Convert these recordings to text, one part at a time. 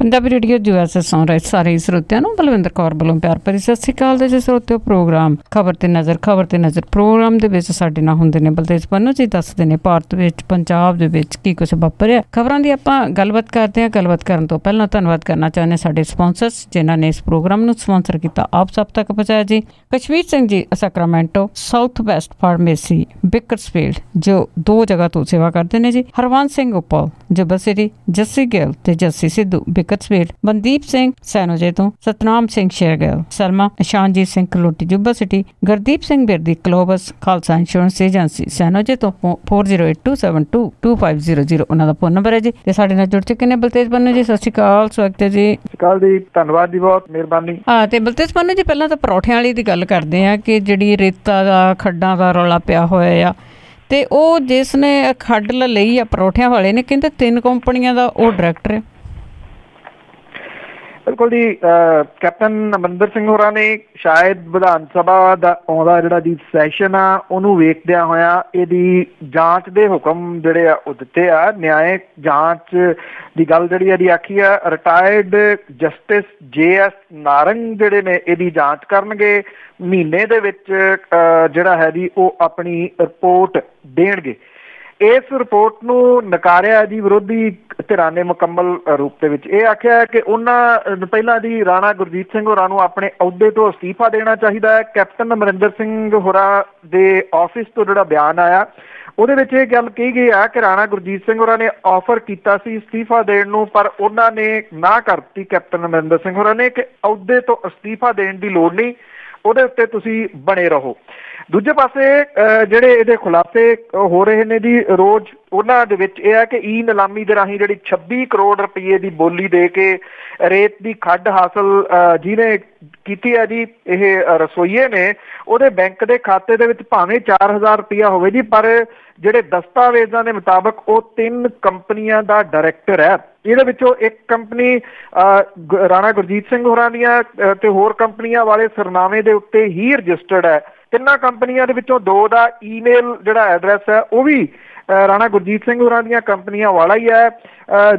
Punjabi radio USA ਸੁਣ ਰਹੇ ਸਾਰੇ ਸਰੋਤਿਆਂ ਨੂੰ ਬਲਵਿੰਦਰ ਕੌਰ ਵੱਲੋਂ ਪਿਆਰ ਭਰੀ ਸਤਿ ਸ਼੍ਰੀ ਅਕਾਲ ਦੇ ਜੀ ਸਰੋਤਿਓ। ਪ੍ਰੋਗਰਾਮ ਖਬਰ ਤੇ ਨਜ਼ਰ ਪ੍ਰੋਗਰਾਮ ਦੇ ਵਿੱਚ ਸਾਡੇ ਨਾਲ ਹੁੰਦੇ ਨੇ ਬਲਤੇਜ ਪੰਨੂ ਜੀ, ਦੱਸਦੇ ਨੇ ਭਾਰਤ ਵਿੱਚ ਪੰਜਾਬ ਦੇ ਵਿੱਚ ਕੀ ਕੁਛ ਵਾਪਰਿਆ। ਖਬਰਾਂ ਦੀ ਆਪਾਂ ਗੱਲਬਾਤ ਕਰਦੇ ਹਾਂ। ਗੱਲਬਾਤ ਕਰਨ ਤੋਂ ਪਹਿਲਾਂ ਧੰਨਵਾਦ ਕਰਨਾ ਚਾਹੁੰਦੇ ਸਾਡੇ ਸਪਾਂਸਰਸ ਜਿਨ੍ਹਾਂ ਨੇ ਇਸ ਪ੍ਰੋਗਰਾਮ ਨੂੰ ਸਪਾਂਸਰ ਕੀਤਾ, ਆਪ ਸਭ ਤੱਕ ਪਹੁੰਚਾਇਆ ਜੀ। Kashmir Singh ji Sacramento, south west pharmacy Bakersfield ਜੋ 2 ਜਗ੍ਹਾ ਤੋਂ ਸੇਵਾ ਕਰਦੇ ਨੇ ਜੀ। ਹਰਵੰਤ ਸਿੰਘ ਉਪਲ ਜੁਬਾ ਸਿਟੀ, ਜੱਸੀ ਗਿੱਲ ਤੇ ਜੱਸੀ ਸਿੱਧੂ ਬਿਕਰਸਫੀਲਡ, ਮਨਦੀਪ ਸਿੰਘ ਸੈਨੋਜੇ ਤੋਂ, ਸਤਨਾਮ ਸਿੰਘ ਸ਼ੇਰਗਿੱਲ, ਸਲਮਾ ਇਸ਼ਾਨਜੀਤ ਸਿੰਘ ਕਲੋਟੀ ਜੁਬਾ ਸਿਟੀ, ਗੁਰਦੀਪ ਸਿੰਘ ਬਿਰਦੀ ਕਲੋਬਸ ਖਾਲਸਾ ਇੰਸ਼ੋਰੈਂਸ ਏਜੰਸੀ ਸੈਨੋਜੇ ਤੋਂ 4082722500 ਉਹਨਾਂ ਦਾ ਫੋਨ ਨੰਬਰ ਹੈ ਜੀ। ਤੇ ਸਾਡੇ ਨਾਲ ਜੁੜ ਚੁੱਕੇ ਨੇ ਬਲਤੇਜ ਪੰਨੂ ਜੀ। ਸਤਿ ਸ਼੍ਰੀ ਅਕਾਲ, ਸਵਾਗਤ ਹੈ ਜੀ। ਸਤਿ ਸ਼੍ਰੀ ਅਕਾਲ ਜੀ, ਧੰਨਵਾਦ ਜੀ, ਬਹੁਤ ਮਿਹਰਬਾਨੀ। ਤੇ ਬਲਤੇਜ ਪੰਨੂ ਜੀ, ਪਹਿਲਾਂ ਤਾਂ ਪਰੌਠਿਆਂ ਵਾਲੀ ਦੀ ਗੱਲ ਕਰਦੇ ਆ ਕਿ ਜਿਹੜੀ ਰੇਤਾ ਦਾ ਖੱਡਾਂ ਦਾ ਰੌਲਾ ਪਿਆ ਹੋਇਆ ਆ, ਤੇ ਉਹ ਜਿਸ ਨੇ ਖੱਡ ਲਈ ਆ ਪਰੌਠਿਆਂ ਵਾਲੇ ਨੇ, ਕਹਿੰਦੇ 3 ਕੰਪਨੀਆਂ ਦਾ ਉਹ ਡਾਇਰੈਕਟਰ ਹੈ। ਬਿਲਕੁਲ ਜੀ, ਕੈਪਟਨ ਅਮਰਿੰਦਰ ਸਿੰਘ ਹੋਰਾਂ ਨੇ ਸ਼ਾਇਦ ਵਿਧਾਨ ਸਭਾ ਦਾ ਆਉਂਦਾ ਜਿਹੜਾ ਜੀ ਸੈਸ਼ਨ ਆ ਉਹਨੂੰ ਵੇਖਦਿਆਂ ਹੋਇਆ ਇਹਦੀ ਜਾਂਚ ਦੇ ਹੁਕਮ ਜਿਹੜੇ ਆ ਉਹ ਦਿੱਤੇ ਆ। ਨਿਆਇਕ ਜਾਂਚ ਦੀ ਗੱਲ ਜਿਹੜੀ ਇਹਦੀ ਆਖੀ ਆ। ਰਿਟਾਇਰਡ ਜਸਟਿਸ JS ਨਾਰੰਗ ਜਿਹੜੇ ਨੇ ਇਹਦੀ ਜਾਂਚ ਕਰਨਗੇ। ਮਹੀਨੇ ਦੇ ਵਿੱਚ ਜਿਹੜਾ ਹੈ ਜੀ ਉਹ ਆਪਣੀ ਰਿਪੋਰਟ ਦੇਣਗੇ। ਇਸ ਰਿਪੋਰਟ ਨੂੰ ਨਕਾਰਿਆ ਜੀ ਵਿਰੋਧੀ ਧਿਰਾਂ ਨੇ ਮੁਕੰਮਲ ਰੂਪ ਦੇ ਵਿੱਚ। ਇਹ ਆਖਿਆ ਕਿ ਉਹਨਾਂ ਪਹਿਲਾਂ ਦੀ ਰਾਣਾ ਗੁਰਜੀਤ ਸਿੰਘ ਹੋਰਾਂ ਨੂੰ ਆਪਣੇ ਅਹੁਦੇ ਤੋਂ ਅਸਤੀਫਾ ਦੇਣਾ ਚਾਹੀਦਾ ਹੈ। ਕੈਪਟਨ ਅਮਰਿੰਦਰ ਸਿੰਘ ਹੋਰਾਂ ਦੇ ਆਫਿਸ ਤੋਂ ਜਿਹੜਾ ਬਿਆਨ ਆਇਆ ਉਹਦੇ ਵਿੱਚ ਇਹ ਗੱਲ ਕਹੀ ਗਈ ਆ ਕਿ ਰਾਣਾ ਗੁਰਜੀਤ ਸਿੰਘ ਹੋਰਾਂ ਨੇ ਆਫਰ ਕੀਤਾ ਸੀ ਅਸਤੀਫਾ ਦੇਣ ਨੂੰ, ਪਰ ਉਹਨਾਂ ਨੇ ਨਾ ਕਰ ਦਿੱਤੀ ਕੈਪਟਨ ਅਮਰਿੰਦਰ ਸਿੰਘ ਹੋਰਾਂ ਨੇ ਕਿ ਅਹੁਦੇ ਤੋਂ ਅਸਤੀਫਾ ਦੇਣ ਦੀ ਲੋੜ ਨਹੀਂ, ਉਹਦੇ ਉੱਤੇ ਤੁਸੀਂ ਬਣੇ ਰਹੋ। ਦੂਜੇ ਪਾਸੇ ਜਿਹੜੇ ਇਹਦੇ ਖੁਲਾਸੇ ਹੋ ਰਹੇ ਨੇ ਜੀ ਰੋਜ਼, ਉਹਨਾਂ ਦੇ ਵਿੱਚ ਇਹ ਹੈ ਕਿ ਨੀਲਾਮੀ ਦੇ ਰਾਹੀਂ ਜਿਹੜੀ 26 ਕਰੋੜ ਰੁਪਏ ਦੀ ਬੋਲੀ ਦੇ ਕੇ ਰੇਤ ਦੀ ਖੱਡ ਹਾਸਲ ਜਿਹਨੇ ਕੀਤੀ ਹੈ ਜੀ, ਇਹ ਰਸੋਈਏ ਨੇ, ਉਹਦੇ ਬੈਂਕ ਦੇ ਖਾਤੇ ਦੇ ਵਿੱਚ ਭਾਵੇਂ 4000 ਰੁਪਇਆ ਹੋਵੇ ਜੀ, ਪਰ ਜਿਹੜੇ ਦਸਤਾਵੇਜ਼ਾਂ ਦੇ ਮੁਤਾਬਕ ਉਹ 3 ਕੰਪਨੀਆਂ ਦਾ ਡਾਇਰੈਕਟਰ ਹੈ। ਇਹਦੇ ਵਿੱਚੋਂ ਇੱਕ ਕੰਪਨੀ ਰਾਣਾ ਗੁਰਜੀਤ ਸਿੰਘ ਹੋਰਾਂ ਦੀਆਂ ਤੇ ਹੋਰ ਕੰਪਨੀਆਂ ਵਾਲੇ ਸਰਨਾਮੇ ਦੇ ਉੱਤੇ ਹੀ ਰਜਿਸਟਰਡ ਹੈ। 3 ਕੰਪਨੀਆਂ ਦੇ ਵਿੱਚੋਂ 2 ਦਾ ਈਮੇਲ ਜਿਹੜਾ ਐਡਰੈਸ ਹੈ ਉਹ ਵੀ ਰਾਣਾ ਗੁਰਜੀਤ ਸਿੰਘ ਹੋਰਾਂ ਦੀਆਂ ਕੰਪਨੀਆਂ ਵਾਲਾ ਹੀ ਹੈ।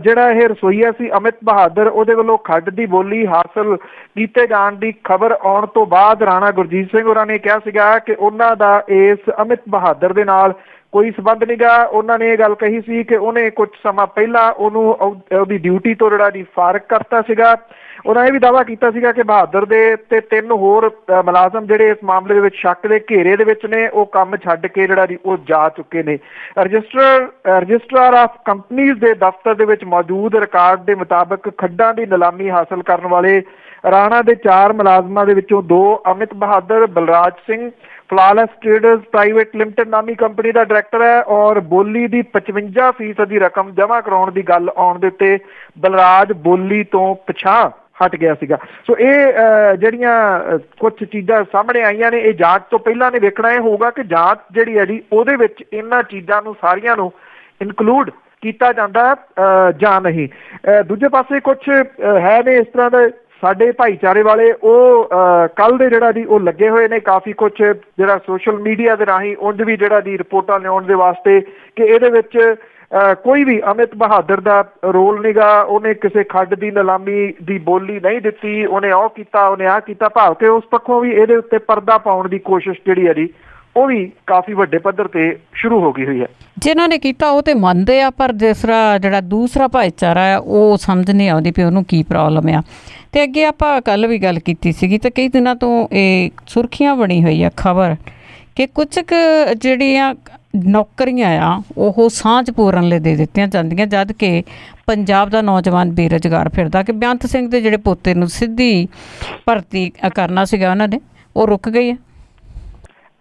ਜਿਹੜਾ ਇਹ ਰਸੋਈਆ ਸੀ ਅਮਿਤ ਬਹਾਦਰ, ਉਹਦੇ ਵੱਲੋਂ ਖੱਡ ਦੀ ਬੋਲੀ ਹਾਸਲ ਕੀਤੇ ਜਾਣ ਦੀ ਖਬਰ ਆਉਣ ਤੋਂ ਬਾਅਦ ਰਾਣਾ ਗੁਰਜੀਤ ਸਿੰਘ ਹੋਰਾਂ ਨੇ ਕਿਹਾ ਸੀਗਾ ਕਿ ਉਹਨਾਂ ਦਾ ਇਸ ਅਮਿਤ ਬਹਾਦਰ ਦੇ ਨਾਲ ਕੋਈ ਸੰਬੰਧ ਨਹੀਂਗਾ। ਉਹਨਾਂ ਨੇ ਇਹ ਗੱਲ ਕਹੀ ਸੀ ਕਿ ਉਹਨੇ ਕੁਝ ਸਮਾਂ ਪਹਿਲਾਂ ਉਹਨੂੰ ਉਹਦੀ ਡਿਊਟੀ ਤੋਂ ਜਿਹੜਾ ਜੀ ਫਾਰਗ ਕਰਤਾ ਸੀਗਾ। ਉਹਨਾਂ ਇਹ ਵੀ ਦਾਅਵਾ ਕੀਤਾ ਸੀਗਾ ਕਿ ਬਹਾਦਰ ਦੇ ਤੇ 3 ਹੋਰ ਮੁਲਾਜ਼ਮ ਜਿਹੜੇ ਇਸ ਮਾਮਲੇ ਦੇ ਵਿੱਚ ਸ਼ੱਕ ਦੇ ਘੇਰੇ ਦੇ ਵਿੱਚ ਨੇ, ਉਹ ਕੰਮ ਛੱਡ ਕੇ ਜਿਹੜਾ ਜੀ ਉਹ ਜਾ ਚੁੱਕੇ ਨੇ। ਰਜਿਸਟਰਾਰ ਆਫ ਕੰਪਨੀਜ਼ ਦੇ ਦਫ਼ਤਰ ਦੇ ਵਿੱਚ ਮੌਜੂਦ ਰਿਕਾਰਡ ਦੇ ਮੁਤਾਬਕ ਖੱਡਾਂ ਦੀ ਨਿਲਾਮੀ ਹਾਸਲ ਕਰਨ ਵਾਲੇ ਰਾਣਾ ਦੇ 4 ਮੁਲਾਜ਼ਮਾਂ ਦੇ ਵਿੱਚੋਂ 2 ਅਮਿਤ ਬਹਾਦਰ, ਬਲਰਾਜ ਸਿੰਘ ਫਲਾਲੈਸ ਟ੍ਰੇਡਰਸ ਪ੍ਰਾਈਵੇਟ ਲਿਮਟਿਡ ਨਾਮੀ ਕੰਪਨੀ ਦਾ ਡਾਇਰੈਕਟਰ ਹੈ, ਔਰ ਬੋਲੀ ਦੀ 55% ਦੀ ਰਕਮ ਜਮ੍ਹਾਂ ਕਰਾਉਣ ਦੀ ਗੱਲ ਆਉਣ ਦੇ ਉੱਤੇ ਬਲਰਾਜ ਬੋਲੀ ਤੋਂ ਪਿਛਾਂਹ ਹਟ ਗਿਆ ਸੀਗਾ। ਸੋ ਇਹ ਜਿਹੜੀਆਂ ਕੁਝ ਚੀਜ਼ਾਂ ਸਾਹਮਣੇ ਆਈਆਂ ਨੇ, ਇਹ ਜਾਂਚ ਤੋਂ ਪਹਿਲਾਂ ਨੇ ਵੇਖਣਾ ਇਹ ਹੋਊਗਾ ਕਿ ਜਾਂਚ ਜਿਹੜੀ ਹੈ ਜੀ ਉਹਦੇ ਵਿੱਚ ਇਹਨਾਂ ਚੀਜ਼ਾਂ ਨੂੰ ਸਾਰੀਆਂ ਨੂੰ ਇਨਕਲੂਡ ਕੀਤਾ ਜਾਂਦਾ ਜਾਂ ਨਹੀਂ। ਦੂਜੇ ਪਾਸੇ ਕੁਝ ਹੈ ਨੇ ਇਸ ਤਰ੍ਹਾਂ ਦੇ ਸਾਡੇ ਭਾਈਚਾਰੇ ਵਾਲੇ, ਉਹ ਕੱਲ ਦੇ ਜਿਹੜਾ ਜੀ ਉਹ ਲੱਗੇ ਹੋਏ ਨੇ ਕਾਫੀ ਕੁਝ ਜਿਹੜਾ ਸੋਸ਼ਲ ਮੀਡੀਆ ਦੇ ਰਾਹੀਂ ਉਂਝ ਵੀ ਜਿਹੜਾ ਜੀ ਰਿਪੋਰਟਾਂ ਲਿਆਉਣ ਦੇ ਵਾਸਤੇ ਕਿ ਇਹਦੇ ਵਿੱਚ ਕੋਈ ਵੀ ਅਮਿਤ ਬਹਾਦਰ ਦਾ ਰੋਲ ਨਹੀਂਗਾ। ਉਹਨੇ ਕਿਸੇ ਖੱਡ ਦੀ ਨਿਲਾਮੀ ਦੀ ਬੋਲੀ ਨਹੀਂ ਦਿੱਤੀ, ਉਹਨੇ ਉਹ ਕੀਤਾ, ਉਹਨੇ ਆਹ ਕੀਤਾ, ਭਾਵ ਕਿ ਉਸ ਪੱਖੋਂ ਵੀ ਇਹਦੇ ਉੱਤੇ ਪਰਦਾ ਪਾਉਣ ਦੀ ਕੋਸ਼ਿਸ਼ ਜਿਹੜੀ ਹੈ ਜੀ ਉਹ ਵੀ ਕਾਫੀ ਵੱਡੇ ਪੱਧਰ ਤੇ ਸ਼ੁਰੂ ਹੋ ਗਈ ਹੋਈ ਹੈ। ਜਿਨ੍ਹਾਂ ਨੇ ਕੀਤਾ ਉਹ ਤੇ ਮੰਨਦੇ ਆ, ਪਰ ਜਿਹੜਾ ਦੂਸਰਾ ਭਾਈਚਾਰਾ ਆ ਉਹ ਸਮਝ ਨਹੀਂ ਆਉਂਦੀ ਵੀ ਉਹਨੂੰ ਕੀ ਪ੍ਰੋਬਲਮ ਆ। ਤੇ ਅੱਗੇ ਆਪਾਂ ਕੱਲ ਵੀ ਗੱਲ ਕੀਤੀ ਸੀਗੀ ਤੇ ਕਈ ਦਿਨਾਂ ਤੋਂ ਇਹ ਸੁਰਖੀਆਂ ਬਣੀ ਹੋਈ ਆ ਖਬਰ ਕਿ ਕੁਝ ਕੁ ਜਿਹੜੀਆਂ ਨੌਕਰੀਆਂ ਆ ਉਹ ਸਾਂਝ ਪੂਰਨ ਲਈ ਦੇ ਦਿੱਤੀਆਂ ਜਾਂਦੀਆਂ, ਜਦ ਕਿ ਪੰਜਾਬ ਦਾ ਨੌਜਵਾਨ ਬੇਰੁਜ਼ਗਾਰ ਫਿਰਦਾ ਕਿ ਬੇਅੰਤ ਸਿੰਘ ਦੇ ਜਿਹੜੇ ਪੋਤੇ ਨੂੰ ਸਿੱਧੀ ਭਰਤੀ ਕਰਨਾ ਸੀਗਾ ਉਹਨਾਂ ਨੇ, ਉਹ ਰੁਕ ਗਈ ਹੈ।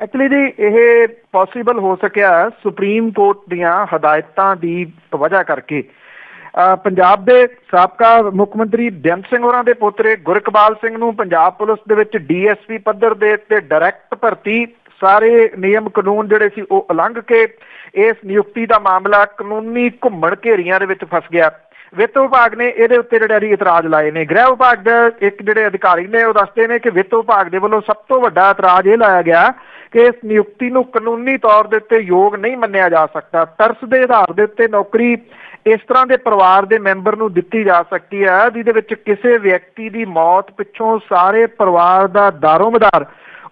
ਐਕਚੁਅਲੀ ਜੀ ਇਹ ਪੋਸੀਬਲ ਹੋ ਸਕਿਆ ਸੁਪਰੀਮ ਕੋਰਟ ਦੀਆਂ ਹਦਾਇਤਾਂ ਦੀ ਵਜ੍ਹਾ ਕਰਕੇ। ਪੰਜਾਬ ਦੇ ਸਾਬਕਾ ਮੁੱਖ ਮੰਤਰੀ ਬੇਅੰਤ ਸਿੰਘ ਹੋਰਾਂ ਦੇ ਪੋਤਰੇ ਗੁਰਇਕਬਾਲ ਸਿੰਘ ਨੂੰ ਪੰਜਾਬ ਪੁਲਿਸ ਦੇ ਵਿੱਚ DSP ਪੱਧਰ ਦੇ ਤੇ ਡਾਇਰੈਕਟ ਭਰਤੀ, ਸਾਰੇ ਨਿਯਮ ਕਾਨੂੰਨ ਜਿਹੜੇ ਸੀ ਉਹ ਉਲੰਘ ਕੇ ਇਸ ਨਿਯੁਕਤੀ ਦਾ ਮਾਮਲਾ ਕਾਨੂੰਨੀ ਘੁੰਮਣ ਘੇਰੀਆਂ ਦੇ ਵਿੱਚ ਫਸ ਗਿਆ। ਵਿੱਤ ਵਿਭਾਗ ਨੇ ਇਹਦੇ ਉੱਤੇ ਜਿਹੜੇ ਇਤਰਾਜ਼ ਲਾਏ ਨੇ। ਗ੍ਰਹਿ ਵਿਭਾਗ ਦੇ ਇੱਕ ਜਿਹੜੇ ਅਧਿਕਾਰੀ ਨੇ ਉਹ ਦੱਸਦੇ ਨੇ ਕਿ ਵਿੱਤ ਵਿਭਾਗ ਦੇ ਵੱਲੋਂ ਸਭ ਤੋਂ ਵੱਡਾ ਇਤਰਾਜ਼ ਇਹ ਲਾਇਆ ਗਿਆ ਕਿ ਇਸ ਨਿਯੁਕਤੀ ਨੂੰ ਕਾਨੂੰਨੀ ਤੌਰ ਦੇ ਉੱਤੇ ਯੋਗ ਨਹੀਂ ਮੰਨਿਆ ਜਾ ਸਕਦਾ। ਤਰਸ ਦੇ ਆਧਾਰ ਦੇ ਉੱਤੇ ਨੌਕਰੀ ਇਸ ਤਰ੍ਹਾਂ ਦੇ ਪਰਿਵਾਰ ਦੇ ਮੈਂਬਰ ਨੂੰ ਦਿੱਤੀ ਜਾ ਸਕਦੀ ਹੈ ਜਿਹਦੇ ਵਿੱਚ ਕਿਸੇ ਵਿਅਕਤੀ ਦੀ ਮੌਤ ਪਿੱਛੋਂ ਸਾਰੇ ਪਰਿਵਾਰ ਦਾ ਦਾਰੋਮਦਾਰ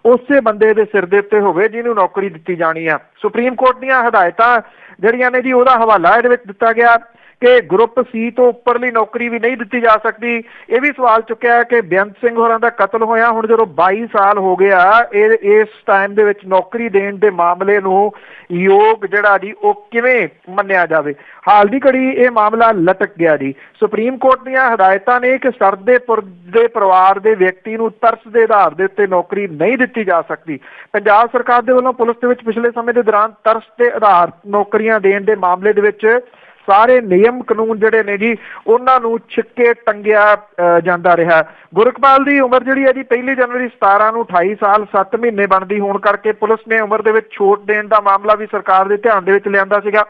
ਉਸੇ ਬੰਦੇ ਦੇ ਸਿਰ ਦੇ ਉੱਤੇ ਹੋਵੇ ਜਿਹਨੂੰ ਨੌਕਰੀ ਦਿੱਤੀ ਜਾਣੀ ਆ। ਸੁਪਰੀਮ ਕੋਰਟ ਦੀਆਂ ਹਦਾਇਤਾਂ ਜਿਹੜੀਆਂ ਨੇ ਜੀ ਉਹਦਾ ਹਵਾਲਾ ਇਹਦੇ ਵਿੱਚ ਦਿੱਤਾ ਗਿਆ ਕਿ ਗਰੁੱਪ ਸੀ ਤੋਂ ਉੱਪਰਲੀ ਨੌਕਰੀ ਵੀ ਨਹੀਂ ਦਿੱਤੀ ਜਾ ਸਕਦੀ। ਇਹ ਵੀ ਸਵਾਲ ਚੁੱਕਿਆ ਕਿ ਬੇਅੰਤ ਸਿੰਘ ਹੋਰਾਂ ਦਾ ਕਤਲ ਹੋਇਆ ਹੁਣ ਜਦੋਂ 22 ਸਾਲ ਹੋ ਗਿਆ ਇਸ ਟਾਈਮ ਦੇ ਵਿੱਚ ਨੌਕਰੀ ਦੇਣ ਦੇ ਮਾਮਲੇ ਨੂੰ ਯੋਗ ਜਿਹੜਾ ਜੀ ਉਹ ਕਿਵੇਂ ਮੰਨਿਆ ਜਾਵੇ। ਹਾਲ ਦੀ ਘੜੀ ਇਹ ਮਾਮਲਾ ਲਟਕ ਗਿਆ ਜੀ। ਸੁਪਰੀਮ ਕੋਰਟ ਦੀਆਂ ਹਦਾਇਤਾਂ ਨੇ ਕਿ ਸਰਦੇਪੁਰ ਦੇ ਪਰਿਵਾਰ ਦੇ ਵਿਅਕਤੀ ਨੂੰ ਤਰਸ ਦੇ ਆਧਾਰ ਦੇ ਉੱਤੇ ਨੌਕਰੀ ਨਹੀਂ ਦਿੱਤੀ ਜਾ ਸਕਦੀ। ਪੰਜਾਬ ਸਰਕਾਰ ਦੇ ਵੱਲੋਂ ਪੁਲਿਸ ਦੇ ਵਿੱਚ ਪਿਛਲੇ ਸਮੇਂ ਦੇ ਦੌਰਾਨ ਤਰਸ ਦੇ ਆਧਾਰ ਨੌਕਰੀਆਂ ਦੇਣ ਦੇ ਮਾਮਲੇ ਦੇ ਵਿੱਚ ਸਾਰੇ ਨਿਯਮ ਕਾਨੂੰਨ ਜਿਹੜੇ ਨੇ ਜੀ ਉਹਨਾਂ ਨੂੰ ਛਿੱਕੇ ਟੰਗਿਆ ਜਾਂਦਾ ਰਿਹਾ। ਗੁਰਕਪਾਲ ਦੀ ਉਮਰ ਜਿਹੜੀ ਹੈ ਜੀ 1 ਜਨਵਰੀ 17 ਨੂੰ 28 ਸਾਲ 7 ਮਹੀਨੇ ਬਣਦੀ ਹੋਣ ਕਰਕੇ ਪੁਲਿਸ ਨੇ ਉਮਰ ਦੇ ਵਿੱਚ ਛੋਟ ਦੇਣ ਦਾ ਮਾਮਲਾ ਵੀ ਸਰਕਾਰ ਦੇ ਧਿਆਨ ਦੇ ਵਿੱਚ ਲਿਆਂਦਾ ਸੀਗਾ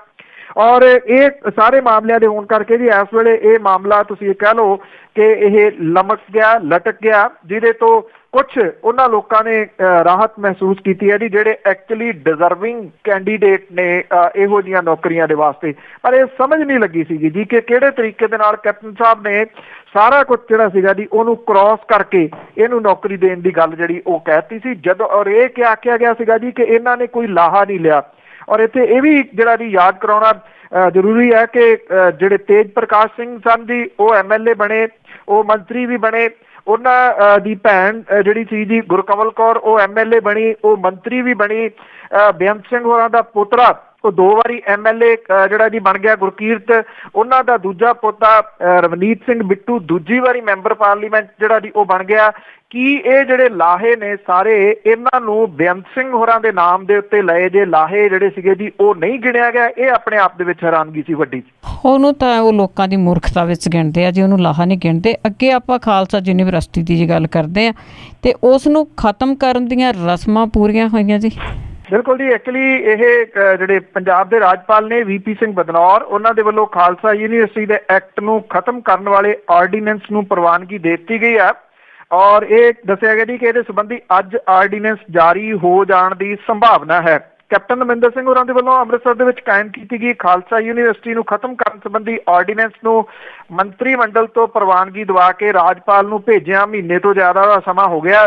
ਔਰ ਇਹ ਸਾਰੇ ਮਾਮਲਿਆਂ ਦੇ ਹੋਣ ਕਰਕੇ ਜੀ ਇਸ ਵੇਲੇ ਇਹ ਮਾਮਲਾ ਤੁਸੀਂ ਕਹਿ ਲਓ ਕਿ ਇਹ ਲਮਕ ਗਿਆ ਲਟਕ ਗਿਆ ਜਿਹਦੇ ਤੋਂ ਕੁਛ ਉਹਨਾਂ ਲੋਕਾਂ ਨੇ ਰਾਹਤ ਮਹਿਸੂਸ ਕੀਤੀ ਹੈ ਜੀ ਜਿਹੜੇ ਐਕਚੁਅਲੀ ਡਿਜ਼ਰਵਿੰਗ ਕੈਂਡੀਡੇਟ ਨੇ ਇਹੋ ਜਿਹੀਆਂ ਨੌਕਰੀਆਂ ਦੇ ਵਾਸਤੇ। ਪਰ ਇਹ ਸਮਝ ਨਹੀਂ ਲੱਗੀ ਸੀਗੀ ਜੀ ਕਿ ਕਿਹੜੇ ਤਰੀਕੇ ਦੇ ਨਾਲ ਕੈਪਟਨ ਸਾਹਿਬ ਨੇ ਸਾਰਾ ਕੁਝ ਜਿਹੜਾ ਸੀਗਾ ਜੀ ਉਹਨੂੰ ਕ੍ਰਾਸ ਕਰਕੇ ਇਹਨੂੰ ਨੌਕਰੀ ਦੇਣ ਦੀ ਗੱਲ ਜਿਹੜੀ ਉਹ ਕਹਿਤੀ ਸੀ ਜਦੋਂ ਔਰ ਇਹ ਕਿ ਆਖਿਆ ਗਿਆ ਸੀਗਾ ਜੀ ਕਿ ਇਹਨਾਂ ਨੇ ਕੋਈ ਲਾਹਾ ਨਹੀਂ ਲਿਆ। ਔਰ ਇੱਥੇ ਇਹ ਵੀ ਜਿਹੜਾ ਜੀ ਯਾਦ ਕਰਾਉਣਾ ਜ਼ਰੂਰੀ ਹੈ ਕਿ ਜਿਹੜੇ ਤੇਜ ਪ੍ਰਕਾਸ਼ ਸਿੰਘ ਸਨ ਜੀ ਉਹ MLA ਬਣੇ, ਉਹ ਮੰਤਰੀ ਵੀ ਬਣੇ। ਉਹਨਾਂ ਦੀ ਭੈਣ ਜਿਹੜੀ ਸੀ ਜੀ ਗੁਰਕਮਲ ਕੌਰ ਉਹ MLA ਬਣੀ, ਉਹ ਮੰਤਰੀ ਵੀ ਬਣੀ। ਬੇਅੰਤ ਸਿੰਘ ਹੋਰਾਂ ਦਾ ਪੋਤਰਾ ਉਹ 2 ਵਾਰੀ MLA ਜਿਹੜਾ ਜੀ ਬਣ ਗਿਆ ਗੁਰਕੀਰਤ, ਉਹਨਾਂ ਦਾ ਦੂਜਾ ਪੋਤਾ ਰਵਨੀਤ ਸਿੰਘ ਬਿੱਟੂ ਦੂਜੀ ਵਾਰੀ ਮੈਂਬਰ ਪਾਰਲੀਮੈਂਟ ਜਿਹੜਾ ਜੀ ਉਹ ਬਣ ਗਿਆ। ਕੀ ਇਹ ਜਿਹੜੇ ਲਾਹੇ ਨੇ ਸਾਰੇ ਇਹਨਾਂ ਨੂੰ ਬੇਅੰਤ ਸਿੰਘ ਹੋਰਾਂ ਦੇ ਨਾਮ ਦੇ ਉੱਤੇ ਲਏ ਜੇ ਲਾਹੇ ਜਿਹੜੇ ਸੀਗੇ ਜੀ ਉਹ ਨਹੀਂ ਗਿਣਿਆ ਗਿਆ? ਇਹ ਆਪਣੇ ਆਪ ਦੇ ਵਿੱਚ ਹੈਰਾਨਗੀ ਸੀ ਵੱਡੀ। ਉਹਨੂੰ ਤਾਂ ਉਹ ਲੋਕਾਂ ਦੀ ਮੂਰਖਤਾ ਵਿੱਚ ਗਿਣਦੇ ਆ ਜੀ, ਉਹਨੂੰ ਲਾਹਾ ਨਹੀਂ ਗਿਣਦੇ। ਅੱਗੇ ਆਪਾਂ ਖਾਲਸਾ ਯੂਨੀਵਰਸਿਟੀ ਦੀ ਜੀ ਗੱਲ ਕਰਦੇ ਆ ਤੇ ਉਸ ਨੂੰ ਖਤਮ ਕਰਨ ਦੀਆਂ ਰਸਮਾਂ ਪੂਰੀਆਂ ਹੋਈਆਂ ਜੀ। ਬਿਲਕੁਲ ਜੀ। ਐਕਚੁਅਲੀ ਇਹ ਜਿਹੜੇ ਪੰਜਾਬ ਦੇ ਰਾਜਪਾਲ ਨੇ VP ਸਿੰਘ ਬਦਨੌਰ ਉਹਨਾਂ ਦੇ ਵੱਲੋਂ ਖਾਲਸਾ ਯੂਨੀਵਰਸਿਟੀ ਦੇ ਐਕਟ ਨੂੰ ਖਤਮ ਕਰਨ ਵਾਲੇ ਆਰਡੀਨੈਂਸ ਨੂੰ ਪ੍ਰਵਾਨਗੀ ਦੇ ਦਿੱਤੀ ਗਈ ਹੈ ਔਰ ਇਹ ਦੱਸਿਆ ਗਿਆ ਜੀ ਕਿ ਇਹਦੇ ਸੰਬੰਧੀ ਅੱਜ ਆਰਡੀਨੈਂਸ ਜਾਰੀ ਹੋ ਜਾਣ ਦੀ ਸੰਭਾਵਨਾ ਹੈ। ਕੈਪਟਨ ਅਮਰਿੰਦਰ ਸਿੰਘ ਹੋਰਾਂ ਦੇ ਵੱਲੋਂ ਅੰਮ੍ਰਿਤਸਰ ਦੇ ਵਿੱਚ ਕਾਇਮ ਕੀਤੀ ਗਈ ਖਾਲਸਾ ਯੂਨੀਵਰਸਿਟੀ ਨੂੰ ਖਤਮ ਕਰਨ ਸੰਬੰਧੀ ਆਰਡੀਨੈਂਸ ਨੂੰ ਮੰਤਰੀ ਮੰਡਲ ਤੋਂ ਪ੍ਰਵਾਨਗੀ ਦਵਾ ਕੇ ਰਾਜਪਾਲ ਨੂੰ ਭੇਜਿਆ ਮਹੀਨੇ ਤੋਂ ਜ਼ਿਆਦਾ ਦਾ ਸਮਾਂ ਹੋ ਗਿਆ।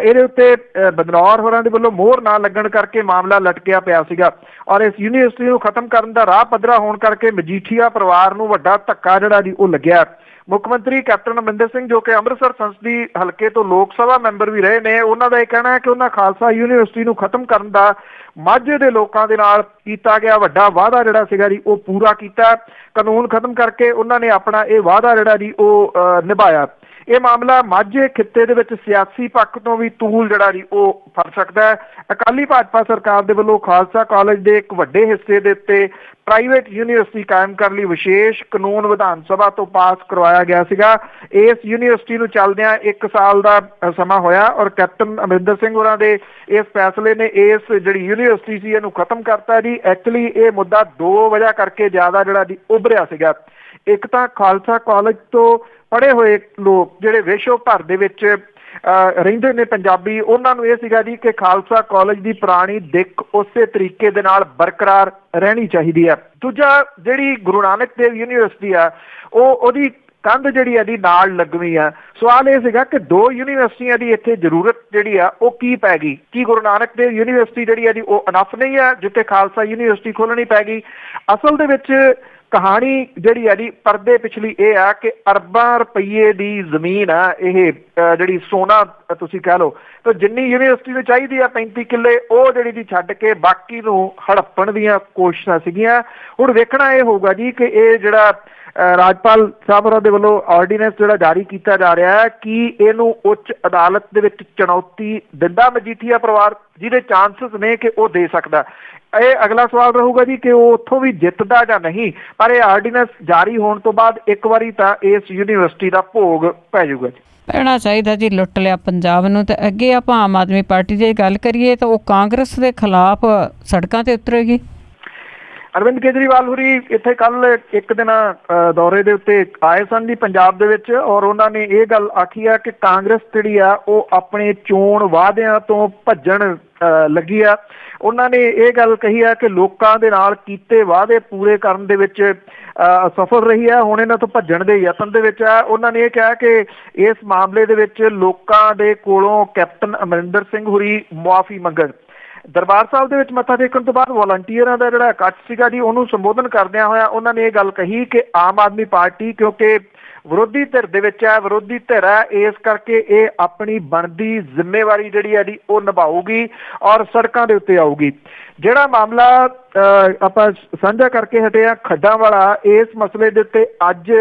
ਇਹਦੇ ਉੱਤੇ ਬਦਨੌਰ ਹੋਰਾਂ ਦੇ ਵੱਲੋਂ ਮੋਹਰ ਨਾ ਲੱਗਣ ਕਰਕੇ ਮਾਮਲਾ ਲਟਕਿਆ ਪਿਆ ਸੀਗਾ ਔਰ ਇਸ ਯੂਨੀਵਰਸਿਟੀ ਨੂੰ ਖਤਮ ਕਰਨ ਦਾ ਰਾਹ ਪੱਧਰਾ ਹੋਣ ਕਰਕੇ ਮਜੀਠੀਆ ਪਰਿਵਾਰ ਨੂੰ ਵੱਡਾ ਧੱਕਾ ਜਿਹੜਾ ਜੀ ਉਹ ਲੱਗਿਆ। ਮੁੱਖ ਮੰਤਰੀ ਕੈਪਟਨ ਅਮਰਿੰਦਰ ਸਿੰਘ ਜੋ ਕਿ ਅੰਮ੍ਰਿਤਸਰ ਸੰਸਦੀ ਹਲਕੇ ਤੋਂ ਲੋਕ ਸਭਾ ਮੈਂਬਰ ਵੀ ਰਹੇ ਨੇ ਉਹਨਾਂ ਦਾ ਇਹ ਕਹਿਣਾ ਹੈ ਕਿ ਉਹਨਾਂ ਖਾਲਸਾ ਯੂਨੀਵਰਸਿਟੀ ਨੂੰ ਖਤਮ ਕਰਨ ਦਾ ਮਾਝੇ ਦੇ ਲੋਕਾਂ ਦੇ ਨਾਲ ਕੀਤਾ ਗਿਆ ਵੱਡਾ ਵਾਅਦਾ ਜਿਹੜਾ ਸੀਗਾ ਜੀ ਉਹ ਪੂਰਾ ਕੀਤਾ। ਕਾਨੂੰਨ ਖਤਮ ਕਰਕੇ ਉਹਨਾਂ ਨੇ ਆਪਣਾ ਇਹ ਵਾਅਦਾ ਜਿਹੜਾ ਜੀ ਉਹ ਨਿਭਾਇਆ। ਇਹ ਮਾਮਲਾ ਮਾਝੇ ਖਿੱਤੇ ਦੇ ਵਿੱਚ ਸਿਆਸੀ ਪੱਖ ਤੋਂ ਵੀ ਤੂਲ ਜਿਹੜਾ ਜੀ ਉਹ ਫੜ ਸਕਦਾ ਹੈ। ਅਕਾਲੀ ਭਾਜਪਾ ਸਰਕਾਰ ਦੇ ਵੱਲੋਂ ਖਾਲਸਾ ਕਾਲਜ ਦੇ ਇੱਕ ਵੱਡੇ ਹਿੱਸੇ ਦੇ ਉੱਤੇ ਪ੍ਰਾਈਵੇਟ ਯੂਨੀਵਰਸਿਟੀ ਕਾਇਮ ਕਰਨ ਲਈ ਵਿਸ਼ੇਸ਼ ਕਾਨੂੰਨ ਵਿਧਾਨ ਸਭਾ ਤੋਂ ਪਾਸ ਕਰਵਾਇਆ ਗਿਆ ਸੀਗਾ। ਇਸ ਯੂਨੀਵਰਸਿਟੀ ਨੂੰ ਚੱਲਦਿਆਂ 1 ਸਾਲ ਦਾ ਸਮਾਂ ਹੋਇਆ ਔਰ ਕੈਪਟਨ ਅਮਰਿੰਦਰ ਸਿੰਘ ਹੋਰਾਂ ਦੇ ਇਸ ਫੈਸਲੇ ਨੇ ਇਸ ਜਿਹੜੀ ਯੂਨੀਵਰਸਿਟੀ ਸੀ ਇਹਨੂੰ ਖਤਮ ਕਰਤਾ ਜੀ। ਐਕਚੁਅਲੀ ਇਹ ਮੁੱਦਾ 2 ਵਜ੍ਹਾ ਕਰਕੇ ਜ਼ਿਆਦਾ ਜਿਹੜਾ ਜੀ ਉੱਭਰਿਆ ਸੀਗਾ। ਇੱਕ ਤਾਂ ਖਾਲਸਾ ਕਾਲਜ ਤੋਂ ਪੜ੍ਹੇ ਹੋਏ ਲੋਕ ਜਿਹੜੇ ਵਿਸ਼ਵ ਭਰ ਦੇ ਵਿੱਚ ਰਹਿੰਦੇ ਨੇ ਪੰਜਾਬੀ ਉਹਨਾਂ ਨੂੰ ਇਹ ਸੀਗਾ ਜੀ ਕਿ ਖਾਲਸਾ ਕਾਲਜ ਦੀ ਪੁਰਾਣੀ ਦਿੱਖ ਉਸੇ ਤਰੀਕੇ ਦੇ ਨਾਲ ਬਰਕਰਾਰ ਰਹਿਣੀ ਚਾਹੀਦੀ ਹੈ। ਦੂਜਾ ਜਿਹੜੀ ਗੁਰੂ ਨਾਨਕ ਦੇਵ ਯੂਨੀਵਰਸਿਟੀ ਆ ਉਹਦੀ ਕੰਧ ਜਿਹੜੀ ਆ ਦੀ ਨਾਲ ਲੱਗਵੀਂ ਆ। ਸਵਾਲ ਇਹ ਸੀਗਾ ਕਿ 2 ਯੂਨੀਵਰਸਿਟੀਆਂ ਦੀ ਇੱਥੇ ਜ਼ਰੂਰਤ ਜਿਹੜੀ ਆ ਉਹ ਕੀ ਪੈ ਗਈ? ਕੀ ਗੁਰੂ ਨਾਨਕ ਦੇਵ ਯੂਨੀਵਰਸਿਟੀ ਜਿਹੜੀ ਆ ਜੀ ਉਹ ਅਨਫ ਨਹੀਂ ਆ ਜਿੱਥੇ ਖਾਲਸਾ ਯੂਨੀਵਰਸਿਟੀ ਖੋਲਣੀ ਪੈ ਗਈ? ਅਸਲ ਦੇ ਵਿੱਚ ਕਹਾਣੀ ਜਿਹੜੀ ਆ ਜੀ ਪਰਦੇ ਪਿਛਲੀ ਇਹ ਆ ਕਿ ਅਰਬਾਂ ਰੁਪਈਏ ਦੀ ਜ਼ਮੀਨ ਆ ਇਹ ਜਿਹੜੀ ਸੋਨਾ ਤੁਸੀਂ ਕਹਿ ਲਓ ਤਾਂ ਜਿੰਨੀ ਯੂਨੀਵਰਸਿਟੀ ਨੂੰ ਚਾਹੀਦੀ ਆ 35 ਕਿੱਲੇ ਉਹ ਜਿਹੜੀ ਦੀ ਛੱਡ ਕੇ ਬਾਕੀ ਨੂੰ ਹੜੱਪਣ ਦੀਆਂ ਕੋਸ਼ਿਸ਼ਾਂ ਸੀਗੀਆਂ। ਹੁਣ ਵੇਖਣਾ ਇਹ ਹੋਊਗਾ ਜੀ ਕਿ ਇਹ ਜਿਹੜਾ ਰਾਜਪਾਲ ਸਾਹਿਬ ਹੋਰਾਂ ਦੇ ਵੱਲੋਂ ਆਰਡੀਨੈਂਸ ਜਿਹੜਾ ਜਾਰੀ ਕੀਤਾ ਜਾ ਰਿਹਾ ਹੈ ਕੀ ਇਹਨੂੰ ਉੱਚ ਅਦਾਲਤ ਦੇ ਵਿੱਚ ਚੁਣੌਤੀ ਦਿੰਦਾ ਮਜੀਠੀਆ ਪਰਿਵਾਰ ਜਿਹਦੇ ਚਾਂਸਸ ਨੇ ਕਿ ਉਹ ਦੇ ਸਕਦਾ? ਇਹ ਅਗਲਾ ਸਵਾਲ ਰਹੂਗਾ ਜੀ ਕਿ ਉਹ ਉੱਥੋਂ ਵੀ ਜਿੱਤਦਾ ਜਾਂ ਨਹੀਂ। ਪਰ ਇਹ ਆਰਡੀਨੈਂਸ ਜਾਰੀ ਹੋਣ ਤੋਂ ਬਾਅਦ ਇੱਕ ਵਾਰੀ ਤਾਂ ਇਸ ਯੂਨੀਵਰਸਿਟੀ ਦਾ ਭੋਗ ਪੈ ਜਾਊਗਾ ਜੀ। ਪੈਣਾ ਚਾਹੀਦਾ ਜੀ। ਲੁੱਟ ਲਿਆ ਪੰਜਾਬ ਨੂੰ। ਤੇ ਅੱਗੇ ਆਪਾਂ ਆਮ ਆਦਮੀ ਪਾਰਟੀ ਦੀ ਗੱਲ ਕਰੀਏ ਤਾਂ ਉਹ ਕਾਂਗਰਸ ਦੇ ਖਿਲਾਫ ਸੜਕਾਂ ਤੇ ਉਤਰੇਗੀ। ਅਰਵਿੰਦ ਕੇਜਰੀਵਾਲ ਹੋਰੀ ਇੱਥੇ ਕੱਲ ਇੱਕ ਦਿਨ ਦੌਰੇ ਦੇ ਉੱਤੇ ਆਏ ਸਨ ਜੀ ਪੰਜਾਬ ਦੇ ਵਿੱਚ, ਔਰ ਉਹਨਾਂ ਨੇ ਇਹ ਗੱਲ ਆਖੀ ਆ ਕਿ ਕਾਂਗਰਸ ਜਿਹੜੀ ਆ ਉਹ ਆਪਣੇ ਚੋਣ ਵਾਅਦਿਆਂ ਤੋਂ ਭੱਜਣ ਲੱਗੀ ਆ। ਉਹਨਾਂ ਨੇ ਇਹ ਗੱਲ ਕਹੀ ਆ ਕਿ ਲੋਕਾਂ ਦੇ ਨਾਲ ਕੀਤੇ ਵਾਅਦੇ ਪੂਰੇ ਕਰਨ ਦੇ ਵਿੱਚ ਸਫਲ ਰਹੀ ਆ, ਹੁਣ ਇਹਨਾਂ ਤੋਂ ਭੱਜਣ ਦੇ ਯਤਨ ਦੇ ਵਿੱਚ ਆ। ਉਹਨਾਂ ਨੇ ਇਹ ਕਿਹਾ ਕਿ ਇਸ ਮਾਮਲੇ ਦੇ ਵਿੱਚ ਲੋਕਾਂ ਦੇ ਕੋਲੋਂ ਕੈਪਟਨ ਅਮਰਿੰਦਰ ਸਿੰਘ ਹੋਰੀ ਮੁਆਫੀ ਮੰਗਣ। ਦਰਬਾਰ ਸਾਹਿਬ ਦੇ ਵਿੱਚ ਮੱਥਾ ਟੇਕਣ ਤੋਂ ਬਾਅਦ ਵਲੰਟੀਅਰਾਂ ਦਾ ਜਿਹੜਾ ਇਕੱਠ ਸੀਗਾ ਜੀ, ਉਹਨੂੰ ਸੰਬੋਧਨ ਕਰਦਿਆਂ ਹੋਇਆ ਉਹਨਾਂ ਨੇ ਇਹ ਗੱਲ ਕਹੀ ਕਿ ਆਮ ਆਦਮੀ ਪਾਰਟੀ ਕਿਉਂਕਿ ਵਿਰੋਧੀ ਧਿਰ ਦੇ ਵਿੱਚ ਹੈ, ਵਿਰੋਧੀ ਧਿਰ ਹੈ, ਇਸ ਕਰਕੇ ਇਹ ਆਪਣੀ ਬਣਦੀ ਜ਼ਿੰਮੇਵਾਰੀ ਜਿਹੜੀ ਹੈ ਜੀ ਉਹ ਨਿਭਾਊਗੀ ਔਰ ਸੜਕਾਂ ਦੇ ਉੱਤੇ ਆਊਗੀ। ਜਿਹੜਾ ਮਾਮਲਾ ਆਪਾਂ ਸਾਂਝਾ ਕਰਕੇ ਹਟੇ ਆ ਖੱਡਾਂ ਵਾਲਾ, ਇਸ ਮਸਲੇ ਦੇ ਉੱਤੇ ਅੱਜ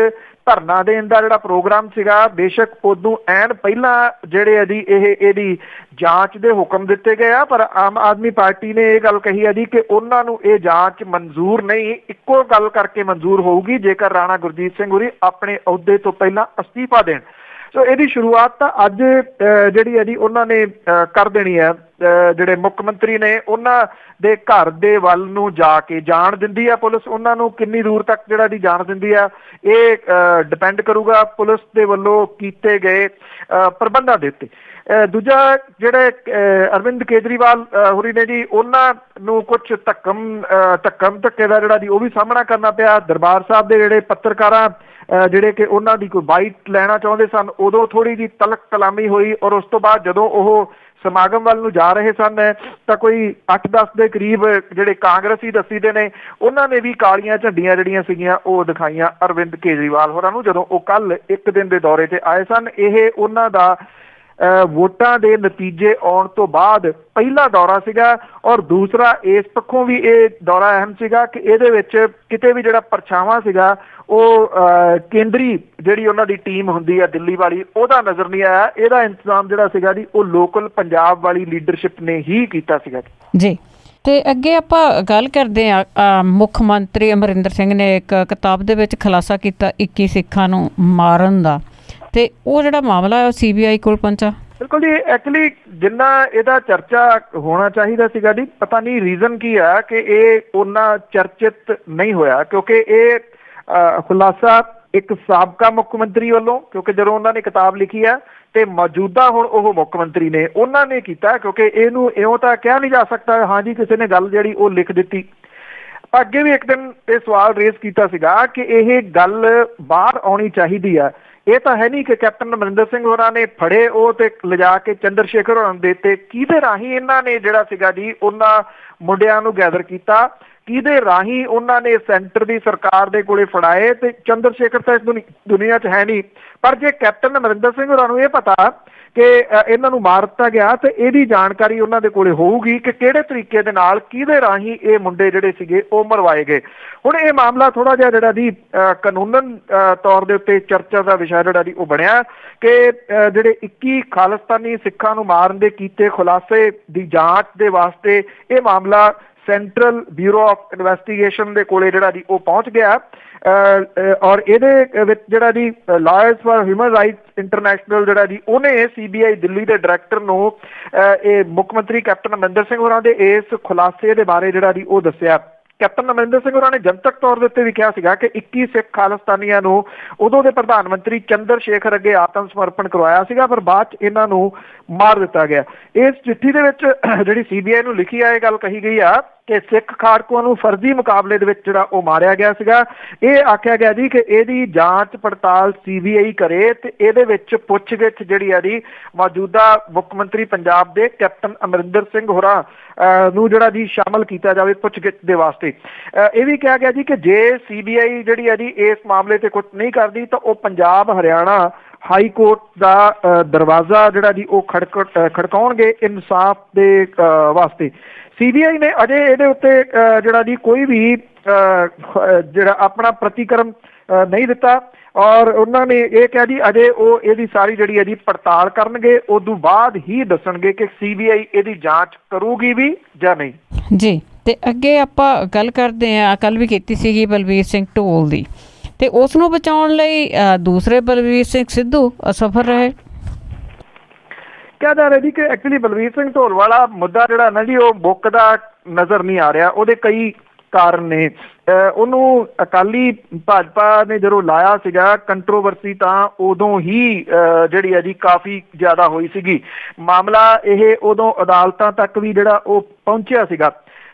ਧਰਨਾ ਦੇਣ ਦਾ ਜਿਹੜਾ ਪ੍ਰੋਗਰਾਮ ਸੀਗਾ, ਬੇਸ਼ੱਕ ਉਦੋਂ ਐਨ ਪਹਿਲਾਂ ਜਿਹੜੇ ਆ ਜੀ ਇਹਦੀ ਜਾਂਚ ਦੇ ਹੁਕਮ ਦਿੱਤੇ ਗਏ ਆ, ਪਰ ਆਮ ਆਦਮੀ ਪਾਰਟੀ ਨੇ ਇਹ ਗੱਲ ਕਹੀ ਆ ਜੀ ਕਿ ਉਹਨਾਂ ਨੂੰ ਇਹ ਜਾਂਚ ਮਨਜ਼ੂਰ ਨਹੀਂ, ਇੱਕੋ ਗੱਲ ਕਰਕੇ ਮਨਜ਼ੂਰ ਹੋਊਗੀ ਜੇਕਰ ਰਾਣਾ ਗੁਰਜੀਤ ਸਿੰਘ ਹੋਰੀ ਆਪਣੇ ਅਹੁਦੇ ਤੋਂ ਪਹਿਲਾਂ ਅਸਤੀਫਾ ਦੇਣ। ਸੋ ਇਹਦੀ ਸ਼ੁਰੂਆਤ ਤਾਂ ਅੱਜ ਜਿਹੜੀ ਹੈ ਜੀ ਉਹਨਾਂ ਨੇ ਕਰ ਦੇਣੀ ਹੈ। ਜਿਹੜੇ ਮੁੱਖ ਮੰਤਰੀ ਨੇ ਉਹਨਾਂ ਦੇ ਘਰ ਦੇ ਵੱਲ ਨੂੰ ਜਾ ਕੇ ਜਾਣ ਦਿੰਦੀ ਆ ਪੁਲਿਸ, ਉਹਨਾਂ ਨੂੰ ਕਿੰਨੀ ਦੂਰ ਤੱਕ ਜਿਹੜਾ ਦੀ ਜਾਣ ਦਿੰਦੀ ਆ ਇਹ ਡਿਪੈਂਡ ਕਰੂਗਾ ਪੁਲਿਸ ਦੇ ਵੱਲੋਂ ਕੀਤੇ ਗਏ ਪ੍ਰਬੰਧਾਂ ਦੇ ਉੱਤੇ। ਦੂਜਾ ਜਿਹੜੇ ਅਰਵਿੰਦ ਕੇਜਰੀਵਾਲ ਹੋਰੀ ਨੇ ਜੀ, ਉਹਨਾਂ ਨੂੰ ਕੁਛ ਧੱਕੇ ਦਾ ਜਿਹੜਾ ਦੀ ਉਹ ਵੀ ਸਾਹਮਣਾ ਕਰਨਾ ਪਿਆ। ਦਰਬਾਰ ਸਾਹਿਬ ਦੇ ਜਿਹੜੇ ਪੱਤਰਕਾਰਾਂ ਜਿਹੜੇ ਕਿ ਉਹਨਾਂ ਦੀ ਕੋਈ ਬਾਈਟ ਲੈਣਾ ਚਾਹੁੰਦੇ ਸਨ, ਉਦੋਂ ਥੋੜ੍ਹੀ ਜਿਹੀ ਤਲਕ ਕਲਾਮੀ ਹੋਈ, ਔਰ ਉਸ ਤੋਂ ਬਾਅਦ ਜਦੋਂ ਉਹ ਸਮਾਗਮ ਵੱਲ ਨੂੰ ਜਾ ਰਹੇ ਸਨ ਤਾਂ ਕੋਈ 8-10 ਦੇ ਕਰੀਬ ਜਿਹੜੇ ਕਾਂਗਰਸੀ ਦੱਸੀਦੇ ਨੇ, ਉਹਨਾਂ ਨੇ ਵੀ ਕਾਲੀਆਂ ਝੰਡੀਆਂ ਜਿਹੜੀਆਂ ਸੀਗੀਆਂ ਉਹ ਦਿਖਾਈਆਂ ਅਰਵਿੰਦ ਕੇਜਰੀਵਾਲ ਹੋਰਾਂ ਨੂੰ ਜਦੋਂ ਉਹ ਕੱਲ ਇੱਕ ਦਿਨ ਦੇ ਦੌਰੇ ਤੇ ਆਏ ਸਨ। ਇਹ ਉਹਨਾਂ ਦਾ ਵੋਟਾਂ ਦੇ ਨਤੀਜੇ ਆਉਣ ਤੋਂ ਬਾਅਦ ਪਹਿਲਾ ਦੌਰਾ ਸੀਗਾ, ਔਰ ਦੂਸਰਾ ਇਸ ਪੱਖੋਂ ਵੀ ਇਹ ਦੌਰਾ ਅਹਿਮ ਸੀਗਾ ਕਿ ਇਹਦੇ ਵਿੱਚ ਕਿਤੇ ਵੀ ਜਿਹੜਾ ਪਰਛਾਵਾਂ ਸੀਗਾ ਉਹ ਕੇਂਦਰੀ ਜਿਹੜੀ ਉਹਨਾਂ ਦੀ ਟੀਮ ਹੁੰਦੀ ਆ ਦਿੱਲੀ ਵਾਲੀ, ਉਹਦਾ ਨਜ਼ਰ ਨਹੀਂ ਆਇਆ। ਇਹਦਾ ਇੰਤਜ਼ਾਮ ਜਿਹੜਾ ਸੀਗਾ ਜੀ ਉਹ ਲੋਕਲ ਪੰਜਾਬ ਵਾਲੀ ਲੀਡਰਸ਼ਿਪ ਨੇ ਹੀ ਕੀਤਾ ਸੀਗਾ ਜੀ। ਤੇ ਅੱਗੇ ਆਪਾਂ ਗੱਲ ਕਰਦੇ ਹਾਂ, ਮੁੱਖ ਮੰਤਰੀ ਅਮਰਿੰਦਰ ਸਿੰਘ ਨੇ ਇੱਕ ਕਿਤਾਬ ਦੇ ਵਿੱਚ ਖੁਲਾਸਾ ਕੀਤਾ 21 ਸਿੱਖਾਂ ਨੂੰ ਮਾਰਨ ਦਾ, ਤੇ ਉਹ ਜਿਹੜਾ ਮਾਮਲਾ ਹੈ ਉਹ CBI ਕੋਲ ਪਹੁੰਚਾ। ਬਿਲਕੁਲ ਜੀ, ਐਕਚੁਅਲੀ ਜਿੰਨਾ ਇਹਦਾ ਚਰਚਾ ਹੋਣਾ ਚਾਹੀਦਾ ਸੀਗਾ ਜੀ, ਪਤਾ ਨਹੀਂ ਰੀਜ਼ਨ ਕੀ ਆ ਕਿ ਇਹ ਉਹਨਾਂ ਚਰਚਿਤ ਨਹੀਂ ਹੋਇਆ, ਕਿਉਂਕਿ ਇਹ ਖੁਲਾਸਾ ਇੱਕ ਸਾਬਕਾ ਮੁੱਖ ਮੰਤਰੀ ਵੱਲੋਂ, ਕਿਉਂਕਿ ਜਦੋਂ ਉਹਨਾਂ ਨੇ ਕਿਤਾਬ ਲਿਖੀ ਆ ਤੇ ਮੌਜੂਦਾ ਹੁਣ ਉਹ ਮੁੱਖ ਮੰਤਰੀ ਨੇ, ਉਹਨਾਂ ਨੇ ਕੀਤਾ, ਕਿਉਂਕਿ ਇਹਨੂੰ ਇਉਂ ਤਾਂ ਕਿਹਾ ਨਹੀਂ ਜਾ ਸਕਦਾ ਹਾਂਜੀ ਕਿਸੇ ਨੇ ਗੱਲ ਜਿਹੜੀ ਉਹ ਲਿਖ ਦਿੱਤੀ। ਅੱਗੇ ਵੀ ਇੱਕ ਦਿਨ ਇਹ ਸਵਾਲ ਰੇਜ਼ ਕੀਤਾ ਸੀਗਾ ਕਿ ਇਹ ਗੱਲ ਬਾਹਰ ਆਉਣੀ ਚਾਹੀਦੀ ਆ। ਇਹ ਤਾਂ ਹੈ ਨਹੀਂ ਕਿ ਕੈਪਟਨ ਅਮਰਿੰਦਰ ਸਿੰਘ ਹੋਰਾਂ ਨੇ ਫੜੇ ਉਹ ਤੇ ਲਿਜਾ ਕੇ ਚੰਦਰ ਸ਼ੇਖਰ ਹੋਰਾਂ ਨੂੰ ਦੇਤੇ, ਕਿਹਦੇ ਰਾਹੀਂ ਇਹਨਾਂ ਨੇ ਜਿਹੜਾ ਸੀਗਾ ਜੀ ਉਹਨਾਂ ਮੁੰਡਿਆਂ ਨੂੰ ਗੈਦਰ ਕੀਤਾ, ਕਿਹਦੇ ਰਾਹੀਂ ਉਹਨਾਂ ਨੇ ਸੈਂਟਰ ਦੀ ਸਰਕਾਰ ਦੇ ਕੋਲੇ ਫੜਾਏ, ਤੇ ਚੰਦਰ ਸ਼ੇਖਰ ਤਾਂ ਇਸ ਦੁਨੀਆ 'ਚ ਹੈ ਨਹੀਂ। ਪਰ ਜੇ ਕੈਪਟਨ ਅਮਰਿੰਦਰ ਸਿੰਘ ਹੋਰਾਂ ਨੂੰ ਇਹ ਪਤਾ ਕਿ ਇਹਨਾਂ ਨੂੰ ਮਾਰ ਦਿੱਤਾ ਗਿਆ ਤੇ ਇਹਦੀ ਜਾਣਕਾਰੀ ਉਹਨਾਂ ਦੇ ਕੋਲੇ ਹੋਊਗੀ ਕਿ ਕਿਹੜੇ ਤਰੀਕੇ ਦੇ ਨਾਲ ਕਿਹਦੇ ਰਾਹੀਂ ਇਹ ਮੁੰਡੇ ਜਿਹੜੇ ਸੀਗੇ ਉਹ ਮਰਵਾਏ ਗਏ। ਹੁਣ ਇਹ ਮਾਮਲਾ ਥੋੜਾ ਜਿਹਾ ਜਿਹੜਾ ਦੀ ਕਾਨੂੰਨਨ ਤੌਰ ਦੇ ਉੱਤੇ ਚਰਚਾ ਦਾ ਵਿਸ਼ਾ ਜਿਹੜਾ ਦੀ ਉਹ ਬਣਿਆ ਕਿ ਜਿਹੜੇ 21 ਖਾਲਿਸਤਾਨੀ ਸਿੱਖਾਂ ਨੂੰ ਮਾਰਨ ਦੇ ਕੀਤੇ ਖੁਲਾਸੇ ਦੀ ਜਾਂਚ ਦੇ ਵਾਸਤੇ ਇਹ ਮਾਮਲਾ ਸੈਂਟਰਲ ਬਿਊਰੋ ਆਫ ਇਨਵੈਸਟੀਗੇਸ਼ਨ ਦੇ ਕੋਲੇ ਜਿਹੜਾ ਦੀ ਉਹ ਪਹੁੰਚ ਗਿਆ, ਔਰ ਇਹਦੇ ਵਿੱਚ ਜਿਹੜਾ ਦੀ lawyers for human rights international ਜਿਹੜਾ ਦੀ ਉਹਨੇ CBI ਦਿੱਲੀ ਦੇ ਡਾਇਰੈਕਟਰ ਨੂੰ ਇਹ ਮੁੱਖ ਮੰਤਰੀ ਕੈਪਟਨ ਅਮਰਿੰਦਰ ਸਿੰਘ ਹੋਰਾਂ ਦੇ ਇਸ ਖੁਲਾਸੇ ਦੇ ਬਾਰੇ ਜਿਹੜਾ ਦੀ ਉਹ ਦੱਸਿਆ। ਕੈਪਟਨ ਅਮਰਿੰਦਰ ਸਿੰਘ ਹੋਰਾਂ ਨੇ ਜਨਤਕ ਤੌਰ ਦੇ ਉੱਤੇ ਵੀ ਕਿਹਾ ਸੀਗਾ ਕਿ 21 ਸਿੱਖ ਖਾਲਿਸਤਾਨੀਆਂ ਨੂੰ ਉਦੋਂ ਦੇ ਪ੍ਰਧਾਨ ਮੰਤਰੀ ਚੰਦਰ ਸ਼ੇਖਰ ਅੱਗੇ ਆਤਮ ਸਮਰਪਣ ਕਰਵਾਇਆ ਸੀਗਾ, ਪਰ ਬਾਅਦ 'ਚ ਇਹਨਾਂ ਨੂੰ ਮਾਰ ਦਿੱਤਾ ਗਿਆ। ਇਸ ਚਿੱਠੀ ਦੇ ਵਿੱਚ ਜਿਹੜੀ CBI ਨੂੰ ਲਿਖੀ ਆ ਇਹ ਗੱਲ ਕਹੀ ਗਈ ਆ ਕਿ ਸਿੱਖ ਖਾੜਕੂਆਂ ਨੂੰ ਫਰਜ਼ੀ ਮੁਕਾਬਲੇ ਦੇ ਵਿੱਚ ਜਿਹੜਾ ਉਹ ਮਾਰਿਆ ਗਿਆ ਸੀਗਾ। ਇਹ ਆਖਿਆ ਗਿਆ ਜੀ ਕਿ ਇਹਦੀ ਜਾਂਚ ਪੜਤਾਲ CBI ਕਰੇ ਤੇ ਇਹਦੇ ਵਿੱਚ ਪੁੱਛਗਿੱਛ ਜਿਹੜੀ ਆ ਜੀ ਮੌਜੂਦਾ ਮੁੱਖ ਮੰਤਰੀ ਪੰਜਾਬ ਦੇ ਕੈਪਟਨ ਅਮਰਿੰਦਰ ਸਿੰਘ ਹੋਰਾਂ ਨੂੰ ਜਿਹੜਾ ਜੀ ਸ਼ਾਮਲ ਕੀਤਾ ਜਾਵੇ ਪੁੱਛਗਿੱਛ ਦੇ ਵਾਸਤੇ। ਇਹ ਵੀ ਕਿਹਾ ਗਿਆ ਜੀ ਕਿ ਜੇ CBI ਜਿਹੜੀ ਆ ਜੀ ਇਸ ਮਾਮਲੇ ਤੇ ਕੁਝ ਨਹੀਂ ਕਰਦੀ ਤਾਂ ਉਹ ਪੰਜਾਬ ਹਰਿਆਣਾ ਹਾਈ ਕੋਰਟ ਦਾ ਦਰਵਾਜ਼ਾ ਜਿਹੜਾ ਜੀ ਉਹ ਖੜਕਾਉਣਗੇ ਇਨਸਾਫ ਦੇ ਵਾਸਤੇ। CBI ਨੇ ਅਜੇ ਇਹਦੇ ਉੱਤੇ ਜਿਹੜਾ ਜੀ ਕੋਈ ਵੀ ਜਿਹੜਾ ਆਪਣਾ ਪ੍ਰਤੀਕਰਮ ਨਹੀਂ ਦਿੱਤਾ, ਔਰ ਉਹਨਾਂ ਨੇ ਇਹ ਕਿਹਾ ਜੀ ਅਜੇ ਉਹ ਇਹਦੀ ਸਾਰੀ ਜਿਹੜੀ ਹੈ ਜੀ ਪੜਤਾਲ ਕਰਨਗੇ, ਉਦੋਂ ਬਾਅਦ ਹੀ ਦੱਸਣਗੇ ਕਿ CBI ਇਹਦੀ ਜਾਂਚ ਕਰੂਗੀ ਵੀ ਜਾਂ ਨਹੀਂ ਜੀ। ਤੇ ਅੱਗੇ ਆਪਾਂ ਗੱਲ ਕਰਦੇ ਹਾਂ, ਕੱਲ ਵੀ ਕੀਤੀ ਸੀਗੀ ਬਲਵੀਰ ਸਿੰਘ ਢੋਲ ਦੀ, ਤੇ ਉਸ ਨੂੰ ਬਚਾਉਣ ਲਈ ਦੂਸਰੇ ਬਲਵੀਰ ਸਿੰਘ ਸਿੱਧੂ ਅਸਫਲ ਰਹੇ। ਕਿਹਾ ਜਾ ਰਿਹਾ ਜੀ ਕਿ ਐਕਚੁਅਲੀ ਬਲਵੀਰ ਸਿੰਘ ਢੋਲ ਵਾਲਾ ਮੁੱਦਾ ਜਿਹੜਾ ਨਾ ਜੀ ਉਹ ਮੁੱਕਦਾ ਨਜ਼ਰ ਨਹੀਂ ਆ ਰਿਹਾ। ਉਹਦੇ ਕਈ ਕਾਰਨ ਨੇ। ਉਹਨੂੰ ਅਕਾਲੀ ਭਾਜਪਾ ਨੇ ਜਦੋਂ ਲਾਇਆ ਸੀਗਾ ਕੰਟਰੋਵਰਸੀ ਤਾਂ ਉਦੋਂ ਹੀ ਜਿਹੜੀ ਹੈ ਜੀ ਕਾਫੀ ਜ਼ਿਆਦਾ ਹੋਈ ਸੀਗੀ। ਮਾਮਲਾ ਇਹ ਉਦੋਂ ਅਦਾਲਤਾਂ ਤੱਕ ਵੀ ਜਿਹੜਾ ਉਹ ਪਹੁੰਚਿਆ ਸੀਗਾ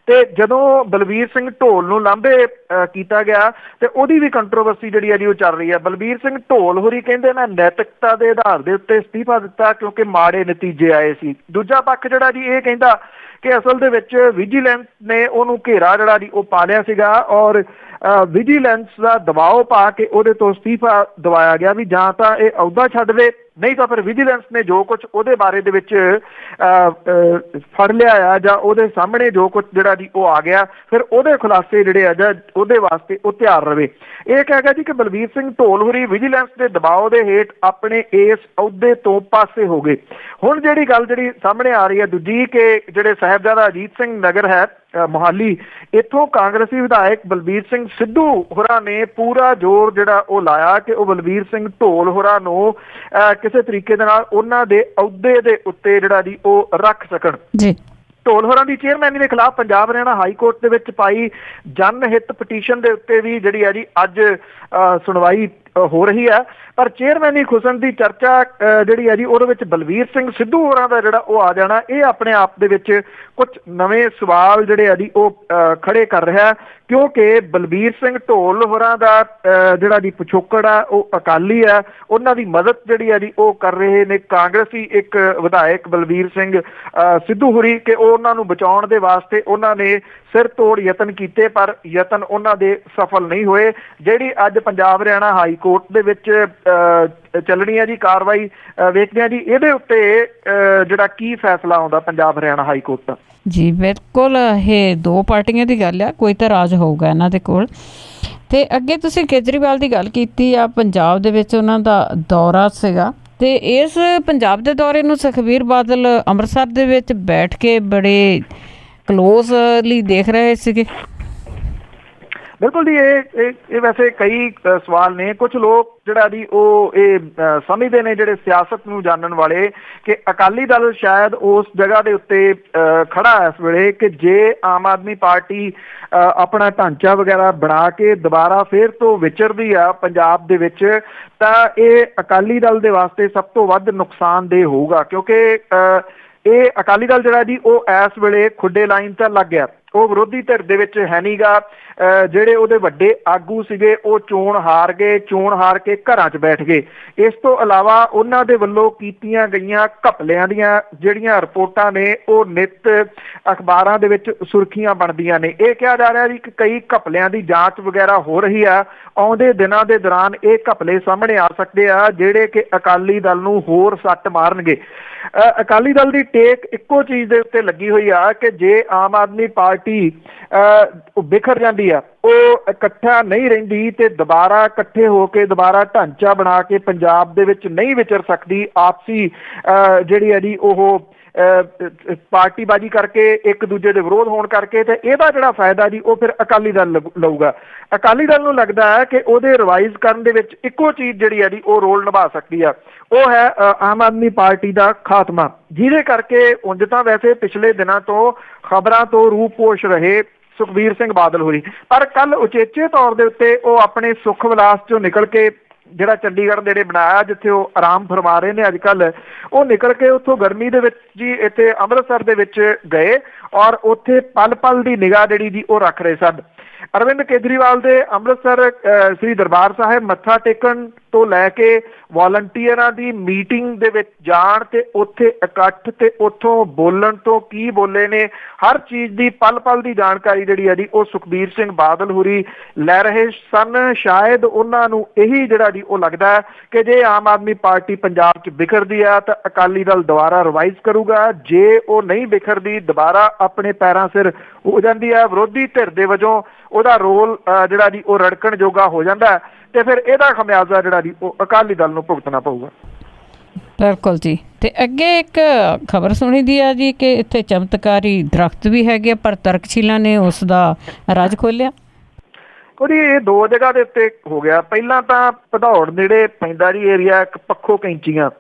ਤੇ ਜਦੋਂ ਬਲਬੀਰ ਸਿੰਘ ਢੋਲ ਨੂੰ ਲਾਂਭੇ ਕੀਤਾ ਗਿਆ ਤੇ ਉਹਦੀ ਵੀ ਕੰਟਰੋਵਰਸੀ ਜਿਹੜੀ ਹੈ ਜੀ ਉਹ ਚੱਲ ਰਹੀ ਹੈ। ਬਲਬੀਰ ਸਿੰਘ ਢੋਲ ਹੋਰੀ ਕਹਿੰਦੇ ਮੈਂ ਨੈਤਿਕਤਾ ਦੇ ਆਧਾਰ ਦੇ ਉੱਤੇ ਅਸਤੀਫਾ ਦਿੱਤਾ ਕਿਉਂਕਿ ਮਾੜੇ ਨਤੀਜੇ ਆਏ ਸੀ। ਦੂਜਾ ਪੱਖ ਜਿਹੜਾ ਜੀ ਇਹ ਕਹਿੰਦਾ ਕਿ ਅਸਲ ਦੇ ਵਿੱਚ ਵਿਜੀਲੈਂਸ ਨੇ ਉਹਨੂੰ ਘੇਰਾ ਜਿਹੜਾ ਜੀ ਉਹ ਪਾ ਲਿਆ ਸੀਗਾ ਔਰ ਵਿਜੀਲੈਂਸ ਦਾ ਦਬਾਅ ਪਾ ਕੇ ਉਹਦੇ ਤੋਂ ਅਸਤੀਫਾ ਦਵਾਇਆ ਗਿਆ ਵੀ ਜਾਂ ਤਾਂ ਇਹ ਅਹੁਦਾ ਛੱਡ ਦੇ ਨਹੀਂ ਤਾਂ ਫਿਰ ਵਿਜੀਲੈਂਸ ਨੇ ਜੋ ਕੁਝ ਉਹਦੇ ਬਾਰੇ ਦੇ ਵਿੱਚ ਫੜ ਲਿਆ ਆ ਜਾਂ ਉਹਦੇ ਸਾਹਮਣੇ ਜੋ ਕੁਝ ਜਿਹੜਾ ਜੀ ਉਹ ਆ ਗਿਆ ਫਿਰ ਉਹਦੇ ਖੁਲਾਸੇ ਜਿਹੜੇ ਆ ਜਾਂ ਉਹਦੇ ਵਾਸਤੇ ਉਹ ਤਿਆਰ ਰਵੇ। ਇਹ ਕਹੇਗਾ ਜੀ ਕਿ ਬਲਬੀਰ ਸਿੰਘ ਢੋਲ ਹੋਰੀ ਵਿਜੀਲੈਂਸ ਦੇ ਦਬਾਅ ਦੇ ਹੇਠ ਆਪਣੇ ਇਸ ਅਹੁਦੇ ਤੋਂ ਪਾਸੇ ਹੋ ਗਏ। ਹੁਣ ਜਿਹੜੀ ਗੱਲ ਜਿਹੜੀ ਸਾਹਮਣੇ ਆ ਰਹੀ ਹੈ ਦੂਜੀ ਕਿ ਜਿਹੜੇ ਸਾਹਿਬਜ਼ਾਦਾ ਅਜੀਤ ਸਿੰਘ ਨਗਰ ਹੈ ਮੋਹਾਲੀ ਇੱਥੋਂ ਕਾਂਗਰਸੀ ਵਿਧਾਇਕ ਬਲਬੀਰ ਸਿੰਘ ਸਿੱਧੂ ਹੋਰਾਂ ਨੇ ਪੂਰਾ ਜ਼ੋਰ ਜਿਹੜਾ ਉਹ ਲਾਇਆ ਕਿ ਉਹ ਬਲਬੀਰ ਸਿੰਘ ਢੋਲ ਹੋਰਾਂ ਨੂੰ ਕਿਸੇ ਤਰੀਕੇ ਦੇ ਨਾਲ ਉਹਨਾਂ ਦੇ ਅਹੁਦੇ ਦੇ ਉੱਤੇ ਜਿਹੜਾ ਜੀ ਉਹ ਰੱਖ ਸਕਣ ਜੀ। ਢੋਲ ਹੋਰਾਂ ਦੀ ਚੇਅਰਮੈਨੀ ਦੇ ਖਿਲਾਫ ਪੰਜਾਬ ਹਰਿਆਣਾ ਹਾਈ ਕੋਰਟ ਦੇ ਵਿੱਚ ਪਾਈ ਜਨ ਹਿੱਤ ਪਟੀਸ਼ਨ ਦੇ ਉੱਤੇ ਵੀ ਜਿਹੜੀ ਹੈ ਜੀ ਅੱਜ ਸੁਣਵਾਈ ਹੋ ਰਹੀ ਹੈ। ਪਰ ਚੇਅਰਮੈਨੀ ਖੁਸਣ ਦੀ ਚਰਚਾ ਜਿਹੜੀ ਹੈ ਜੀ ਉਹਦੇ ਵਿੱਚ ਬਲਬੀਰ ਸਿੰਘ ਸਿੱਧੂ ਹੋਰਾਂ ਦਾ ਜਿਹੜਾ ਉਹ ਆ ਜਾਣਾ ਇਹ ਆਪਣੇ ਆਪ ਦੇ ਵਿੱਚ ਕੁਝ ਨਵੇਂ ਸਵਾਲ ਜਿਹੜੇ ਆ ਜੀ ਉਹ ਖੜੇ ਕਰ ਰਿਹਾ ਕਿਉਂਕਿ ਬਲਬੀਰ ਸਿੰਘ ਢੋਲ ਹੋਰਾਂ ਦਾ ਜਿਹੜਾ ਜੀ ਪਿਛੋਕੜ ਆ ਉਹ ਅਕਾਲੀ ਆ। ਉਹਨਾਂ ਦੀ ਮਦਦ ਜਿਹੜੀ ਆ ਜੀ ਉਹ ਕਰ ਰਹੇ ਨੇ ਕਾਂਗਰਸੀ ਇੱਕ ਵਿਧਾਇਕ ਬਲਬੀਰ ਸਿੰਘ ਸਿੱਧੂ ਹੋਰੀ ਕਿ ਉਹ ਉਹਨਾਂ ਨੂੰ ਬਚਾਉਣ ਦੇ ਵਾਸਤੇ ਉਹਨਾਂ ਨੇ ਸਿਰ ਤੋੜ ਯਤਨ ਕੀਤੇ ਪਰ ਯਤਨ ਉਹਨਾਂ ਦੇ ਸਫਲ ਨਹੀਂ ਹੋਏ। ਜਿਹੜੀ ਅੱਜ ਪੰਜਾਬ ਹਰਿਆਣਾ ਹਾਈ ਕੋਰਟ ਦੇ ਵਿੱਚ ਚੱਲਣੀ ਹੈ ਜੀ ਕਾਰਵਾਈ ਵੇਖਦੇ ਹਾਂ ਜੀ ਇਹਦੇ ਉੱਤੇ ਜਿਹੜਾ ਕੀ ਫੈਸਲਾ ਆਉਂਦਾ ਪੰਜਾਬ ਹਰਿਆਣਾ ਹਾਈ ਕੋਰਟ ਦਾ। ਜੀ ਬਿਲਕੁਲ ਇਹ ਦੋ ਪਾਰਟੀਆਂ ਦੀ ਗੱਲ ਆ ਕੋਈ ਤਾਂ ਰਾਜ ਹੋਊਗਾ ਇਹਨਾਂ ਦੇ ਕੋਲ। ਤੇ ਅੱਗੇ ਤੁਸੀਂ ਕੇਜਰੀਵਾਲ ਦੀ ਗੱਲ ਕੀਤੀ ਆ ਪੰਜਾਬ ਦੇ ਵਿੱਚ ਉਹਨਾਂ ਦਾ ਦੌਰਾ ਸੀਗਾ ਤੇ ਇਸ ਪੰਜਾਬ ਦੇ ਦੌਰੇ ਨੂੰ ਸੁਖਬੀਰ ਬਾਦਲ ਅੰਮ੍ਰਿਤਸਰ ਦੇ ਵਿੱਚ ਬੈਠ ਕੇ ਬੜੇ ਕਲੋਜ਼ਲੀ ਦੇਖ ਰਹੇ ਸੀਗੇ। ਬਿਲਕੁਲ ਜੀ ਇਹ ਵੈਸੇ ਕਈ ਸਵਾਲ ਨੇ। ਕੁਝ ਲੋਕ ਜਿਹੜਾ ਜੀ ਉਹ ਇਹ ਸਮਝਦੇ ਨੇ ਜਿਹੜੇ ਸਿਆਸਤ ਨੂੰ ਜਾਣਨ ਵਾਲੇ ਕਿ ਅਕਾਲੀ ਦਲ ਸ਼ਾਇਦ ਉਸ ਜਗ੍ਹਾ ਦੇ ਉੱਤੇ ਖੜਾ ਇਸ ਵੇਲੇ ਕਿ ਜੇ ਆਮ ਆਦਮੀ ਪਾਰਟੀ ਆਪਣਾ ਢਾਂਚਾ ਵਗੈਰਾ ਬਣਾ ਕੇ ਦੁਬਾਰਾ ਫਿਰ ਤੋਂ ਵਿਚਰਦੀ ਆ ਪੰਜਾਬ ਦੇ ਵਿੱਚ ਤਾਂ ਇਹ ਅਕਾਲੀ ਦਲ ਦੇ ਵਾਸਤੇ ਸਭ ਤੋਂ ਵੱਧ ਨੁਕਸਾਨਦੇਹ ਹੋਊਗਾ ਕਿਉਂਕਿ ਇਹ ਅਕਾਲੀ ਦਲ ਜਿਹੜਾ ਜੀ ਉਹ ਇਸ ਵੇਲੇ ਖੁੱਡੇ ਲਾਈਨ ਤੇ ਲੱਗ ਗਿਆ। ਉਹ ਵਿਰੋਧੀ ਧਿਰ ਦੇ ਵਿੱਚ ਹੈ ਨੀ ਗਾ। ਜਿਹੜੇ ਉਹਦੇ ਵੱਡੇ ਆਗੂ ਸੀਗੇ ਉਹ ਚੋਣ ਹਾਰ ਗਏ, ਚੋਣ ਹਾਰ ਕੇ ਘਰਾਂ 'ਚ ਬੈਠ ਗਏ। ਇਸ ਤੋਂ ਇਲਾਵਾ ਉਹਨਾਂ ਦੇ ਵੱਲੋਂ ਕੀਤੀਆਂ ਗਈਆਂ ਘਪਲਿਆਂ ਦੀਆਂ ਜਿਹੜੀਆਂ ਰਿਪੋਰਟਾਂ ਨੇ ਉਹ ਨਿੱਤ ਅਖਬਾਰਾਂ ਦੇ ਵਿੱਚ ਸੁਰਖੀਆਂ ਬਣਦੀਆਂ ਨੇ। ਇਹ ਕਿਹਾ ਜਾ ਰਿਹਾ ਜੀ ਕਿ ਕਈ ਘਪਲਿਆਂ ਦੀ ਜਾਂਚ ਵਗੈਰਾ ਹੋ ਰਹੀ ਆ। ਆਉਂਦੇ ਦਿਨਾਂ ਦੇ ਦੌਰਾਨ ਇਹ ਘਪਲੇ ਸਾਹਮਣੇ ਆ ਸਕਦੇ ਆ ਜਿਹੜੇ ਕਿ ਅਕਾਲੀ ਦਲ ਨੂੰ ਹੋਰ ਸੱਟ ਮਾਰਨਗੇ। ਅਕਾਲੀ ਦਲ ਦੀ ਟੇਕ ਇੱਕੋ ਚੀਜ਼ ਦੇ ਉੱਤੇ ਲੱਗੀ ਹੋਈ ਆ ਕਿ ਜੇ ਆਮ ਆਦਮੀ ਪਾਰਟੀ ਬਿਖਰ ਜਾਂਦੀ ਆ ਉਹ ਇਕੱਠਾ ਨਹੀਂ ਰਹਿੰਦੀ ਤੇ ਦੁਬਾਰਾ ਇਕੱਠੇ ਹੋ ਕੇ ਦੁਬਾਰਾ ਢਾਂਚਾ ਬਣਾ ਕੇ ਪੰਜਾਬ ਦੇ ਵਿੱਚ ਨਹੀਂ ਵਿਚਰ ਸਕਦੀ। ਆਪਸੀ ਜਿਹੜੀ ਹੈ ਜੀ ਉਹ ਪਾਰਟੀਬਾਜ਼ੀ ਕਰਕੇ ਇੱਕ ਦੂਜੇ ਦੇ ਵਿਰੋਧ ਹੋਣ ਕਰਕੇ ਤੇ ਇਹਦਾ ਜਿਹੜਾ ਫਾਇਦਾ ਜੀ ਉਹ ਫਿਰ ਅਕਾਲੀ ਦਲ ਲਊਗਾ। ਅਕਾਲੀ ਦਲ ਨੂੰ ਲੱਗਦਾ ਹੈ ਕਿ ਉਹਦੇ ਰਿਵਾਈਜ਼ ਕਰਨ ਦੇ ਵਿੱਚ ਇੱਕੋ ਚੀਜ਼ ਜਿਹੜੀ ਹੈ ਜੀ ਉਹ ਰੋਲ ਨਿਭਾ ਸਕਦੀ ਆ ਉਹ ਹੈ ਆਮ ਆਦਮੀ ਪਾਰਟੀ ਦਾ ਖਾਤਮਾ ਜਿਹਦੇ ਕਰਕੇ ਉਂਝ ਤਾਂ ਵੈਸੇ ਪਿਛਲੇ ਦਿਨਾਂ ਤੋਂ ਖਬਰਾਂ ਤੋਂ ਰੂਪੋਸ਼ ਰਹੇ ਸੁਖਬੀਰ ਸਿੰਘ ਬਾਦਲ ਹੋਰੀ ਪਰ ਕੱਲ ਉਚੇਚੇ ਤੌਰ ਦੇ ਉੱਤੇ ਉਹ ਆਪਣੇ ਸੁੱਖ ਵਿਲਾਸ ਚੋਂ ਨਿਕਲ ਕੇ ਜਿਹੜਾ ਚੰਡੀਗੜ੍ਹ ਨੇੜੇ ਬਣਾਇਆ ਜਿੱਥੇ ਉਹ ਆਰਾਮ ਫਰਮਾ ਰਹੇ ਨੇ ਅੱਜ ਕੱਲ੍ਹ ਉਹ ਨਿਕਲ ਕੇ ਉੱਥੋਂ ਗਰਮੀ ਦੇ ਵਿੱਚ ਜੀ ਇੱਥੇ ਅੰਮ੍ਰਿਤਸਰ ਦੇ ਵਿੱਚ ਗਏ ਔਰ ਉੱਥੇ ਪਲ ਪਲ ਦੀ ਨਿਗਾਹ ਜਿਹੜੀ ਜੀ ਉਹ ਰੱਖ ਰਹੇ ਸਨ। ਅਰਵਿੰਦ ਕੇਜਰੀਵਾਲ ਦੇ ਅੰਮ੍ਰਿਤਸਰ ਸ੍ਰੀ ਦਰਬਾਰ ਸਾਹਿਬ ਮੱਥਾ ਟੇਕਣ ਤੋਂ ਲੈ ਕੇ ਵਾਲੰਟੀਅਰਾਂ ਦੀ ਮੀਟਿੰਗ ਦੇ ਵਿੱਚ ਜਾਣ ਤੇ ਉੱਥੇ ਇਕੱਠ ਤੇ ਉੱਥੋਂ ਬੋਲਣ ਤੋਂ ਕੀ ਬੋਲੇ ਨੇ ਹਰ ਚੀਜ਼ ਦੀ ਪਲ ਪਲ ਦੀ ਜਾਣਕਾਰੀ ਜਿਹੜੀ ਹੈ ਜੀ ਉਹ ਸੁਖਬੀਰ ਸਿੰਘ ਬਾਦਲ ਹੋਰੀ ਲੈ ਰਹੇ ਸਨ। ਸ਼ਾਇਦ ਉਹਨਾਂ ਨੂੰ ਇਹੀ ਜਿਹੜਾ ਜੀ ਉਹ ਲੱਗਦਾ ਹੈ ਕਿ ਜੇ ਆਮ ਆਦਮੀ ਪਾਰਟੀ ਪੰਜਾਬ 'ਚ ਬਿਖਰਦੀ ਆ ਤਾਂ ਅਕਾਲੀ ਦਲ ਦੁਬਾਰਾ ਰਿਵਾਈਜ਼ ਕਰੂਗਾ। ਜੇ ਉਹ ਨਹੀਂ ਬਿਖਰਦੀ ਦੁਬਾਰਾ ਆਪਣੇ ਪੈਰਾਂ ਸਿਰ ਹੋ ਜਾਂਦੀ ਹੈ ਵਿਰੋਧੀ ਧਿਰ ਦੇ ਵਜੋਂ ਉਹਦਾ ਰੋਲ ਜਿਹੜਾ ਜੀ ਉਹ ਰੜਕਣ ਜੋਗਾ ਹੋ ਜਾਂਦਾ ਤੇ ਫਿਰ ਇਹਦਾ ਖਮਿਆਜ਼ਾ ਜਿਹੜਾ ਜੀ ਉਹ ਅਕਾਲੀ ਦਲ ਨੂੰ ਭੁਗਤਣਾ ਪਊਗਾ। ਬਿਲਕੁਲ ਜੀ। ਤੇ ਅੱਗੇ ਇੱਕ ਖਬਰ ਸੁਣੀ ਦੀ ਆ ਜੀ ਕਿ ਇੱਥੇ ਚਮਤਕਾਰੀ ਦਰਖਤ ਵੀ ਹੈਗੇ ਪਰ ਤਰਕਸ਼ੀਲਾਂ ਨੇ ਉਸ ਦਾ ਰਾਜ ਖੋਲਿਆ। ਉਹਦੀ ਇਹ ਦੋ ਜਗ੍ਹਾ ਦੇ ਉੱਤੇ ਹੋ ਗਿਆ। ਪਹਿਲਾਂ ਤਾਂ ਭਦੌੜ ਨੇੜੇ ਪੈਂਦਾ ਜੀ ਏਰੀਆ ਇੱਕ ਪੱਖੋ ਕੈਂਚੀਆਂ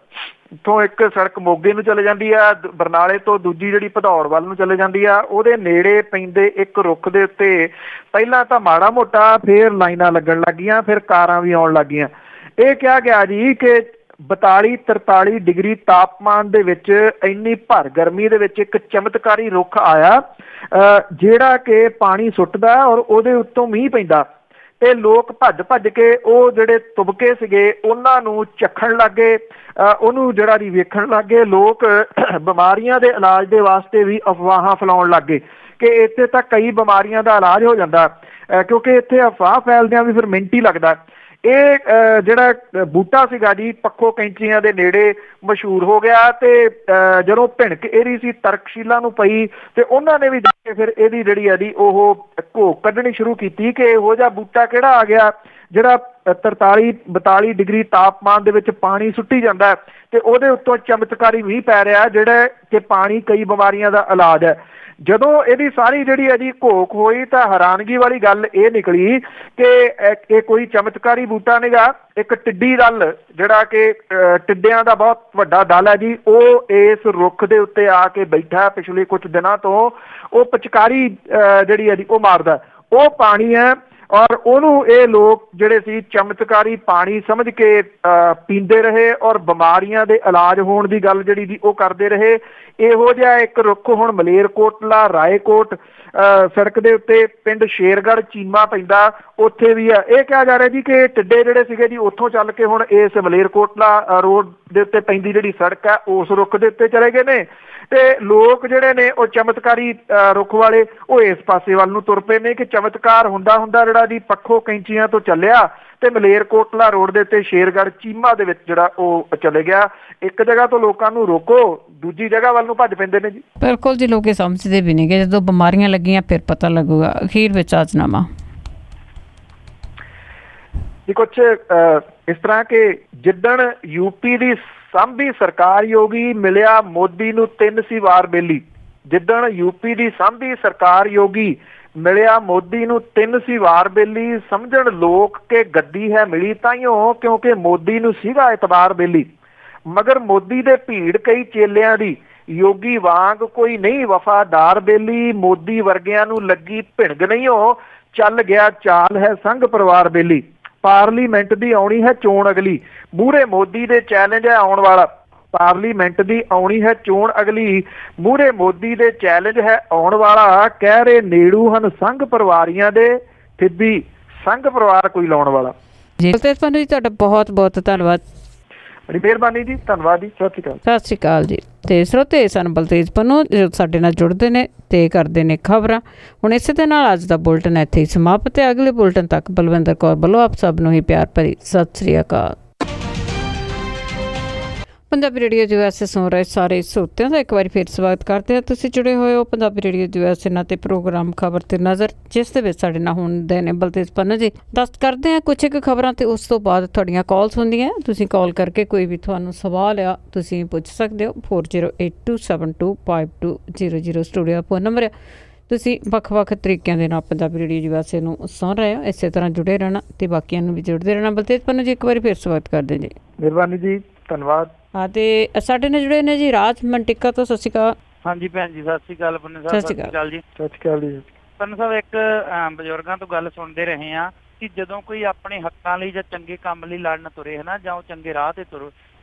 ਇੱਥੋਂ ਇੱਕ ਸੜਕ ਮੋਗੇ ਨੂੰ ਚਲੇ ਜਾਂਦੀ ਆ, ਬਰਨਾਲੇ ਤੋਂ ਦੂਜੀ ਜਿਹੜੀ ਭਦੌੜ ਵੱਲ ਨੂੰ ਚਲੇ ਜਾਂਦੀ ਆ। ਉਹਦੇ ਨੇੜੇ ਪੈਂਦੇ ਇੱਕ ਰੁੱਖ ਦੇ ਉੱਤੇ ਪਹਿਲਾਂ ਤਾਂ ਮਾੜਾ ਮੋਟਾ, ਫਿਰ ਲਾਈਨਾਂ ਲੱਗਣ ਲੱਗੀਆਂ, ਫਿਰ ਕਾਰਾਂ ਵੀ ਆਉਣ ਲੱਗੀਆਂ। ਇਹ ਕਿਹਾ ਗਿਆ ਜੀ ਕਿ 42-43 ਡਿਗਰੀ ਤਾਪਮਾਨ ਦੇ ਵਿੱਚ, ਇੰਨੀ ਭਰ ਗਰਮੀ ਦੇ ਵਿੱਚ ਇੱਕ ਚਮਤਕਾਰੀ ਰੁੱਖ ਆਇਆ ਜਿਹੜਾ ਕਿ ਪਾਣੀ ਸੁੱਟਦਾ ਔਰ ਉਹਦੇ ਉੱਤੋਂ ਮੀਂਹ ਪੈਂਦਾ, ਤੇ ਲੋਕ ਭੱਜ ਭੱਜ ਕੇ ਉਹ ਜਿਹੜੇ ਤੁਬਕੇ ਸੀਗੇ ਉਹਨਾਂ ਨੂੰ ਚੱਖਣ ਲੱਗੇ, ਉਹਨੂੰ ਜਿਹੜਾ ਜੀ ਵੇਖਣ ਲੱਗ ਗਏ। ਲੋਕ ਬਿਮਾਰੀਆਂ ਦੇ ਇਲਾਜ ਦੇ ਵਾਸਤੇ ਵੀ ਅਫਵਾਹਾਂ ਫੈਲਾਉਣ ਲੱਗ ਗਏ ਕਿ ਇੱਥੇ ਤਾਂ ਕਈ ਬਿਮਾਰੀਆਂ ਦਾ ਇਲਾਜ ਹੋ ਜਾਂਦਾ, ਕਿਉਂਕਿ ਇੱਥੇ ਅਫਵਾਹ ਫੈਲਦਿਆਂ ਵੀ ਫਿਰ ਮਿੰਟ ਹੀ ਲੱਗਦਾ। ਇਹ ਜਿਹੜਾ ਬੂਟਾ ਸੀਗਾ ਜੀ ਪੱਖੋ ਕੈਂਚੀਆਂ ਦੇ ਨੇੜੇ ਮਸ਼ਹੂਰ ਹੋ ਗਿਆ, ਤੇ ਜਦੋਂ ਭਿਣਕ ਇਹਦੀ ਸੀ ਤਰਕਸ਼ੀਲਾ ਨੂੰ ਪਈ ਤੇ ਉਹਨਾਂ ਨੇ ਵੀ ਜਾ ਕੇ ਫਿਰ ਇਹਦੀ ਜਿਹੜੀ ਆ ਜੀ ਉਹ ਘੋਖ ਕੱਢਣੀ ਸ਼ੁਰੂ ਕੀਤੀ ਕਿ ਇਹੋ ਜਿਹਾ ਬੂਟਾ ਕਿਹੜਾ ਆ ਗਿਆ ਜਿਹੜਾ 43-42 ਡਿਗਰੀ ਤਾਪਮਾਨ ਦੇ ਵਿੱਚ ਪਾਣੀ ਸੁੱਟੀ ਜਾਂਦਾ ਤੇ ਉਹਦੇ ਉੱਤੋਂ ਚਮਤਕਾਰੀ ਮੀਂਹ ਪੈ ਰਿਹਾ, ਜਿਹੜਾ ਕਿ ਪਾਣੀ ਕਈ ਬਿਮਾਰੀਆਂ ਦਾ ਇਲਾਜ ਹੈ। ਜਦੋਂ ਇਹਦੀ ਸਾਰੀ ਜਿਹੜੀ ਹੈ ਜੀ ਘੋਖ ਹੋਈ ਤਾਂ ਹੈਰਾਨਗੀ ਵਾਲੀ ਗੱਲ ਇਹ ਨਿਕਲੀ ਕਿ ਇਹ ਕੋਈ ਚਮਤਕਾਰੀ ਬੂਟਾ ਨੀਗਾ, ਇੱਕ ਟਿੱਡੀ ਦਲ ਜਿਹੜਾ ਕਿ ਟਿੱਡਿਆਂ ਦਾ ਬਹੁਤ ਵੱਡਾ ਦਲ ਹੈ ਜੀ, ਉਹ ਇਸ ਰੁੱਖ ਦੇ ਉੱਤੇ ਆ ਕੇ ਬੈਠਾ ਪਿਛਲੇ ਕੁਝ ਦਿਨਾਂ ਤੋਂ। ਉਹ ਪਿਚਕਾਰੀ ਜਿਹੜੀ ਹੈ ਜੀ ਉਹ ਮਾਰਦਾ, ਉਹ ਪਾਣੀ ਹੈ ਔਰ ਉਹਨੂੰ ਇਹ ਲੋਕ ਜਿਹੜੇ ਸੀ ਚਮਤਕਾਰੀ ਪਾਣੀ ਸਮਝ ਕੇ ਪੀਂਦੇ ਰਹੇ ਔਰ ਬਿਮਾਰੀਆਂ ਦੇ ਇਲਾਜ ਹੋਣ ਦੀ ਗੱਲ ਜਿਹੜੀ ਜੀ ਉਹ ਕਰਦੇ ਰਹੇ। ਇਹੋ ਜਿਹਾ ਇੱਕ ਰੁੱਖ ਹੁਣ ਮਲੇਰਕੋਟਲਾ ਰਾਏਕੋਟ ਸੜਕ ਦੇ ਉੱਤੇ ਪਿੰਡ ਸ਼ੇਰਗੜ੍ਹ ਚੀਮਾ ਪੈਂਦਾ, ਉੱਥੇ ਵੀ ਆ। ਇਹ ਕਿਹਾ ਜਾ ਰਿਹਾ ਜੀ ਕਿ ਟਿੱਡੇ ਜਿਹੜੇ ਸੀਗੇ ਜੀ ਉੱਥੋਂ ਚੱਲ ਕੇ ਹੁਣ ਇਸ ਮਲੇਰਕੋਟਲਾ ਰੋਡ ਦੇ ਉੱਤੇ ਪੈਂਦੀ ਜਿਹੜੀ ਸੜਕ ਹੈ ਉਸ ਰੁੱਖ ਦੇ ਉੱਤੇ ਚਲੇ ਗਏ ਨੇ, ਤੇ ਲੋਕ ਜਿਹੜੇ ਨੇ ਉਹ ਚਮਤਕਾਰੀ ਰੁੱਖ ਵਾਲੇ ਉਹ ਇਸ ਪਾਸੇ ਵੱਲ ਨੂੰ ਤੁਰ ਪਏ ਨੇ ਕਿ ਚਮਤਕਾਰ ਹੁੰਦਾ ਹੁੰਦਾ ਜਿਹੜਾ ਜੀ ਪੱਖੋ ਕੈਂਚੀਆਂ ਤੋਂ ਚੱਲਿਆ ਤੇ ਮਲੇਰਕੋਟਲਾ ਰੋਡ ਦੇ ਉੱਤੇ ਸ਼ੇਰਗੜ੍ਹ ਚੀਮਾ ਦੇ ਵਿੱਚ ਜਿਹੜਾ ਉਹ ਚਲੇ ਗਿਆ। ਇੱਕ ਜਗ੍ਹਾ ਤੋਂ ਲੋਕਾਂ ਨੂੰ ਰੋਕੋ, ਦੂਜੀ ਜਗ੍ਹਾ ਵੱਲ ਨੂੰ ਭੱਜ ਪੈਂਦੇ ਨੇ ਜੀ। ਬਿਲਕੁਲ ਜੀ, ਲੋਕ ਸਮਝਦੇ ਵੀ ਨਹੀਂ ਕਿ ਜਦੋਂ ਬਿਮਾਰੀਆਂ ਲੱਗੀਆਂ ਫਿਰ ਪਤਾ ਲੱਗੂਗਾ। ਅਖੀਰ ਵਿੱਚ ਆਚਨਾਮਾ ਜੀ ਕੁਛ ਇਸ ਤਰ੍ਹਾਂ ਕਿ ਜਿੱਦਣ ਯੂਪੀ ਦੀ ਸਾਂਭੀ ਸਰਕਾਰ ਯੋਗੀ ਮਿਲਿਆ ਮੋਦੀ ਨੂੰ 3 ਸੀ ਵਾਰ ਬੇਲੀ, ਜਿੱਦਣ ਯੂਪੀ ਦੀ ਸਾਂਭੀ ਸਰਕਾਰ ਯੋਗੀ ਮਿਲਿਆ ਮੋਦੀ ਨੂੰ 3 ਸੀ ਵਾਰ ਬੇਲੀ, ਸਮਝਣ ਲੋਕ ਕਿ ਗੱਦੀ ਹੈ ਮਿਲੀ ਤਾਈਓ ਕਿਉਂਕਿ ਮੋਦੀ ਨੂੰ ਸੀਗਾ ਇਤਬਾਰ ਬੇਲੀ। ਮਗਰ ਮੋਦੀ ਦੇ ਭੀੜ ਕਈ ਚੇਲਿਆਂ ਦੀ, ਯੋਗੀ ਵਾਂਗ ਕੋਈ ਨਹੀਂ ਵਫਾਦਾਰ ਬੇਲੀ, ਮੋਦੀ ਵਰਗਿਆਂ ਨੂੰ ਲੱਗੀ ਭਿਣਗ ਨਹੀਂ ਉਹ, ਚੱਲ ਗਿਆ ਚਾਲ ਹੈ ਸੰਘ ਪਰਿਵਾਰ ਬੇਲੀ। ਪਾਰਲੀਮੈਂਟ ਦੀ ਆਉਣੀ ਹੈ ਚੋਣ ਅਗਲੀ, ਮੂਹਰੇ ਮੋਦੀ ਦੇ ਚੈਲੰਜ ਹੈ ਆਉਣ ਵਾਲਾ। ਪਾਰਲੀਮੈਂਟ ਦੀ ਆਉਣੀ ਹੈ ਚੋਣ ਅਗਲੀ, ਮੂਹਰੇ ਮੋਦੀ ਦੇ ਚੈਲੰਜ ਹੈ ਆਉਣ ਵਾਲਾ। ਕਹਿ ਰਹੇ ਨੇੜੂ ਹਨ ਸੰਘ ਪਰਿਵਾਰੀਆਂ ਦੇ, ਥਿੱਬੀ ਸੰਘ ਪਰਿਵਾਰ ਕੋਈ ਲਾਉਣ ਵਾਲਾ। ਜੀ ਤੁਹਾਡਾ ਬਹੁਤ ਬਹੁਤ ਧੰਨਵਾਦ। ਬੜੀ ਮਿਹਰਬਾਨੀ ਜੀ, ਧੰਨਵਾਦ ਜੀ, ਸਤਿ ਸ਼੍ਰੀ ਅਕਾਲ। ਸਤਿ ਸ਼੍ਰੀ ਅਕਾਲ ਜੀ। ਤੇ ਸਰੋਤੇ ਸਨ ਬਲਤੇਜ ਪੰਨੂ ਜੋ ਸਾਡੇ ਨਾਲ ਜੁੜਦੇ ਨੇ ਤੇ ਕਰਦੇ ਨੇ ਖਬਰਾਂ। ਹੁਣ ਇਸੇ ਦੇ ਨਾਲ ਅੱਜ ਦਾ ਬੁਲਟਨ ਇੱਥੇ ਹੀ ਸਮਾਪਤ ਹੈ। ਅਗਲੇ ਬੁਲਟਨ ਤੱਕ ਬਲਵਿੰਦਰ ਕੌਰ ਵੱਲੋਂ ਆਪ ਸਭ ਨੂੰ ਹੀ ਪਿਆਰ ਭਰੀ ਸਤਿ ਸ਼੍ਰੀ ਅਕਾਲ। ਪੰਜਾਬੀ ਰੇਡੀਓ USA ਸੁਣ ਰਹੇ ਸਾਰੇ ਸਰੋਤਿਆਂ ਦਾ ਇੱਕ ਵਾਰੀ ਫਿਰ ਸਵਾਗਤ ਕਰਦੇ ਹਾਂ। ਤੁਸੀਂ ਜੁੜੇ ਹੋਏ ਹੋ ਪੰਜਾਬੀ ਰੇਡੀਓ USA ਨਾਲ ਤੇ ਪ੍ਰੋਗਰਾਮ ਖਬਰ ਤੇ ਨਜ਼ਰ, ਜਿਸ ਦੇ ਵਿੱਚ ਸਾਡੇ ਨਾਲ ਹੁੰਦੇ ਨੇ ਬਲਤੇਜ ਪੰਨੂ ਜੀ। ਦੱਸ ਕਰਦੇ ਹਾਂ ਕੁਛ ਇੱਕ ਖਬਰਾਂ ਤੇ ਉਸ ਤੋਂ ਬਾਅਦ ਤੁਹਾਡੀਆਂ ਕਾਲਸ ਹੁੰਦੀਆਂ। ਤੁਸੀਂ ਕਾਲ ਕਰਕੇ ਕੋਈ ਵੀ ਤੁਹਾਨੂੰ ਸਵਾਲ ਆ ਤੁਸੀਂ ਪੁੱਛ ਸਕਦੇ ਹੋ। 4082725200 ਸਟੂਡੀਓ ਫੋਨ ਨੰਬਰ ਹੈ। ਤੁਸੀਂ ਵੱਖ-ਵੱਖ ਤਰੀਕਿਆਂ ਦੇ ਨਾਲ ਪੰਜਾਬੀ ਰੇਡੀਓ USA ਨੂੰ ਸੁਣ ਰਹੇ ਹੋ। ਇਸੇ ਤਰ੍ਹਾਂ ਜੁੜੇ ਰਹਿਣਾ ਤੇ ਬਾਕੀਆਂ ਨੂੰ ਵੀ ਜੁੜਦੇ ਰਹਿਣਾ। ਬਲਤੇਜ ਪੰਨੂ ਜੀ ਇੱਕ ਵਾਰੀ ਫਿਰ ਸਵਾਗਤ ਕਰਦੇ ਜੀ। ਮਿਹਰਬਾਨੀ ਜੀ, ਧੰਨਵਾਦ। ਹਾਂ ਤੇ ਸਾਡੇ ਨਾਲ ਜੁੜੇ ਨੇ ਜੀ ਰਾਜ ਮੰਟਿਕਾ ਤੋਂ। ਸਤਿ ਸ਼੍ਰੀ ਅਕਾਲ। ਹਾਂਜੀ ਭੈਣ ਜੀ, ਸਤਿ ਸ਼੍ਰੀ ਅਕਾਲ। ਪੰਨੂ ਸਾਹਿਬ ਸਤਿ ਸ਼੍ਰੀ ਅਕਾਲ ਜੀ। ਸਤਿ ਸ਼੍ਰੀ ਅਕਾਲ ਜੀ। ਪੰਨੂ ਸਾਹਿਬ ਇੱਕ ਬਜ਼ੁਰਗਾਂ ਤੋਂ ਗੱਲ ਸੁਣਦੇ ਰਹੇ ਹਾਂ ਕਿ ਜਦੋਂ ਕੋਈ ਆਪਣੇ ਹੱਕਾਂ ਲਈ ਜਾਂ ਚੰਗੇ ਕੰਮ ਲਈ ਲੜਨ ਤੁਰੇ ਹਨਾ, ਜਾਂ ਉਹ ਚੰਗੇ ਰਾਹ ਤੇ ਤੁਰੋ,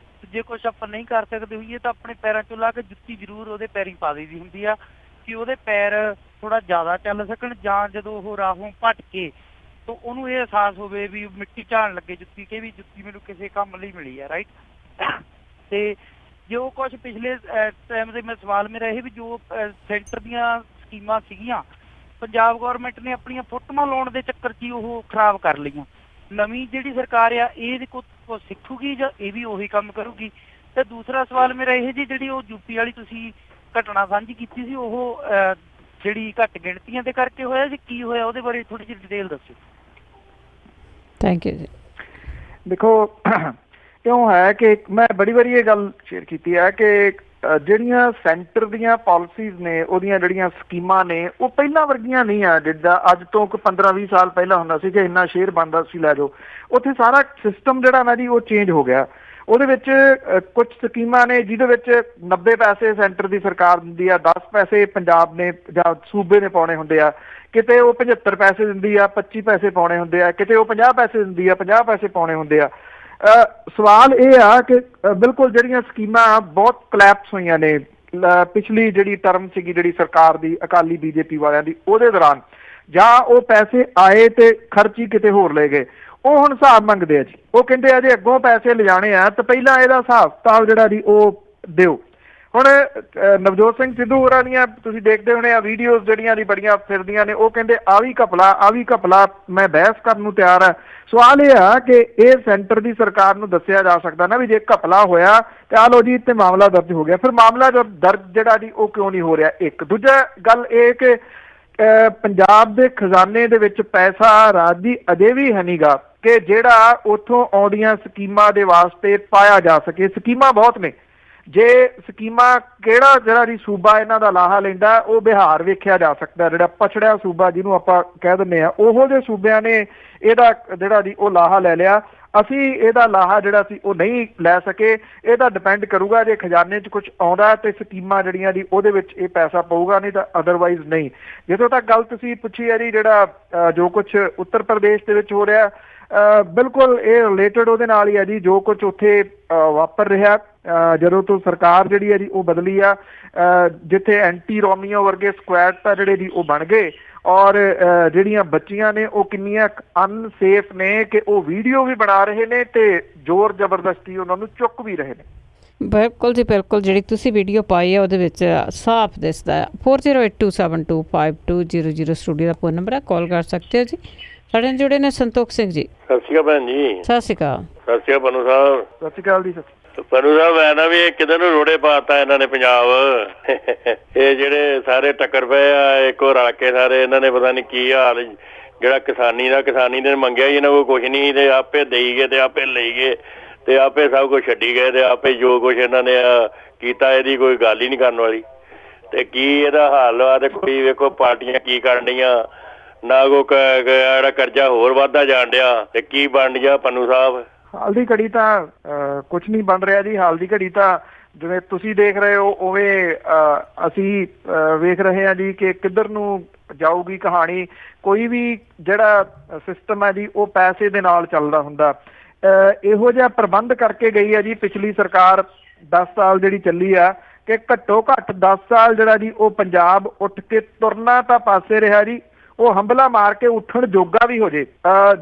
ਜੇ ਕੁਛ ਆਪਾਂ ਨਹੀਂ ਕਰ ਸਕਦੇ ਹੋਈਏ ਤਾਂ ਆਪਣੇ ਪੈਰਾਂ ਚੋਂ ਲਾ ਕੇ ਜੁੱਤੀ ਜ਼ਰੂਰ ਉਹਦੇ ਪੈਰੀਂ ਪਾ ਦਈਦੀ ਹੁੰਦੀ ਆ ਕਿ ਉਹਦੇ ਪੈਰ ਥੋੜਾ ਜ਼ਿਆਦਾ ਚੱਲ ਸਕਣ, ਜਾਂ ਜਦੋਂ ਉਹ ਰਾਹੋਂ ਭਟਕੇ ਤਾਂ ਉਹਨੂੰ ਇਹ ਅਹਿਸਾਸ ਹੋਵੇ ਵੀ ਮਿੱਟੀ ਝਾੜਨ ਲੱਗੇ ਜੁੱਤੀ ਕਿ ਵੀ ਜੁੱਤੀ ਮੈਨੂੰ ਕਿਸੇ ਕੰਮ ਲਈ ਮਿਲੀ ਆ। ਰਾਈਟ। ਤੇ ਜੋ ਕੁਛ ਪਿਛਲੇ ਟਾਈਮ ਦੇ ਮੈਂ ਸਵਾਲ ਮੇਰਾ ਇਹ ਵੀ ਜੋ ਸੈਂਟਰ ਦੀਆਂ ਸਕੀਮਾਂ ਸੀਗੀਆਂ ਪੰਜਾਬ ਗੌਰਮੈਂਟ ਨੇ ਆਪਣੀਆਂ ਫੋਟੋਆਂ ਲਾਉਣ ਦੇ ਚੱਕਰ 'ਚ ਹੀ ਉਹ ਖਰਾਬ ਕਰ ਲਈਆਂ। ਨਵੀਂ ਜਿਹੜੀ ਸਰਕਾਰ ਆ ਇਹ ਕੁਛ ਸਿੱਖੂਗੀ ਜਾਂ ਇਹ ਵੀ ਉਹੀ ਕੰਮ ਕਰੂਗੀ? ਤੇ ਦੂਸਰਾ ਸਵਾਲ ਮੇਰਾ ਇਹ ਜੀ, ਜਿਹੜੀ ਉਹ ਯੂਪੀ ਵਾਲੀ ਤੁਸੀਂ ਘਟਨਾ ਸਾਂਝੀ ਕੀਤੀ ਸੀ, ਉਹ ਜਿਹੜੀ ਘੱਟ ਗਿਣਤੀਆਂ ਦੇ ਕਰਕੇ ਹੋਇਆ ਜੀ, ਕੀ ਹੋਇਆ ਉਹਦੇ ਬਾਰੇ ਥੋੜ੍ਹੀ ਜਿਹੀ ਡਿਟੇਲ ਦੱਸੋ। ਥੈਂਕ ਯੂ ਜੀ। ਦੇਖੋ ਕਿਉਂ ਹੈ ਕਿ ਮੈਂ ਬੜੀ ਵਾਰੀ ਇਹ ਗੱਲ ਸ਼ੇਅਰ ਕੀਤੀ ਹੈ ਕਿ ਜਿਹੜੀਆਂ ਸੈਂਟਰ ਦੀਆਂ ਪਾਲਿਸੀਜ਼ ਨੇ, ਉਹਦੀਆਂ ਜਿਹੜੀਆਂ ਸਕੀਮਾਂ ਨੇ, ਉਹ ਪਹਿਲਾਂ ਵਰਗੀਆਂ ਨਹੀਂ ਆ ਜਿੱਦਾਂ ਅੱਜ ਤੋਂ 15-20 ਸਾਲ ਪਹਿਲਾਂ ਹੁੰਦਾ ਸੀ ਕਿ ਇੰਨਾ ਸ਼ੇਅਰ ਬਣਦਾ ਸੀ ਲੈ ਜਾਓ। ਉੱਥੇ ਸਾਰਾ ਸਿਸਟਮ ਜਿਹੜਾ ਨਾ ਜੀ ਉਹ ਚੇਂਜ ਹੋ ਗਿਆ। ਉਹਦੇ ਵਿੱਚ ਕੁਝ ਸਕੀਮਾਂ ਨੇ ਜਿਹਦੇ ਵਿੱਚ 90 ਪੈਸੇ ਸੈਂਟਰ ਦੀ ਸਰਕਾਰ ਦਿੰਦੀ ਆ, 10 ਪੈਸੇ ਪੰਜਾਬ ਨੇ ਜਾਂ ਸੂਬੇ ਨੇ ਪਾਉਣੇ ਹੁੰਦੇ ਆ, ਕਿਤੇ ਉਹ 75 ਪੈਸੇ ਦਿੰਦੀ ਆ, 25 ਪੈਸੇ ਪਾਉਣੇ ਹੁੰਦੇ ਆ, ਕਿਤੇ ਉਹ 50 ਪੈਸੇ ਦਿੰਦੀ ਆ, 50 ਪੈਸੇ ਪਾਉਣੇ ਹੁੰਦੇ ਆ। ਸਵਾਲ ਇਹ ਆ ਕਿ ਬਿਲਕੁਲ ਜਿਹੜੀਆਂ ਸਕੀਮਾਂ ਬਹੁਤ ਕਲੈਪਸ ਹੋਈਆਂ ਨੇ ਪਿਛਲੀ ਜਿਹੜੀ ਟਰਮ ਸੀਗੀ ਜਿਹੜੀ ਸਰਕਾਰ ਦੀ ਅਕਾਲੀ BJP ਵਾਲਿਆਂ ਦੀ, ਉਹਦੇ ਦੌਰਾਨ ਜਾਂ ਉਹ ਪੈਸੇ ਆਏ ਤੇ ਖਰਚ ਹੀ ਕਿਤੇ ਹੋਰ ਲੈ ਗਏ, ਉਹ ਹੁਣ ਹਿਸਾਬ ਮੰਗਦੇ ਆ ਜੀ। ਉਹ ਕਹਿੰਦੇ ਆ ਜੇ ਅੱਗੋਂ ਪੈਸੇ ਲਿਜਾਣੇ ਆ ਤਾਂ ਪਹਿਲਾਂ ਇਹਦਾ ਹਿਸਾਬ ਕਿਤਾਬ ਜਿਹੜਾ ਜੀ ਉਹ ਦਿਓ। ਹੁਣ ਨਵਜੋਤ ਸਿੰਘ ਸਿੱਧੂ ਹੋਰਾਂ ਦੀਆਂ ਤੁਸੀਂ ਦੇਖਦੇ ਹੋਣੇ ਆ ਵੀਡੀਓਜ਼ ਜਿਹੜੀਆਂ ਦੀ ਬੜੀਆਂ ਫਿਰਦੀਆਂ ਨੇ, ਉਹ ਕਹਿੰਦੇ ਆ ਵੀ ਘਪਲਾ, ਮੈਂ ਬਹਿਸ ਕਰਨ ਨੂੰ ਤਿਆਰ ਆ। ਸਵਾਲ ਇਹ ਆ ਕਿ ਇਹ ਸੈਂਟਰ ਦੀ ਸਰਕਾਰ ਨੂੰ ਦੱਸਿਆ ਜਾ ਸਕਦਾ ਨਾ ਵੀ ਜੇ ਘਪਲਾ ਹੋਇਆ ਤੇ ਆ ਲੋ ਜੀ ਤੇ ਮਾਮਲਾ ਦਰਜ ਹੋ ਗਿਆ, ਫਿਰ ਮਾਮਲਾ ਦਰਜ ਜਿਹੜਾ ਜੀ ਉਹ ਕਿਉਂ ਨਹੀਂ ਹੋ ਰਿਹਾ? ਇੱਕ ਦੂਜਾ ਗੱਲ ਇਹ ਕਿ ਪੰਜਾਬ ਦੇ ਖਜ਼ਾਨੇ ਦੇ ਵਿੱਚ ਪੈਸਾ ਰਾਜ ਦੀ ਅਜੇ ਵੀ ਹੈ ਨੀਗਾ ਕਿ ਜਿਹੜਾ ਉੱਥੋਂ ਆਉਂਦੀਆਂ ਸਕੀਮਾਂ ਦੇ ਵਾਸਤੇ ਪਾਇਆ ਜਾ ਸਕੇ। ਸਕੀਮਾਂ ਬਹੁਤ ਨੇ, ਜੇ ਸਕੀਮਾਂ ਕਿਹੜਾ ਜਿਹੜਾ ਜੀ ਸੂਬਾ ਇਹਨਾਂ ਦਾ ਲਾਹਾ ਲੈਂਦਾ, ਉਹ ਬਿਹਾਰ ਵੇਖਿਆ ਜਾ ਸਕਦਾ, ਜਿਹੜਾ ਪਛੜਿਆ ਸੂਬਾ ਜਿਹਨੂੰ ਆਪਾਂ ਕਹਿ ਦਿੰਦੇ ਆ। ਉਹੋ ਜਿਹੇ ਸੂਬਿਆਂ ਨੇ ਇਹਦਾ ਜਿਹੜਾ ਜੀ ਉਹ ਲਾਹਾ ਲੈ ਲਿਆ। ਅਸੀਂ ਇਹਦਾ ਲਾਹਾ ਜਿਹੜਾ ਸੀ ਉਹ ਨਹੀਂ ਲੈ ਸਕੇ। ਇਹਦਾ ਡਿਪੈਂਡ ਕਰੂਗਾ ਜੇ ਖਜ਼ਾਨੇ 'ਚ ਕੁਝ ਆਉਂਦਾ ਤੇ ਸਕੀਮਾਂ ਜਿਹੜੀਆਂ ਜੀ ਉਹਦੇ ਵਿੱਚ ਇਹ ਪੈਸਾ ਪਊਗਾ, ਨਹੀਂ ਤਾਂ ਅਦਰਵਾਈਜ਼ ਨਹੀਂ। ਜਿੱਥੋਂ ਤੱਕ ਗੱਲ ਤੁਸੀਂ ਪੁੱਛੀ ਹੈ ਜੀ ਜਿਹੜਾ ਜੋ ਕੁਛ ਉੱਤਰ ਪ੍ਰਦੇਸ਼ ਦੇ ਵਿੱਚ ਹੋ ਰਿਹਾ, ਬਿਲਕੁਲ ਇਹ ਰਿਲੇਟਡ ਉਹਦੇ ਨਾਲ ਹੀ ਹੈ ਜੀ ਜੋ ਕੁਛ ਉੱਥੇ ਵਾਪਰ ਰਿਹਾ ਜਦੋਂ ਤੋਂ ਸਰਕਾਰ ਜਿਹੜੀ ਹੈ ਜੀ ਉਹ ਬਦਲੀ ਆ। ਜਿੱਥੇ ਐਂਟੀ ਰੋਮੀਓ ਵਰਗੇ ਸਕੁਐਡ ਤਾਂ ਜਿਹੜੇ ਜੀ ਉਹ ਬਣ ਗਏ, ਔਰ ਜਿਹੜੀਆਂ ਬੱਚੀਆਂ ਨੇ ਉਹ ਕਿੰਨੀਆਂ ਅਨਸੇਫ ਨੇ ਕਿ ਉਹ ਵੀਡੀਓ ਵੀ ਬਣਾ ਰਹੇ ਨੇ ਤੇ ਜ਼ੋਰ ਜ਼ਬਰਦਸਤੀ ਉਹਨਾਂ ਨੂੰ ਚੁੱਕ ਵੀ ਰਹੇ ਨੇ। ਬਿਲਕੁਲ ਜੀ ਬਿਲਕੁਲ, ਜਿਹੜੀ ਤੁਸੀਂ ਵੀਡੀਓ ਪਾਈ ਹੈ ਉਹਦੇ ਵਿੱਚ ਸਾਫ਼ ਦਿਸਦਾ ਹੈ। 4082725200 ਸਟੂਡੀਓ ਦਾ ਫੋਨ ਨੰਬਰ ਹੈ, ਕਾਲ ਕਰ ਸਕਦੇ ਹੋ ਜੀ। ਸਾਡੇ ਨਾਲ ਜੁੜੇ ਨੇ ਸੰਤੋਖ ਸਿੰਘ ਜੀ। ਸਤਿ ਸ਼੍ਰੀ ਅਕਾਲ ਭੈਣ ਜੀ। ਸਤਿ ਸ਼੍ਰੀ ਅਕਾਲ। ਸਤਿ ਸ਼੍ਰੀ ਅਕਾਲ ਪਨੂ ਸਾਹਿਬ। ਸਤਿ ਸ਼੍ਰੀ ਅਕਾਲ ਜੀ। ਪਨੂ ਸਾਹਿਬ ਮੈਂ ਨਾ ਵੀ ਇਹ ਕਿਧਰ ਨੂੰ ਰੋੜੇ ਪਾਤਾ ਇਹਨਾਂ ਨੇ ਪੰਜਾਬ। ਇਹ ਜਿਹੜੇ ਸਾਰੇ ਟੱਕਰ ਪਏ ਆ ਇੱਕੋ ਰਲ ਕੇ ਸਾਰੇ, ਇਹਨਾਂ ਨੇ ਪਤਾ ਨਹੀਂ ਕੀ ਹਾਲ, ਜਿਹੜਾ ਕਿਸਾਨੀ ਨੇ ਮੰਗਿਆ ਹੀ ਇਹਨਾਂ ਕੋਲ ਕੁਛ ਨਹੀਂ ਤੇ ਆਪੇ ਦੇਈ ਗਏ ਤੇ ਆਪੇ ਲਈ ਗਏ ਤੇ ਆਪੇ ਸਭ ਕੁਛ ਛੱਡੀ ਗਏ ਤੇ ਆਪੇ ਜੋ ਕੁਛ ਇਹਨਾਂ ਨੇ ਕੀਤਾ ਇਹਦੀ ਕੋਈ ਗੱਲ ਹੀ ਨਹੀਂ ਕਰਨ ਵਾਲੀ। ਤੇ ਕੀ ਇਹਦਾ ਹਾਲ ਆ? ਤੇ ਕੋਈ ਵੇਖੋ ਪਾਰਟੀਆਂ ਕੀ ਕਰਨ ਡੀਆਂ, ਨਾ ਕੋ ਜਿਹੜਾ ਕਰਜ਼ਾ ਹੋਰ ਵੱਧਦਾ ਜਾਣ ਡਿਆ ਤੇ ਕੀ ਬਣ ਗਿਆ ਪਨੂ ਸਾਹਿਬ? ਹਾਲ ਦੀ ਘੜੀ ਤਾਂ ਕੁਛ ਨਹੀਂ ਬਣ ਰਿਹਾ ਜੀ। ਹਾਲ ਦੀ ਘੜੀ ਤਾਂ ਜਿਵੇਂ ਤੁਸੀਂ ਦੇਖ ਰਹੇ ਹੋ ਉਵੇਂ ਅਸੀਂ ਵੇਖ ਰਹੇ ਹਾਂ ਜੀ ਕਿ ਕਿੱਧਰ ਨੂੰ ਜਾਊਗੀ ਕਹਾਣੀ। ਕੋਈ ਵੀ ਜਿਹੜਾ ਸਿਸਟਮ ਹੈ ਜੀ ਉਹ ਪੈਸੇ ਦੇ ਨਾਲ ਚੱਲਦਾ ਹੁੰਦਾ। ਇਹੋ ਜਿਹਾ ਪ੍ਰਬੰਧ ਕਰਕੇ ਗਈ ਹੈ ਜੀ ਪਿਛਲੀ ਸਰਕਾਰ 10 ਸਾਲ ਜਿਹੜੀ ਚੱਲੀ ਆ ਕਿ ਘੱਟੋ ਘੱਟ 10 ਸਾਲ ਜਿਹੜਾ ਜੀ ਉਹ ਪੰਜਾਬ ਉੱਠ ਕੇ ਤੁਰਨਾ ਤਾਂ ਪਾਸੇ ਰਿਹਾ ਜੀ, ਉਹ ਹੰਬਲਾ ਮਾਰ ਕੇ ਉੱਠਣ ਜੋਗਾ ਵੀ ਹੋ ਜੇ।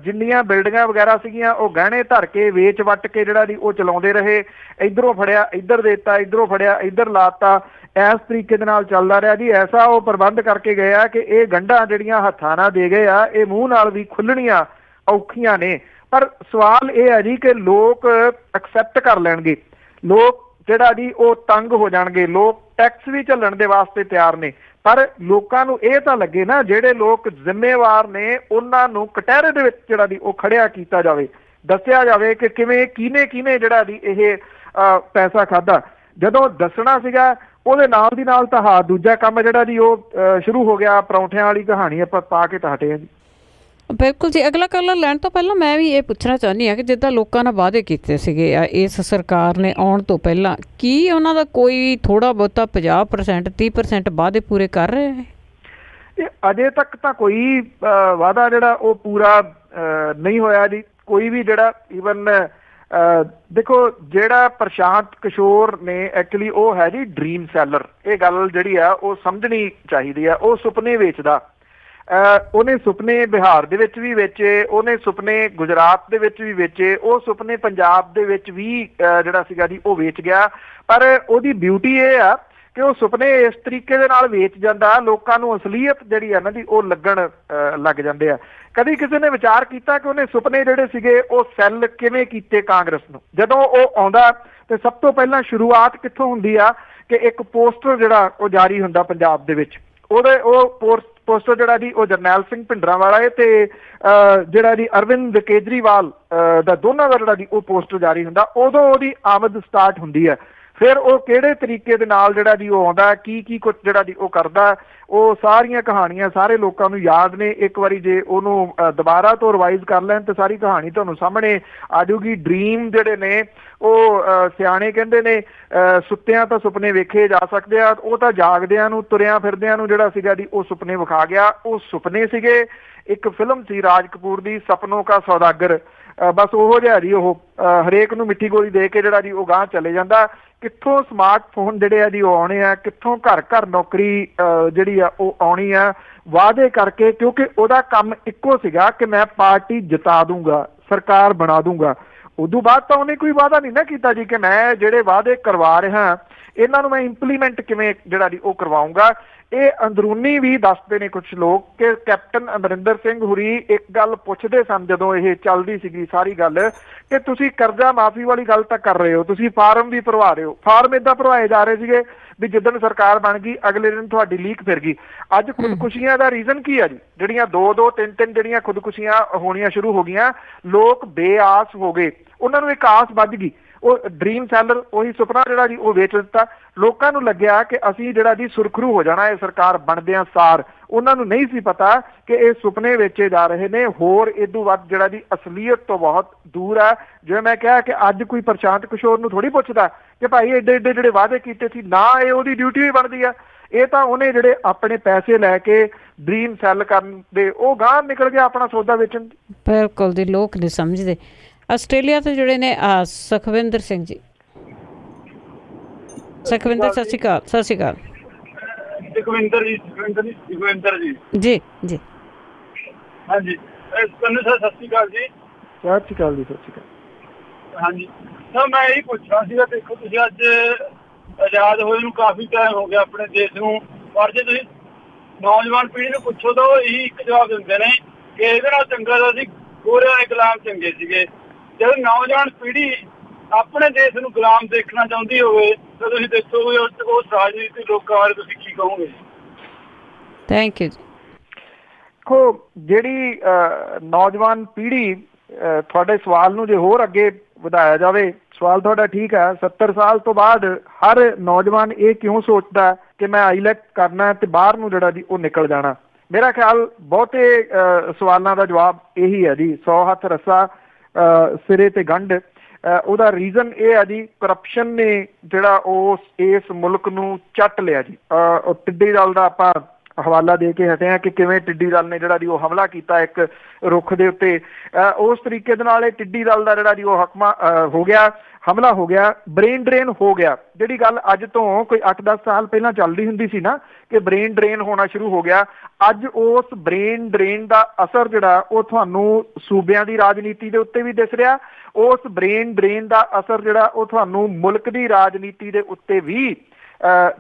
ਜਿੰਨੀਆਂ ਬਿਲਡਿੰਗਾਂ ਵਗੈਰਾ ਸੀਗੀਆਂ ਉਹ ਗਹਿਣੇ ਧਰ ਕੇ ਵੇਚ ਵੱਟ ਕੇ ਜਿਹੜਾ ਜੀ ਉਹ ਚਲਾਉਂਦੇ ਰਹੇ। ਇੱਧਰੋਂ ਫੜਿਆ ਇੱਧਰ ਦੇਤਾ, ਇੱਧਰੋਂ ਫੜਿਆ ਇੱਧਰ ਲਾਤਾ, ਇਸ ਤਰੀਕੇ ਦੇ ਨਾਲ ਚੱਲਦਾ ਰਿਹਾ ਜੀ। ਐਸਾ ਉਹ ਪ੍ਰਬੰਧ ਕਰਕੇ ਗਏ ਆ ਕਿ ਇਹ ਗੰਢਾਂ ਜਿਹੜੀਆਂ ਹੱਥਾਂ ਨਾਲ ਦੇ ਗਏ ਆ ਇਹ ਮੂੰਹ ਨਾਲ ਵੀ ਖੁੱਲਣੀਆਂ ਔਖੀਆਂ ਨੇ। ਪਰ ਸਵਾਲ ਇਹ ਹੈ ਜੀ ਕਿ ਲੋਕ ਐਕਸੈਪਟ ਕਰ ਲੈਣਗੇ, ਲੋਕ ਜਿਹੜਾ ਜੀ ਉਹ ਤੰਗ ਹੋ ਜਾਣਗੇ, ਲੋਕ ਟੈਕਸ ਵੀ ਝੱਲਣ ਦੇ ਵਾਸਤੇ ਤਿਆਰ ਨੇ। ਪਰ ਲੋਕਾਂ ਨੂੰ ਇਹ ਤਾਂ ਲੱਗੇ ਨਾ ਜਿਹੜੇ ਲੋਕ ਜ਼ਿੰਮੇਵਾਰ ਨੇ ਉਹਨਾਂ ਨੂੰ ਕਟਹਿਰੇ ਦੇ ਵਿੱਚ ਜਿਹੜਾ ਦੀ ਉਹ ਖੜਿਆ ਕੀਤਾ ਜਾਵੇ, ਦੱਸਿਆ ਜਾਵੇ ਕਿ ਕਿਵੇਂ ਕਿਹਨੇ ਜਿਹੜਾ ਦੀ ਇਹ ਪੈਸਾ ਖਾਧਾ। ਜਦੋਂ ਦੱਸਣਾ ਸੀਗਾ ਉਹਦੇ ਨਾਲ ਦੀ ਨਾਲ ਤਾਂ ਦੂਜਾ ਕੰਮ ਜਿਹੜਾ ਜੀ ਉਹ ਸ਼ੁਰੂ ਹੋ ਗਿਆ। ਪਰੌਂਠਿਆਂ ਵਾਲੀ ਕਹਾਣੀ ਆਪਾਂ ਪਾ ਕੇ ਤਾਂ ਹਟੇ ਆ ਜੀ। ਬਿਲਕੁਲ ਜੀ। ਅਗਲਾ ਕਾਲਰ ਲੈਣ ਤੋਂ ਪਹਿਲਾਂ ਮੈਂ ਵੀ ਇਹ ਪੁੱਛਣਾ ਚਾਹੁੰਦੀ ਹਾਂ ਕਿ ਜਿੱਦਾਂ ਲੋਕਾਂ ਨਾਲ ਵਾਅਦੇ ਕੀਤੇ ਸੀਗੇ ਇਸ ਸਰਕਾਰ ਨੇ ਆਉਣ ਤੋਂ ਪਹਿਲਾਂ, ਕੀ ਉਹਨਾਂ ਦਾ ਕੋਈ ਥੋੜ੍ਹਾ ਬਹੁਤਾ 50% 30% ਵਾਅਦੇ ਪੂਰੇ ਕਰ ਰਹੇ ਹੈ? ਇਹ ਅਜੇ ਤੱਕ ਤਾਂ ਕੋਈ ਵਾਅਦਾ ਜਿਹੜਾ ਉਹ ਪੂਰਾ ਨਹੀਂ ਹੋਇਆ ਜੀ। ਕੋਈ ਵੀ ਜਿਹੜਾ ਈਵਨ ਦੇਖੋ ਜਿਹੜਾ ਪ੍ਰਸ਼ਾਂਤ ਕਿਸ਼ੋਰ ਨੇ ਐਕਚੁਅਲੀ ਉਹ ਹੈ ਜੀ ਡ੍ਰੀਮ ਸੈਲਰ। ਇਹ ਗੱਲ ਜਿਹੜੀ ਆ ਉਹ ਸਮਝਣੀ ਚਾਹੀਦੀ ਆ। ਉਹ ਸੁਪਨੇ ਵੇਚਦਾ, ਉਹਨੇ ਸੁਪਨੇ ਬਿਹਾਰ ਦੇ ਵਿੱਚ ਵੀ ਵੇਚੇ, ਉਹਨੇ ਸੁਪਨੇ ਗੁਜਰਾਤ ਦੇ ਵਿੱਚ ਵੀ ਵੇਚੇ, ਉਹ ਸੁਪਨੇ ਪੰਜਾਬ ਦੇ ਵਿੱਚ ਵੀ ਜਿਹੜਾ ਸੀਗਾ ਜੀ ਉਹ ਵੇਚ ਗਿਆ। ਪਰ ਉਹਦੀ ਬਿਊਟੀ ਇਹ ਆ ਕਿ ਉਹ ਸੁਪਨੇ ਇਸ ਤਰੀਕੇ ਦੇ ਨਾਲ ਵੇਚ ਜਾਂਦਾ, ਲੋਕਾਂ ਨੂੰ ਅਸਲੀਅਤ ਜਿਹੜੀ ਆ ਨਾ ਜੀ ਉਹ ਲੱਗਣ ਲੱਗ ਜਾਂਦੇ ਆ। ਕਦੀ ਕਿਸੇ ਨੇ ਵਿਚਾਰ ਕੀਤਾ ਕਿ ਉਹਨੇ ਸੁਪਨੇ ਜਿਹੜੇ ਸੀਗੇ ਉਹ ਸੈੱਲ ਕਿਵੇਂ ਕੀਤੇ ਕਾਂਗਰਸ ਨੂੰ? ਜਦੋਂ ਉਹ ਆਉਂਦਾ ਤੇ ਸਭ ਤੋਂ ਪਹਿਲਾਂ ਸ਼ੁਰੂਆਤ ਕਿੱਥੋਂ ਹੁੰਦੀ ਆ ਕਿ ਇੱਕ ਪੋਸਟਰ ਜਿਹੜਾ ਉਹ ਜਾਰੀ ਹੁੰਦਾ ਪੰਜਾਬ ਦੇ ਵਿੱਚ। ਉਹ ਪੋਸਟਰ ਜਿਹੜਾ ਜੀ ਉਹ ਜਰਨੈਲ ਸਿੰਘ ਭਿੰਡਰਾਂਵਾਲਾ ਹੈ ਤੇ ਜਿਹੜਾ ਜੀ ਅਰਵਿੰਦ ਕੇਜਰੀਵਾਲ ਦਾ ਦੋਨਾਂ ਦਾ ਜਿਹੜਾ ਜੀ ਉਹ ਪੋਸਟਰ ਜਾਰੀ ਹੁੰਦਾ। ਉਦੋਂ ਉਹਦੀ ਆਮਦ ਸਟਾਰਟ ਹੁੰਦੀ ਹੈ। ਫਿਰ ਉਹ ਕਿਹੜੇ ਤਰੀਕੇ ਦੇ ਨਾਲ ਜਿਹੜਾ ਜੀ ਉਹ ਆਉਂਦਾ, ਕੀ ਕੁਝ ਜਿਹੜਾ ਜੀ ਉਹ ਕਰਦਾ, ਉਹ ਸਾਰੀਆਂ ਕਹਾਣੀਆਂ ਸਾਰੇ ਲੋਕਾਂ ਨੂੰ ਯਾਦ ਨੇ। ਇੱਕ ਵਾਰੀ ਜੇ ਉਹਨੂੰ ਦੁਬਾਰਾ ਤੋਂ ਰਿਵਾਈਜ਼ ਕਰ ਲੈਣ ਤੇ ਸਾਰੀ ਕਹਾਣੀ ਤੁਹਾਨੂੰ ਸਾਹਮਣੇ ਆ ਜਾਊਗੀ। ਡ੍ਰੀਮ ਜਿਹੜੇ ਨੇ ਉਹ ਸਿਆਣੇ ਕਹਿੰਦੇ ਨੇ ਸੁੱਤਿਆਂ ਤਾਂ ਸੁਪਨੇ ਵੇਖੇ ਜਾ ਸਕਦੇ ਆ, ਉਹ ਤਾਂ ਜਾਗਦਿਆਂ ਨੂੰ ਤੁਰਿਆਂ ਫਿਰਦਿਆਂ ਨੂੰ ਜਿਹੜਾ ਸੀਗਾ ਜੀ ਉਹ ਸੁਪਨੇ ਵਿਖਾ ਗਿਆ। ਉਹ ਸੁਪਨੇ ਸੀਗੇ। ਇੱਕ ਫਿਲਮ ਸੀ ਰਾਜ ਕਪੂਰ ਦੀ ਸਪਨੋਂ ਕਾ ਸੌਦਾਗਰ, ਬਸ ਉਹੋ ਜਿਹਾ ਜੀ ਉਹ ਹਰੇਕ ਨੂੰ ਮਿੱਠੀ ਗੋਲੀ ਦੇ ਕੇ ਜਿਹੜਾ ਜੀ ਉਹ ਗਾਂਹ ਚਲੇ ਜਾਂਦਾ। ਕਿੱਥੋਂ ਸਮਾਰਟਫੋਨ ਜਿਹੜੇ ਆ ਜੀ ਉਹ ਆਉਣੇ ਆ, ਕਿੱਥੋਂ ਘਰ ਘਰ ਨੌਕਰੀ ਜਿਹੜੀ ਆ ਉਹ ਆਉਣੀ ਆ ਵਾਅਦੇ ਕਰਕੇ, ਕਿਉਂਕਿ ਉਹਦਾ ਕੰਮ ਇੱਕੋ ਸੀਗਾ ਕਿ ਮੈਂ ਪਾਰਟੀ ਜਿਤਾ ਦੂੰਗਾ, ਸਰਕਾਰ ਬਣਾ ਦੂੰਗਾ। ਉਦੋਂ ਬਾਅਦ ਤਾਂ ਉਹਨੇ ਕੋਈ ਵਾਅਦਾ ਨਹੀਂ ਨਾ ਕੀਤਾ ਜੀ ਕਿ ਮੈਂ ਜਿਹੜੇ ਵਾਅਦੇ ਕਰਵਾ ਰਿਹਾ ਇਹਨਾਂ ਨੂੰ ਮੈਂ ਇੰਪਲੀਮੈਂਟ ਕਿਵੇਂ ਜਿਹੜਾ ਜੀ ਉਹ ਕਰਵਾਊਂਗਾ। ਇਹ ਅੰਦਰੂਨੀ ਵੀ ਦੱਸਦੇ ਨੇ ਕੁਝ ਲੋਕ ਕਿ ਕੈਪਟਨ ਅਮਰਿੰਦਰ ਸਿੰਘ ਹੁਰੀ ਇੱਕ ਗੱਲ ਪੁੱਛਦੇ ਸਨ ਜਦੋਂ ਇਹ ਚੱਲਦੀ ਸੀਗੀ ਸਾਰੀ ਗੱਲ, ਕਿ ਤੁਸੀਂ ਕਰਜ਼ਾ ਮਾਫੀ ਵਾਲੀ ਗੱਲ ਤਾਂ ਕਰ ਰਹੇ ਹੋ, ਤੁਸੀਂ ਫਾਰਮ ਵੀ ਭਰਵਾ ਰਹੇ ਹੋ। ਫਾਰਮ ਏਦਾਂ ਭਰਵਾਏ ਜਾ ਰਹੇ ਸੀਗੇ ਵੀ ਜਿੱਦਣ ਸਰਕਾਰ ਬਣ ਗਈ ਅਗਲੇ ਦਿਨ ਤੁਹਾਡੀ ਲੀਕ ਫਿਰ ਗਈ। ਅੱਜ ਖੁਦਕੁਸ਼ੀਆਂ ਦਾ ਰੀਜ਼ਨ ਕੀ ਆ ਜੀ? ਜਿਹੜੀਆਂ 2-2, 3-3 ਜਿਹੜੀਆਂ ਖੁਦਕੁਸ਼ੀਆਂ ਹੋਣੀਆਂ ਸ਼ੁਰੂ ਹੋ ਗਈਆਂ, ਲੋਕ ਬੇਆਸ ਹੋ ਗਏ, ਉਹਨਾਂ ਨੂੰ ਇੱਕ ਆਸ ਵੱਧ ਗਈ। ਉਹ ਡ੍ਰੀਮ ਸੈਲਰ ਉਹੀ ਸੁਪਨਾ ਜਿਹੜਾ ਜੀ ਉਹ ਵੇਚ ਦਿੱਤਾ। ਲੋਕਾਂ ਨੂੰ ਲੱਗਿਆ ਕਿ ਅਸੀਂ ਜਿਹੜਾ ਜੀ ਸੁਰਖਰੂ ਹੋ ਜਾਣਾ ਇਹ ਸਰਕਾਰ ਬਣਦਿਆਂ ਸਾਰ। ਉਹਨਾਂ ਨੂੰ ਨਹੀਂ ਸੀ ਪਤਾ ਕਿ ਇਹ ਸੁਪਨੇ ਵੇਚੇ ਜਾ ਰਹੇ ਨੇ, ਹੋਰ ਇਦੋਂ ਵੱਧ ਜਿਹੜਾ ਜੀ ਅਸਲੀਅਤ ਤੋਂ ਬਹੁਤ ਦੂਰ ਹੈ। ਜਿਵੇਂ ਮੈਂ ਕਿਹਾ ਕਿ ਅੱਜ ਕੋਈ ਪ੍ਰਸ਼ਾਂਤ ਕਿਸ਼ੋਰ ਨੂੰ ਥੋੜ੍ਹੀ ਪੁੱਛਦਾ ਕਿ ਭਾਈ ਏਡੇ ਏਡੇ ਜਿਹੜੇ ਵਾਅਦੇ ਕੀਤੇ ਸੀ, ਨਾ ਇਹ ਉਹਦੀ ਡਿਊਟੀ ਵੀ ਬਣਦੀ ਆ। ਇਹ ਤਾਂ ਉਹਨੇ ਜਿਹੜੇ ਆਪਣੇ ਪੈਸੇ ਲੈ ਕੇ ਡ੍ਰੀਮ ਸੈੱਲ ਕਰਨ ਦੇ ਉਹ ਗਾਂਹ ਨਿਕਲ ਗਿਆ ਆਪਣਾ ਸੌਦਾ ਵੇਚਣ। ਬਿਲਕੁਲ ਦੀ ਲੋਕ ਨਹੀਂ ਸਮਝਦੇ। ਆਸਟ੍ਰੇਲੀਆ ਤੋਂ ਜਿਹੜੇ ਨੇ ਸੁਖਵਿੰਦਰ ਸਿੰਘ ਜੀ। ਸੁਖਵਿੰਦਰ ਸਤਿ ਸ਼੍ਰੀ ਅਕਾਲ। ਸਤਿ ਸ਼੍ਰੀ ਅਕਾਲ ਸੁਖਵਿੰਦਰ ਜੀ। ਜੀ ਜੀ ਹਾਂਜੀ ਸਰ, ਸਤਿ ਸ਼੍ਰੀ ਅਕਾਲ ਜੀ। ਸਤਿ ਸ਼੍ਰੀ ਅਕਾਲ ਜੀ। ਸਤਿ ਸ਼੍ਰੀ ਅਕਾਲ। ਹਾਂਜੀ ਸਰ, ਮੈਂ ਇਹੀ ਪੁੱਛਣਾ ਸੀਗਾ, ਦੇਖੋ ਤੁਸੀਂ ਅੱਜ ਆਜ਼ਾਦ ਹੋਏ ਨੂੰ ਕਾਫੀ ਟਾਈਮ ਹੋ ਗਿਆ ਆਪਣੇ ਦੇਸ਼ ਨੂੰ, ਪਰ ਜੇ ਤੁਸੀਂ ਨੌਜਵਾਨ ਪੀੜ੍ਹੀ ਨੂੰ ਪੁੱਛੋ ਤਾਂ ਉਹ ਇਹੀ ਇੱਕ ਜਵਾਬ ਦਿੰਦੇ ਨੇ ਕਿ ਇਹਦੇ ਨਾਲ ਚੰਗਾ ਤਾਂ ਅਸੀਂ ਗੋਰਿਆਂ ਦੇ ਗੁਲਾਮ ਚੰਗੇ ਸੀਗੇ। ਜਦੋਂ ਨੌਜਵਾਨ ਪੀੜ੍ਹੀ ਆਪਣੇ ਦੇਸ਼ ਨੂੰ ਗੁਲਾਮ ਦੇਖਣਾ ਚਾਹੁੰਦੀ ਹੋਵੇ ਤਾਂ ਤੁਸੀਂ ਦੇਖੋਗੇ ਉਸ ਰਾਜਨੀਤੀ ਲੋਕਾਂ ਬਾਰੇ ਤੁਸੀਂ ਕੀ ਕਹੋਗੇ? ਥੈਂਕ ਯੂ ਜੀ। ਦੇਖੋ ਜਿਹੜੀ ਨੌਜਵਾਨ ਪੀੜ੍ਹੀ, ਤੁਹਾਡੇ ਸਵਾਲ ਨੂੰ ਜੇ ਹੋਰ ਅੱਗੇ ਵਧਾਇਆ ਜਾਵੇ, ਸਵਾਲ ਤੁਹਾਡਾ ਠੀਕ ਹੈ। 70 ਸਾਲ ਤੋਂ ਬਾਅਦ ਹਰ ਨੌਜਵਾਨ ਇਹ ਕਿਉਂ ਸੋਚਦਾ ਕਿ ਮੈਂ ਆਈਲੈਟ ਕਰਨਾ ਤੇ ਬਾਹਰ ਨੂੰ ਜਿਹੜਾ ਜੀ ਉਹ ਨਿਕਲ ਜਾਣਾ? ਮੇਰਾ ਖਿਆਲ ਬਹੁਤੇ ਸਵਾਲਾਂ ਦਾ ਜਵਾਬ ਇਹੀ ਹੈ ਜੀ, 100 ਹੱਥ ਰੱਸਾ ਸਿਰੇ ਤੇ ਗੰਢ। ਉਹਦਾ ਰੀਜ਼ਨ ਇਹ ਹੈ ਜੀ, ਕਰਪਸ਼ਨ ਨੇ ਜਿਹੜਾ ਇਸ ਮੁਲਕ ਨੂੰ ਚੱਟ ਲਿਆ ਜੀ। ਉਹ ਟਿੱਡੀ ਦਲ ਦਾ ਆਪਾਂ ਹਵਾਲਾ ਦੇ ਕੇ ਹਟੇ ਆ ਕਿ ਕਿਵੇਂ ਟਿੱਡੀ ਦਲ ਨੇ ਜਿਹੜਾ ਜੀ ਉਹ ਹਮਲਾ ਕੀਤਾ ਇੱਕ ਰੁੱਖ ਦੇ ਉੱਤੇ। ਉਸ ਤਰੀਕੇ ਦੇ ਨਾਲ ਇਹ ਟਿੱਡੀ ਦਲ ਦਾ ਜਿਹੜਾ ਜੀ ਉਹ ਹਮਲਾ ਹੋ ਗਿਆ, ਬ੍ਰੇਨ ਡਰੇਨ ਹੋ ਗਿਆ। ਜਿਹੜੀ ਗੱਲ ਅੱਜ ਤੋਂ ਕੋਈ 8-10 ਸਾਲ ਪਹਿਲਾਂ ਚੱਲਦੀ ਹੁੰਦੀ ਸੀ ਨਾ ਕਿ ਬ੍ਰੇਨ ਡਰੇਨ ਹੋਣਾ ਸ਼ੁਰੂ ਹੋ ਗਿਆ, ਅੱਜ ਉਸ ਬ੍ਰੇਨ ਡਰੇਨ ਦਾ ਅਸਰ ਜਿਹੜਾ ਉਹ ਤੁਹਾਨੂੰ ਸੂਬਿਆਂ ਦੀ ਰਾਜਨੀਤੀ ਦੇ ਉੱਤੇ ਵੀ ਦਿਸ ਰਿਹਾ। ਉਸ ਬ੍ਰੇਨ ਡਰੇਨ ਦਾ ਅਸਰ ਜਿਹੜਾ ਉਹ ਤੁਹਾਨੂੰ ਮੁਲਕ ਦੀ ਰਾਜਨੀਤੀ ਦੇ ਉੱਤੇ ਵੀ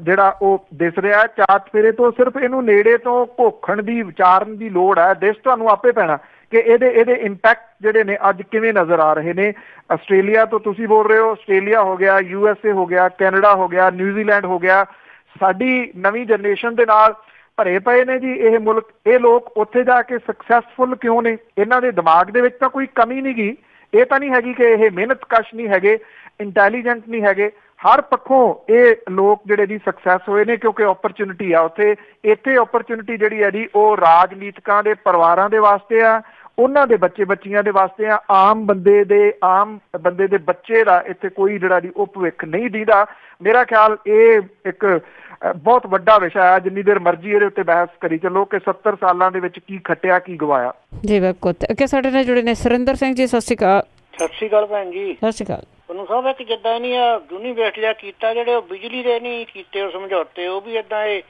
ਜਿਹੜਾ ਉਹ ਦਿਸ ਰਿਹਾ। ਚਾਰ ਚਫੇਰੇ ਤੋਂ ਸਿਰਫ ਇਹਨੂੰ ਨੇੜੇ ਤੋਂ ਘੋਖਣ ਦੀ ਵਿਚਾਰਨ ਦੀ ਲੋੜ ਹੈ। ਦਿਸ ਤੁਹਾਨੂੰ ਆਪੇ ਪੈਣਾ ਕਿ ਇਹਦੇ ਇੰਪੈਕਟ ਜਿਹੜੇ ਨੇ ਅੱਜ ਕਿਵੇਂ ਨਜ਼ਰ ਆ ਰਹੇ ਨੇ। ਆਸਟ੍ਰੇਲੀਆ ਤੋਂ ਤੁਸੀਂ ਬੋਲ ਰਹੇ ਹੋ, ਆਸਟ੍ਰੇਲੀਆ ਹੋ ਗਿਆ, USA ਹੋ ਗਿਆ, ਕੈਨੇਡਾ ਹੋ ਗਿਆ, ਨਿਊਜ਼ੀਲੈਂਡ ਹੋ ਗਿਆ, ਸਾਡੀ ਨਵੀਂ ਜਨਰੇਸ਼ਨ ਦੇ ਨਾਲ ਭਰੇ ਪਏ ਨੇ ਜੀ ਇਹ ਮੁਲਕ। ਇਹ ਲੋਕ ਉੱਥੇ ਜਾ ਕੇ ਸਕਸੈਸਫੁਲ ਕਿਉਂ ਨੇ? ਇਹਨਾਂ ਦੇ ਦਿਮਾਗ ਦੇ ਵਿੱਚ ਤਾਂ ਕੋਈ ਕਮੀ ਨਹੀਂ ਗਈ। ਇਹ ਤਾਂ ਨਹੀਂ ਹੈਗੀ ਕਿ ਇਹ ਮਿਹਨਤਕਸ਼ ਨਹੀਂ ਹੈਗੇ, ਇੰਟੈਲੀਜੈਂਟ ਨਹੀਂ ਹੈਗੇ। ਹਰ ਪੱਖੋਂ ਇਹ ਲੋਕ ਜਿਹੜੇ ਜੀ ਸਕਸੈਸ ਹੋਏ ਨੇ ਕਿਉਂਕਿ ਓਪਰਚੁਨਿਟੀ ਆ ਉੱਥੇ। ਇੱਥੇ ਓਪਰਚੁਨਿਟੀ ਜਿਹੜੀ ਹੈ ਜੀ ਉਹ ਰਾਜਨੀਤਿਕਾਂ ਦੇ ਪਰਿਵਾਰਾਂ ਦੇ ਵਾਸਤੇ ਆ, ਉਹਨਾਂ ਦੇ ਬੱਚਿਆਂ ਦੇ ਵਾਸਤੇ ਆ। ਆਮ ਬੰਦੇ ਦੇ ਬੱਚੇ ਦਾ ਇੱਥੇ ਕੋਈ ਜਿਹੜਾ ਜੀ ਉਹ ਭਵਿੱਖ ਨਹੀਂ ਦੀਦਾ। ਮੇਰਾ ਖਿਆਲ ਇਹ ਇੱਕ ਬਹੁਤ ਵੱਡਾ ਵਿਸ਼ਾ ਹੈ। ਜਿੰਨੀ ਦੇਰ ਮਰਜ਼ੀ ਇਹਦੇ ਉੱਤੇ ਬਹਿਸ ਕਰੀ ਚੱਲੋ ਕਿ 70 ਸਾਲਾਂ ਦੇ ਵਿੱਚ ਕੀ ਖੱਟਿਆ ਕੀ ਗਵਾਇਆ। ਜੀ ਬਿਲਕੁਲ। ਅੱਗੇ ਸਾਡੇ ਨਾਲ ਜੁੜੇ ਨੇ ਸੁਰਿੰਦਰ ਸਿੰਘ ਜੀ। ਸਤਿ ਸ਼੍ਰੀ ਅਕਾਲ। ਸਤਿ ਸ਼੍ਰੀ ਅਕਾਲ ਭੈਣ ਜੀ। ਸਤਿ ਸ਼੍ਰੀ ਅਕਾਲ। ਤੁਹਾਨੂੰ ਸਾਹਿਬ ਇੱਕ ਜਿੱਦਾਂ ਨਹੀਂ ਆ ਯੂਨੀਵਰਸਿਟੀ ਦਾ ਕੀਤਾ, ਜਿਹੜੇ ਉਹ ਬਿਜਲੀ ਦੇ ਨਹੀਂ ਕੀਤੇ ਉਹ ਸਮਝੌਤੇ, ਉਹ ਵੀ ਏਦਾਂ ਇਹ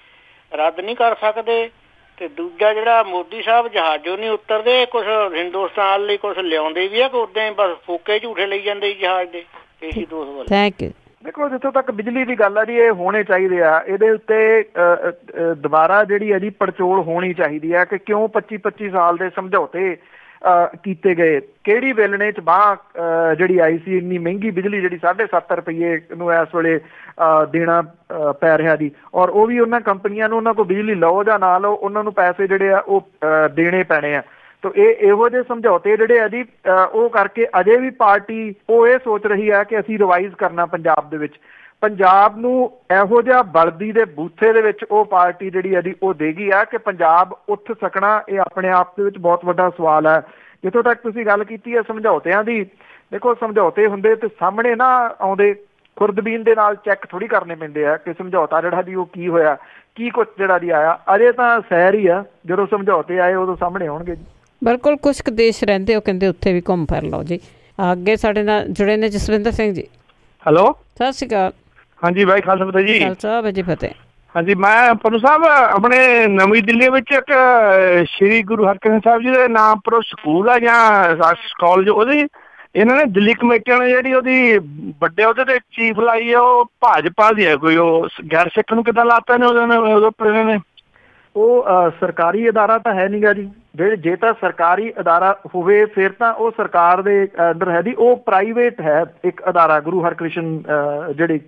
ਰੱਦ ਨਹੀਂ ਕਰ ਸਕਦੇ। ਤੇ ਦੂਜਾ ਜਿਹੜਾ ਮੋਦੀ ਸਾਹਿਬ ਜਹਾਜ਼ੋਂ ਨਹੀਂ ਉਤਰਦੇ, ਕੁਛ ਹਿੰਦੁਸਤਾਨ ਲਈ ਕੁਛ ਲਿਆਉਂਦੇ ਵੀ ਆ ਕਿ ਉਦਾਂ ਹੀ ਬਸ ਫੋਕੇ ਝੂਠੇ ਲਈ ਜਾਂਦੇ ਜਹਾਜ਼ ਦੇ। ਇਹੀ ਦੋ ਸਵਾਲ। Thank you. ਦੇਖੋ ਜਿੱਥੋਂ ਤੱਕ ਬਿਜਲੀ ਦੀ ਗੱਲ ਆ ਜੀ, ਇਹ ਹੋਣੇ ਚਾਹੀਦੇ ਆ। ਇਹਦੇ ਉੱਤੇ ਦੁਬਾਰਾ ਜਿਹੜੀ ਹੈ ਜੀ ਪੜਚੋਲ ਹੋਣੀ ਚਾਹੀਦੀ ਹੈ ਕਿ ਕਿਉਂ 25-25 ਸਾਲ ਦੇ ਸਮਝੌਤੇ ਕੀਤੇ ਗਏ। ਕਿਹੜੀ ਵੇਲਣੇ 'ਚ ਬਾਂਹ ਜਿਹੜੀ ਆਈ ਸੀ, ਇੰਨੀ ਮਹਿੰਗੀ ਬਿਜਲੀ ਜਿਹੜੀ 7.5 ਰੁਪਏ ਨੂੰ ਇਸ ਵੇਲੇ ਦੇਣਾ ਪੈ ਰਿਹਾ ਜੀ। ਔਰ ਉਹ ਵੀ ਉਹਨਾਂ ਕੰਪਨੀਆਂ ਨੂੰ, ਉਹਨਾਂ ਕੋਲ ਬਿਜਲੀ ਲਓ ਜਾਂ ਨਾ ਲਓ, ਉਹਨਾਂ ਨੂੰ ਪੈਸੇ ਜਿਹੜੇ ਆ ਉਹ ਦੇਣੇ ਪੈਣੇ ਆ। ਤਾਂ ਇਹੋ ਜਿਹੇ ਸਮਝੌਤੇ ਜਿਹੜੇ ਆ ਜੀ ਉਹ ਕਰਕੇ ਅਜੇ ਵੀ ਪਾਰਟੀ ਉਹ ਇਹ ਸੋਚ ਰਹੀ ਹੈ ਕਿ ਅਸੀਂ ਰਿਵਾਈਜ਼ ਕਰਨਾ ਪੰਜਾਬ ਦੇ ਵਿੱਚ। ਪੰਜਾਬ ਨੂੰ ਇਹੋ ਜਿਹਾ ਬਲਦੀ ਦੇ ਬੂਥੇ ਦੇ ਵਿੱਚ ਉਹ ਪਾਰਟੀ ਜਿਹੜੀ ਹੈ ਜੀ ਉਹ ਦੇਗੀ ਆ ਕਿ ਪੰਜਾਬ ਉੱਠ ਸਕਣਾ, ਇਹ ਆਪਣੇ ਆਪ ਦੇ ਵਿੱਚ ਬਹੁਤ ਵੱਡਾ ਸਵਾਲ ਹੈ। ਜਿੱਥੋਂ ਤੱਕ ਤੁਸੀਂ ਗੱਲ ਕੀਤੀ ਹੈ ਸਮਝੌਤਿਆਂ ਦੀ, ਦੇਖੋ ਸਮਝੌਤੇ ਹੁੰਦੇ ਤੇ ਸਾਹਮਣੇ ਨਾ ਆਉਂਦੇ, ਖੁਰਦਬੀਨ ਦੇ ਨਾਲ ਚੈੱਕ ਥੋੜੀ ਕਰਨੇ ਪੈਂਦੇ ਆ ਕਿ ਸਮਝੌਤਾ ਜਿਹੜਾ ਜੀ ਉਹ ਕੀ ਹੋਇਆ, ਕੀ ਕੁਛ ਜਿਹੜਾ ਜੀ ਆਇਆ। ਅਜੇ ਤਾਂ ਸੈਰ ਹੀ ਆ, ਜਦੋਂ ਸਮਝੌਤੇ ਆਏ ਉਦੋਂ ਸਾਹਮਣੇ ਆਉਣਗੇ ਜੀ। ਬਿਲਕੁਲ, ਕੁਛ ਕੁ ਦੇਸ਼ ਰਹਿੰਦੇ ਉਹ ਕਹਿੰਦੇ ਉੱਥੇ ਵੀ ਘੁੰਮ ਫਿਰ ਲਓ ਜੀ। ਅੱਗੇ ਸਾਡੇ ਨਾਲ ਜੁੜੇ ਨੇ ਜਸਵਿੰਦਰ ਸਿੰਘ ਜੀ। ਹੈਲੋ, ਸਤਿ ਸ਼੍ਰੀ ਅਕਾਲ। ਹਾਂਜੀ ਭਾਈ, ਖਾਲਸਾ ਫਤਿਹ ਜੀ। ਖਾਲਸਾ ਜੀ ਫਤਿਹ। ਹਾਂਜੀ, ਮੈਂ ਪੰਨੂ ਸਾਹਿਬ ਆਪਣੇ ਨਵੀਂ ਦਿੱਲੀ ਵਿੱਚ ਇੱਕ ਸ਼੍ਰੀ ਗੁਰੂ ਹਰਕ੍ਰਿਸ਼ਨ ਸਾਹਿਬ ਜੀ ਦੇ ਨਾਮ ਪਰ ਸਕੂਲ ਆ ਜਾਂ ਕਾਲਜ, ਉਹਦੀ ਇਹਨਾਂ ਨੇ ਦਿੱਲੀ ਕਮੇਟੀਆਂ ਨੇ ਜਿਹੜੀ ਉਹਦੀ ਵੱਡੇ ਉਹਦੇ ਤੇ ਚੀਫ ਲਾਈ ਹੈ, ਉਹ ਭਾਜਪਾ ਦੀ ਹੈ ਕੋਈ, ਉਹ ਗੈਰ ਸਿੱਖ ਨੂੰ ਕਿੱਦਾਂ ਲਾਤਾ ਨੇ ਉਹਦੇ ਨੇ? ਉਹ ਸਰਕਾਰੀ ਅਦਾਰਾ ਤਾਂ ਹੈ ਨੀਗਾ ਜੀ। ਜੇ ਤਾਂ ਸਰਕਾਰੀ ਅਦਾਰਾ ਹੋਵੇ ਫਿਰ ਤਾਂ ਉਹ ਸਰਕਾਰ ਦੇ ਅੰਦਰ ਹੈ ਜੀ, ਉਹ ਪ੍ਰਾਈਵੇਟ ਹੈ ਇੱਕ ਅਦਾਰਾ, ਗੁਰੂ ਹਰਕ੍ਰਿਸ਼ਨ ਜਿਹੜੀ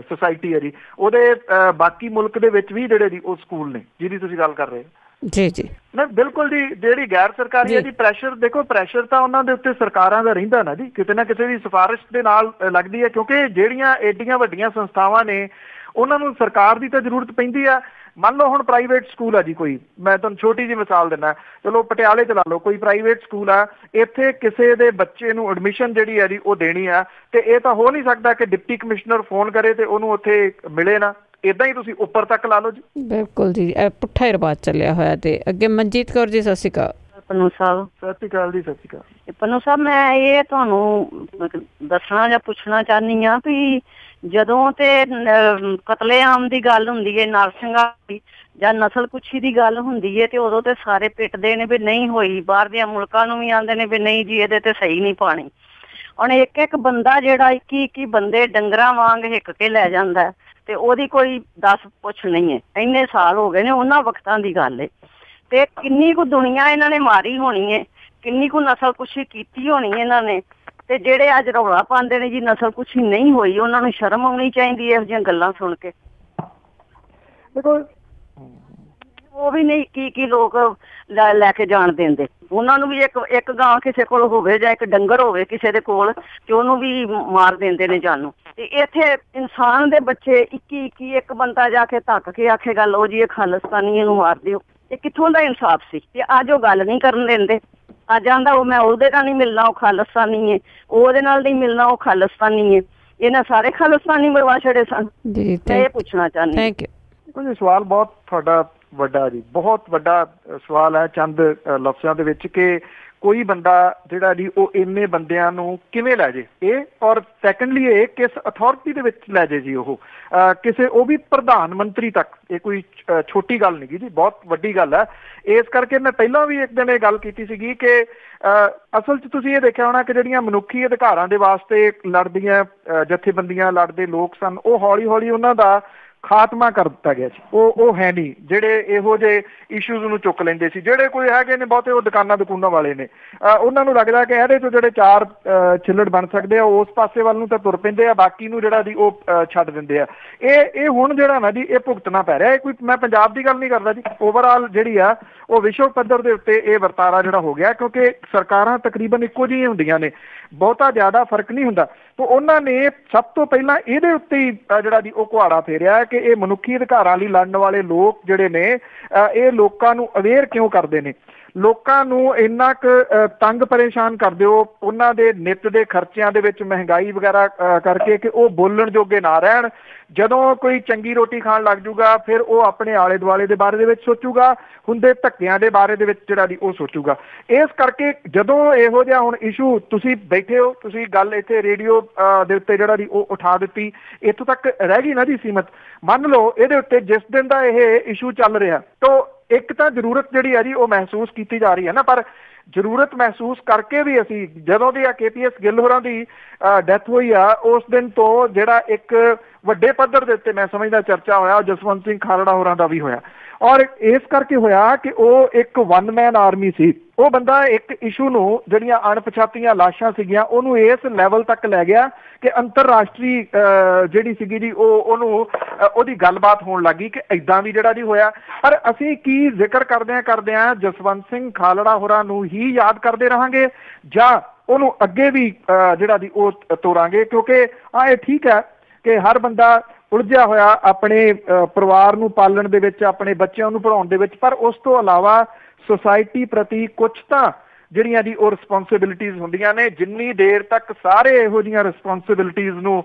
ਸੁਸਾਇਟੀ ਹੈ ਜੀ, ਉਹਦੇ ਬਾਕੀ ਮੁਲਕ ਦੇ ਵਿੱਚ ਵੀ ਜਿਹੜੇ ਜੀ ਉਹ ਸਕੂਲ ਨੇ ਜਿਹਦੀ ਤੁਸੀਂ ਗੱਲ ਕਰ ਰਹੇ ਹੋ। ਜੀ ਜੀ, ਨਾ ਬਿਲਕੁਲ ਜੀ। ਜਿਹੜੀ ਗੈਰ ਸਰਕਾਰੀ ਹੈ ਜੀ, ਪ੍ਰੈਸ਼ਰ ਦੇਖੋ, ਪ੍ਰੈਸ਼ਰ ਤਾਂ ਉਹਨਾਂ ਦੇ ਉੱਤੇ ਸਰਕਾਰਾਂ ਦਾ ਰਹਿੰਦਾ ਨਾ ਜੀ, ਕਿਤੇ ਨਾ ਕਿਸੇ ਦੀ ਸਿਫਾਰਿਸ਼ ਦੇ ਨਾਲ ਲੱਗਦੀ ਹੈ, ਕਿਉਂਕਿ ਜਿਹੜੀਆਂ ਏਡੀਆਂ ਵੱਡੀਆਂ ਸੰਸਥਾਵਾਂ ਨੇ ਉਹਨਾਂ ਨੂੰ ਸਰਕਾਰ ਦੀ ਤਾਂ ਜ਼ਰੂਰਤ ਪੈਂਦੀ ਆ। ਮੰਨ ਲਓ ਹੁਣ ਪ੍ਰਾਈਵੇਟ ਸਕੂਲ ਆ ਜੀ ਕੋਈ, ਮੈਂ ਤੁਹਾਨੂੰ ਛੋਟੀ ਜਿਹੀ ਮਿਸਾਲ ਦਿੰਦਾ, ਚਲੋ ਪਟਿਆਲੇ ਚ ਲਾ ਲਓ ਕੋਈ ਪ੍ਰਾਈਵੇਟ ਸਕੂਲ ਆ, ਇੱਥੇ ਕਿਸੇ ਦੇ ਬੱਚੇ ਨੂੰ ਐਡਮਿਸ਼ਨ ਜਿਹੜੀ ਹੈ ਜੀ ਉਹ ਦੇਣੀ ਆ, ਤੇ ਇਹ ਤਾਂ ਹੋ ਨਹੀਂ ਸਕਦਾ ਕਿ ਡਿਪਟੀ ਕਮਿਸ਼ਨਰ ਫੋਨ ਕਰੇ ਤੇ ਉਹਨੂੰ ਉੱਥੇ ਮਿਲੇ ਨਾ। ਏਦਾਂ ਹੀ ਤੁਸੀਂ ਉੱਪਰ ਤੱਕ ਲਾ ਲਓ ਜੀ। ਬਿਲਕੁਲ ਜੀ, ਇਹ ਪੁੱਠਾ ਹੀ ਰਿਵਾਜ ਚੱਲਿਆ ਹੋਇਆ। ਤੇ ਅੱਗੇ ਮਨਜੀਤ ਕੌਰ ਜੀ, ਸਤਿ ਸ਼੍ਰੀ ਅਕਾਲ। ਪੰਨੂ ਸਾਹਿਬ ਸਤਿ ਸ਼੍ਰੀ ਅਕਾਲ ਜੀ। ਸਤਿ ਸ਼੍ਰੀ ਅਕਾਲ ਪੰਨੂ ਸਾਹਿਬ, ਮੈਂ ਇਹ ਤੁਹਾਨੂੰ ਦੱਸਣਾ ਜਾਂ ਪੁੱਛਣਾ ਚਾਹੁੰਦੀ ਹਾਂ ਵੀ ਜਦੋਂ ਤੇ ਕਤਲੇਆਮ ਦੀ ਗੱਲ ਹੁੰਦੀ ਹੈ, ਨਰਸਿੰਘਾਂ ਦੀ ਜਾਂ ਨਸਲਕੁਸ਼ੀ ਦੀ ਗੱਲ ਹੁੰਦੀ ਹੈ, ਤੇ ਉਦੋਂ ਤੇ ਸਾਰੇ ਪਿੱਟਦੇ ਨੇ ਵੀ ਨਹੀਂ ਹੋਈ। ਬਾਹਰ ਦੇ ਮੁਲਕਾਂ ਨੂੰ ਵੀ ਆਉਂਦੇ ਨੇ ਵੀ ਨਹੀਂ ਜੀ ਇਹਦੇ ਤੇ ਸਹੀ ਨਹੀਂ ਪਾਣੀ। ਹੁਣ ਇੱਕ ਇੱਕ ਬੰਦਾ ਜਿਹੜਾ 21 ਬੰਦੇ ਡੰਗਰਾਂ ਵਾਂਗ ਹਿੱਕ ਕੇ ਲੈ ਜਾਂਦਾ ਤੇ ਉਹਦੀ ਕੋਈ ਦੱਸ ਪੁੱਛ ਨਹੀਂ ਹੈ। ਇੰਨੇ ਸਾਲ ਹੋ ਗਏ ਨੇ, ਉਹਨਾਂ ਵਕਤਾਂ ਦੀ ਗੱਲ ਹੈ। ਤੇ ਕਿੰਨੀ ਕੁ ਦੁਨੀਆ ਇਹਨਾਂ ਨੇ ਮਾਰੀ ਹੋਣੀ ਹੈ, ਕਿੰਨੀ ਕੁ ਨਸਲਕੁਸ਼ੀ ਕੀਤੀ ਹੋਣੀ ਇਹਨਾਂ ਨੇ। ਤੇ ਜਿਹੜੇ ਅੱਜ ਰੌਲਾ ਪਾਉਂਦੇ ਨੇ ਜੀ ਨਸਲਕੁਸ਼ੀ ਨਹੀਂ ਹੋਈ, ਉਹਨਾਂ ਨੂੰ ਸ਼ਰਮ ਆਉਣੀ ਚਾਹੀਦੀ ਹੈ ਇਹੋ ਜਿਹੀਆਂ ਗੱਲਾਂ ਸੁਣ ਕੇ। ਦੇਖੋ ਉਹ ਵੀ ਨਹੀਂ ਕੀ ਲੋਕ ਲੈ ਕੇ ਜਾਣ ਦਿੰਦੇ। ਉਹਨਾਂ ਨੂੰ ਵੀ ਇੱਕ ਗਾਂ ਕਿਸੇ ਕੋਲ ਹੋਵੇ ਜਾਂ ਇੱਕ ਡੰਗਰ ਹੋਵੇ ਕਿਸੇ ਦੇ ਕੋਲ, ਤੇ ਉਹਨੂੰ ਵੀ ਮਾਰ ਦਿੰਦੇ ਨੇ ਜਾਨੋਂ। ਤੇ ਇੱਥੇ ਇਨਸਾਨ ਦੇ ਬੱਚੇ 21 ਇੱਕ ਬੰਦਾ ਜਾ ਕੇ ਧੱਕ ਕੇ ਆਖੇਗਾ ਲਓ ਜੀ ਇਹ ਖਾਲਿਸਤਾਨੀ, ਇਹਨੂੰ ਮਾਰ ਦਿਓ। ਇਹ ਕਿੱਥੋਂ ਦਾ ਇਨਸਾਫ ਸੀ? ਤੇ ਅੱਜ ਉਹ ਗੱਲ ਨਹੀਂ ਕਰਨ ਦਿੰਦੇ। ਅੱਜ ਆਂਦਾ ਉਹ ਮੈਂ ਉਹਦੇ ਨਾਲ ਨਹੀਂ ਮਿਲਣਾ, ਉਹ ਖਾਲਿਸਤਾਨੀ ਹੈ, ਉਹਦੇ ਨਾਲ ਨਹੀਂ ਮਿਲਣਾ, ਉਹ ਖਾਲਿਸਤਾਨੀ ਹੈ। ਇਹਨਾਂ ਸਾਰੇ ਖਾਲਿਸਤਾਨੀ ਮਰਵਾ ਛੜੇ ਸਨ। ਜੀ, ਇਹ ਪੁੱਛਣਾ ਚਾਹੁੰਦੀ। Thank you. ਸਵਾਲ ਬਹੁਤ ਤੁਹਾਡਾ ਵੱਡਾ ਜੀ, ਬਹੁਤ ਵੱਡਾ ਸਵਾਲ ਹੈ ਚੰਦ ਲਫ਼ਜ਼ਾਂ ਦੇ ਵਿੱਚ, ਕਿ ਕੋਈ ਬੰਦਾ ਜਿਹੜਾ ਜੀ ਉਹ ਇੰਨੇ ਬੰਦਿਆਂ ਨੂੰ ਕਿਵੇਂ ਲੈ ਜੇ ਇਹ, ਔਰ ਸੈਕੰਡਲੀ ਇਹ ਕਿਸ ਅਥਾਰਟੀ ਦੇ ਵਿੱਚ ਲੈ ਜੇ ਜੀ ਉਹ ਕਿਸੇ, ਉਹ ਵੀ ਪ੍ਰਧਾਨ ਮੰਤਰੀ ਤੱਕ। ਇਹ ਕੋਈ ਛੋਟੀ ਗੱਲ ਨਹੀਂ ਜੀ, ਬਹੁਤ ਵੱਡੀ ਗੱਲ ਹੈ। ਇਸ ਕਰਕੇ ਮੈਂ ਪਹਿਲਾਂ ਵੀ ਇੱਕ ਦਿਨ ਇਹ ਗੱਲ ਕੀਤੀ ਸੀਗੀ ਕਿ ਅਸਲ 'ਚ ਤੁਸੀਂ ਇਹ ਦੇਖਿਆ ਹੋਣਾ ਕਿ ਜਿਹੜੀਆਂ ਮਨੁੱਖੀ ਅਧਿਕਾਰਾਂ ਦੇ ਵਾਸਤੇ ਲੜਦੀਆਂ ਜਥੇਬੰਦੀਆਂ, ਲੜਦੇ ਲੋਕ ਸਨ, ਉਹ ਹੌਲੀ ਹੌਲੀ ਉਹਨਾਂ ਦਾ ਖਾਤਮਾ ਕਰ ਦਿੱਤਾ ਗਿਆ ਸੀ। ਉਹ ਹੈ ਨਹੀਂ ਜਿਹੜੇ ਇਹੋ ਜਿਹੇ ਇਸ਼ੂਜ਼ ਨੂੰ ਚੁੱਕ ਲੈਂਦੇ ਸੀ। ਜਿਹੜੇ ਕੋਈ ਹੈਗੇ ਨੇ ਬਹੁਤੇ ਉਹ ਦੁਕਾਨਾਂ ਵਾਲੇ ਨੇ, ਉਹਨਾਂ ਨੂੰ ਲੱਗਦਾ ਕਿ ਇਹਦੇ ਤੋਂ ਜਿਹੜੇ ਚਾਰ ਛਿੱਲੜ ਬਣ ਸਕਦੇ ਆ ਉਸ ਪਾਸੇ ਵੱਲ ਨੂੰ ਤਾਂ ਤੁਰ ਪੈਂਦੇ ਆ, ਬਾਕੀ ਨੂੰ ਜਿਹੜਾ ਜੀ ਉਹ ਛੱਡ ਦਿੰਦੇ ਆ। ਇਹ ਹੁਣ ਜਿਹੜਾ ਨਾ ਜੀ ਇਹ ਭੁਗਤਣਾ ਪੈ ਰਿਹਾ। ਇਹ ਕੋਈ ਮੈਂ ਪੰਜਾਬ ਦੀ ਗੱਲ ਨਹੀਂ ਕਰਦਾ ਜੀ, ਓਵਰਆਲ ਜਿਹੜੀ ਆ ਉਹ ਵਿਸ਼ਵ ਪੱਧਰ ਦੇ ਉੱਤੇ ਇਹ ਵਰਤਾਰਾ ਜਿਹੜਾ ਹੋ ਗਿਆ, ਕਿਉਂਕਿ ਸਰਕਾਰਾਂ ਤਕਰੀਬਨ ਇੱਕੋ ਜਿਹੀਆਂ ਹੁੰਦੀਆਂ ਨੇ, ਬਹੁਤਾ ਜ਼ਿਆਦਾ ਫਰਕ ਨਹੀਂ ਹੁੰਦਾ। ਤਾਂ ਉਹਨਾਂ ਨੇ ਸਭ ਤੋਂ ਪਹਿਲਾਂ ਇਹਦੇ ਉੱਤੇ ਹੀ ਜਿਹੜਾ ਜੀ ਉਹ ਕੁਹਾੜਾ ਫੇਰਿਆ ਕਿ ਇਹ ਮਨੁੱਖੀ ਅਧਿਕਾਰਾਂ ਲਈ ਲੜਨ ਵਾਲੇ ਲੋਕ ਜਿਹੜੇ ਨੇ ਇਹ ਲੋਕਾਂ ਨੂੰ ਅਵੇਅਰ ਕਿਉਂ ਕਰਦੇ ਨੇ, ਲੋਕਾਂ ਨੂੰ ਇੰਨਾ ਕੁ ਤੰਗ ਪਰੇਸ਼ਾਨ ਕਰ ਦਿਓ ਉਹਨਾਂ ਦੇ ਨਿੱਤ ਦੇ ਖਰਚਿਆਂ ਦੇ ਵਿੱਚ ਮਹਿੰਗਾਈ ਵਗੈਰਾ ਕਰਕੇ ਕਿ ਉਹ ਬੋਲਣ ਜੋਗੇ ਨਾ ਰਹਿਣ। ਜਦੋਂ ਕੋਈ ਚੰਗੀ ਰੋਟੀ ਖਾਣ ਲੱਗ ਜੂਗਾ ਫਿਰ ਉਹ ਆਪਣੇ ਆਲੇ ਦੁਆਲੇ ਦੇ ਬਾਰੇ ਦੇ ਵਿੱਚ ਸੋਚੂਗਾ, ਹੁੰਦੇ ਧੱਕਿਆਂ ਦੇ ਬਾਰੇ ਦੇ ਵਿੱਚ ਜਿਹੜਾ ਜੀ ਉਹ ਸੋਚੂਗਾ। ਇਸ ਕਰਕੇ ਜਦੋਂ ਇਹੋ ਜਿਹਾ ਹੁਣ ਇਸ਼ੂ ਤੁਸੀਂ ਬੈਠੇ ਹੋ, ਤੁਸੀਂ ਗੱਲ ਇੱਥੇ ਰੇਡੀਓ ਦੇ ਉੱਤੇ ਜਿਹੜਾ ਜੀ ਉਹ ਉਠਾ ਦਿੱਤੀ, ਇੱਥੋਂ ਤੱਕ ਰਹਿ ਗਈ ਨਾ ਜੀ ਸੀਮਤ। ਮੰਨ ਲਓ ਇਹਦੇ ਉੱਤੇ ਜਿਸ ਦਿਨ ਦਾ ਇਹ ਇਸ਼ੂ ਚੱਲ ਰਿਹਾ, ਤਾਂ ਇੱਕ ਤਾਂ ਜ਼ਰੂਰਤ ਜਿਹੜੀ ਹੈ ਜੀ ਉਹ ਮਹਿਸੂਸ ਕੀਤੀ ਜਾ ਰਹੀ ਹੈ ਨਾ, ਪਰ ਜ਼ਰੂਰਤ ਮਹਿਸੂਸ ਕਰਕੇ ਵੀ ਅਸੀਂ ਜਦੋਂ ਦੀ KPS ਗਿੱਲ ਹੋਰਾਂ ਦੀ ਡੈਥ ਹੋਈ ਆ ਉਸ ਦਿਨ ਤੋਂ ਜਿਹੜਾ ਇੱਕ ਵੱਡੇ ਪੱਧਰ ਦੇ ਉੱਤੇ ਮੈਂ ਸਮਝਦਾ ਚਰਚਾ ਹੋਇਆ, ਜਸਵੰਤ ਸਿੰਘ ਖਾਲੜਾ ਹੋਰਾਂ ਦਾ ਵੀ ਹੋਇਆ। ਔਰ ਇਸ ਕਰਕੇ ਹੋਇਆ ਕਿ ਉਹ ਇੱਕ ਵਨ ਮੈਨ ਆਰਮੀ ਸੀ। ਉਹ ਬੰਦਾ ਇੱਕ ਇਸ਼ੂ ਨੂੰ ਜਿਹੜੀਆਂ ਅਣਪਛਾਤੀਆਂ ਲਾਸ਼ਾਂ ਸੀਗੀਆਂ ਉਹਨੂੰ ਇਸ ਲੈਵਲ ਤੱਕ ਲੈ ਗਿਆ ਕਿ ਅੰਤਰਰਾਸ਼ਟਰੀ ਜਿਹੜੀ ਸੀਗੀ ਜੀ ਉਹਨੂੰ ਉਹਦੀ ਗੱਲਬਾਤ ਹੋਣ ਲੱਗੀ ਕਿ ਏਦਾਂ ਵੀ ਜਿਹੜਾ ਜੀ ਹੋਇਆ। ਪਰ ਅਸੀਂ ਕੀ ਜ਼ਿਕਰ ਕਰਦਿਆਂ ਜਸਵੰਤ ਸਿੰਘ ਖਾਲੜਾ ਹੋਰਾਂ ਨੂੰ ਹੀ ਯਾਦ ਕਰਦੇ ਰਹਾਂਗੇ ਜਾਂ ਉਹਨੂੰ ਅੱਗੇ ਵੀ ਜਿਹੜਾ ਜੀ ਉਹ ਤੋਰਾਂਗੇ? ਕਿਉਂਕਿ ਇਹ ਠੀਕ ਹੈ ਕਿ ਹਰ ਬੰਦਾ ਉਲਝਿਆ ਹੋਇਆ ਆਪਣੇ ਪਰਿਵਾਰ ਨੂੰ ਪਾਲਣ ਦੇ ਵਿੱਚ, ਆਪਣੇ ਬੱਚਿਆਂ ਨੂੰ ਪੜ੍ਹਾਉਣ ਦੇ ਵਿੱਚ, ਪਰ ਉਸ ਤੋਂ ਇਲਾਵਾ ਸੁਸਾਇਟੀ ਪ੍ਰਤੀ ਕੁਛ ਤਾਂ ਜਿਹੜੀਆਂ ਜੀ ਉਹ ਰਿਸਪੌਂਸਿਬਿਲਿਟੀਜ਼ ਹੁੰਦੀਆਂ ਨੇ। ਜਿੰਨੀ ਦੇਰ ਤੱਕ ਸਾਰੇ ਇਹੋ ਜਿਹੀਆਂ ਰਿਸਪੌਂਸਿਬਿਲਿਟੀਜ਼ ਨੂੰ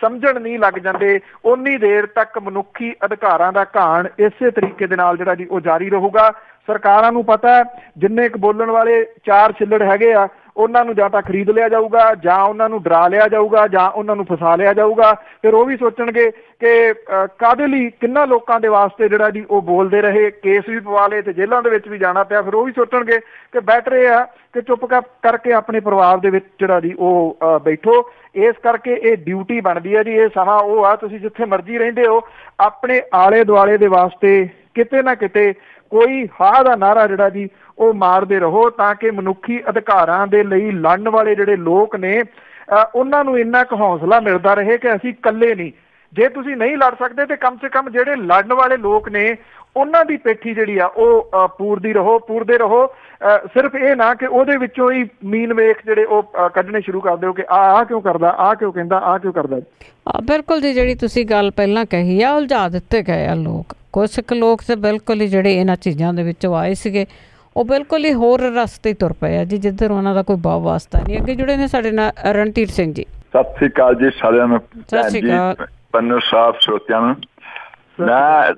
ਸਮਝਣ ਨਹੀਂ ਲੱਗ ਜਾਂਦੇ, ਉਨੀ ਦੇਰ ਤੱਕ ਮਨੁੱਖੀ ਅਧਿਕਾਰਾਂ ਦਾ ਘਾਣ ਇਸੇ ਤਰੀਕੇ ਦੇ ਨਾਲ ਜਿਹੜਾ ਜੀ ਉਹ ਜਾਰੀ ਰਹੂਗਾ। ਸਰਕਾਰਾਂ ਨੂੰ ਪਤਾ ਹੈ ਜਿੰਨੇ ਕੁ ਬੋਲਣ ਵਾਲੇ ਚਾਰ ਛਿੱਲੜ ਹੈਗੇ ਆ, ਉਹਨਾਂ ਨੂੰ ਜਾਂ ਤਾਂ ਖਰੀਦ ਲਿਆ ਜਾਊਗਾ, ਜਾਂ ਉਹਨਾਂ ਨੂੰ ਡਰਾ ਲਿਆ ਜਾਊਗਾ, ਜਾਂ ਉਹਨਾਂ ਨੂੰ ਫਸਾ ਲਿਆ ਜਾਊਗਾ। ਫਿਰ ਉਹ ਵੀ ਸੋਚਣਗੇ ਕਿ ਕਾਹਦੇ ਲਈ, ਕਿੰਨਾ ਲੋਕਾਂ ਦੇ ਵਾਸਤੇ ਜਿਹੜਾ ਜੀ ਉਹ ਬੋਲਦੇ ਰਹੇ, ਕੇਸ ਵੀ ਪਵਾ ਲਏ ਤੇ ਜੇਲ੍ਹਾਂ ਦੇ ਵਿੱਚ ਵੀ ਜਾਣਾ ਪਿਆ। ਫਿਰ ਉਹ ਵੀ ਸੋਚਣਗੇ ਕਿ ਬੈਟਰ ਇਹ ਆ ਕਿ ਚੁੱਪ ਕਰਕੇ ਆਪਣੇ ਪਰਿਵਾਰ ਦੇ ਵਿੱਚ ਜਿਹੜਾ ਜੀ ਉਹ ਬੈਠੋ। ਇਸ ਕਰਕੇ ਇਹ ਡਿਊਟੀ ਬਣਦੀ ਹੈ ਜੀ, ਇਹ ਸਮਾਂ ਉਹ ਆ, ਤੁਸੀਂ ਜਿੱਥੇ ਮਰਜ਼ੀ ਰਹਿੰਦੇ ਹੋ ਆਪਣੇ ਆਲੇ ਦੁਆਲੇ ਦੇ ਵਾਸਤੇ ਕਿਤੇ ਨਾ ਕਿਤੇ ਕੋਈ ਹਾਂ ਦਾ ਨਾਅਰਾ ਜਿਹੜਾ ਜੀ ਉਹ ਮਾਰਦੇ ਰਹੋ, ਤਾਂ ਕਿ ਮਨੁੱਖੀ ਅਧਿਕਾਰਾਂ ਦੇ ਲਈ ਲੜਨ ਵਾਲੇ ਜਿਹੜੇ ਲੋਕ ਨੇ ਉਹਨਾਂ ਨੂੰ ਇੰਨਾ ਕੁ ਹੌਸਲਾ ਮਿਲਦਾ ਰਹੇ ਕਿ ਅਸੀਂ ਇਕੱਲੇ ਨਹੀਂ। ਜੇ ਤੁਸੀਂ ਨਹੀਂ ਲੜ ਸਕਦੇ ਤੇ ਕਮ ਸੇ ਕਮ ਜਿਹੜੇ ਲੜਨ ਵਾਲੇ ਲੋਕ ਨੇ ਉਹਨਾਂ ਦੀ ਪੇਠੀ ਜਿਹੜੀ ਆ ਉਹ ਪੂਰਦੇ ਰਹੋ। ਸਿਰਫ ਇਹ ਨਾ ਕਿ ਉਹਦੇ ਵਿੱਚੋਂ ਹੀ ਮੀਨ ਵੇਖ ਜਿਹੜੇ ਉਹ ਕੱਢਣੇ ਸ਼ੁਰੂ ਕਰ ਦਿਓ ਕਿ ਆਹ ਕਿਉਂ ਕਰਦਾ, ਆਹ ਕਿਉਂ ਕਹਿੰਦਾ, ਆਹ ਕਿਉਂ ਕਰਦਾ। ਬਿਲਕੁਲ ਜੀ, ਜਿਹੜੀ ਤੁਸੀਂ ਗੱਲ ਪਹਿਲਾਂ ਕਹੀ ਆ, ਉਲਝਾ ਦਿੱਤੇ ਗਏ ਆ ਲੋਕ। ਕੁਛ ਕੁ ਲੋਕ ਤਾਂ ਬਿਲਕੁਲ ਹੀ ਜਿਹੜੇ ਇਹਨਾਂ ਚੀਜ਼ਾਂ ਦੇ ਵਿੱਚੋਂ ਆਏ ਸੀਗੇ, ਉਹ ਬਿਲਕੁਲ ਹੀ ਹੋਰ ਰਸਤੇ ਤੁਰ ਪਏ ਆ ਜੀ, ਜਿੱਧਰ ਉਹਨਾਂ ਦਾ ਕੋਈ ਬਾਬ ਵਾਸਤਾ ਨਹੀਂ। ਅੱਗੇ ਜੁੜੇ ਨੇ ਸਾਡੇ ਨਾਲ ਰਣਧੀਰ ਸਿੰਘ ਜੀ। ਸਤਿ ਸ੍ਰੀ ਅਕਾਲ ਜੀ ਸਾਰਿਆਂ ਨੂੰ। ਸਤਿ ਸ੍ਰੀ ਅਕਾਲ ਪੰਨੂ ਸਾਹਿਬ, ਸਰੋਤਿਆਂ ਨੂੰ। ਮੈਂ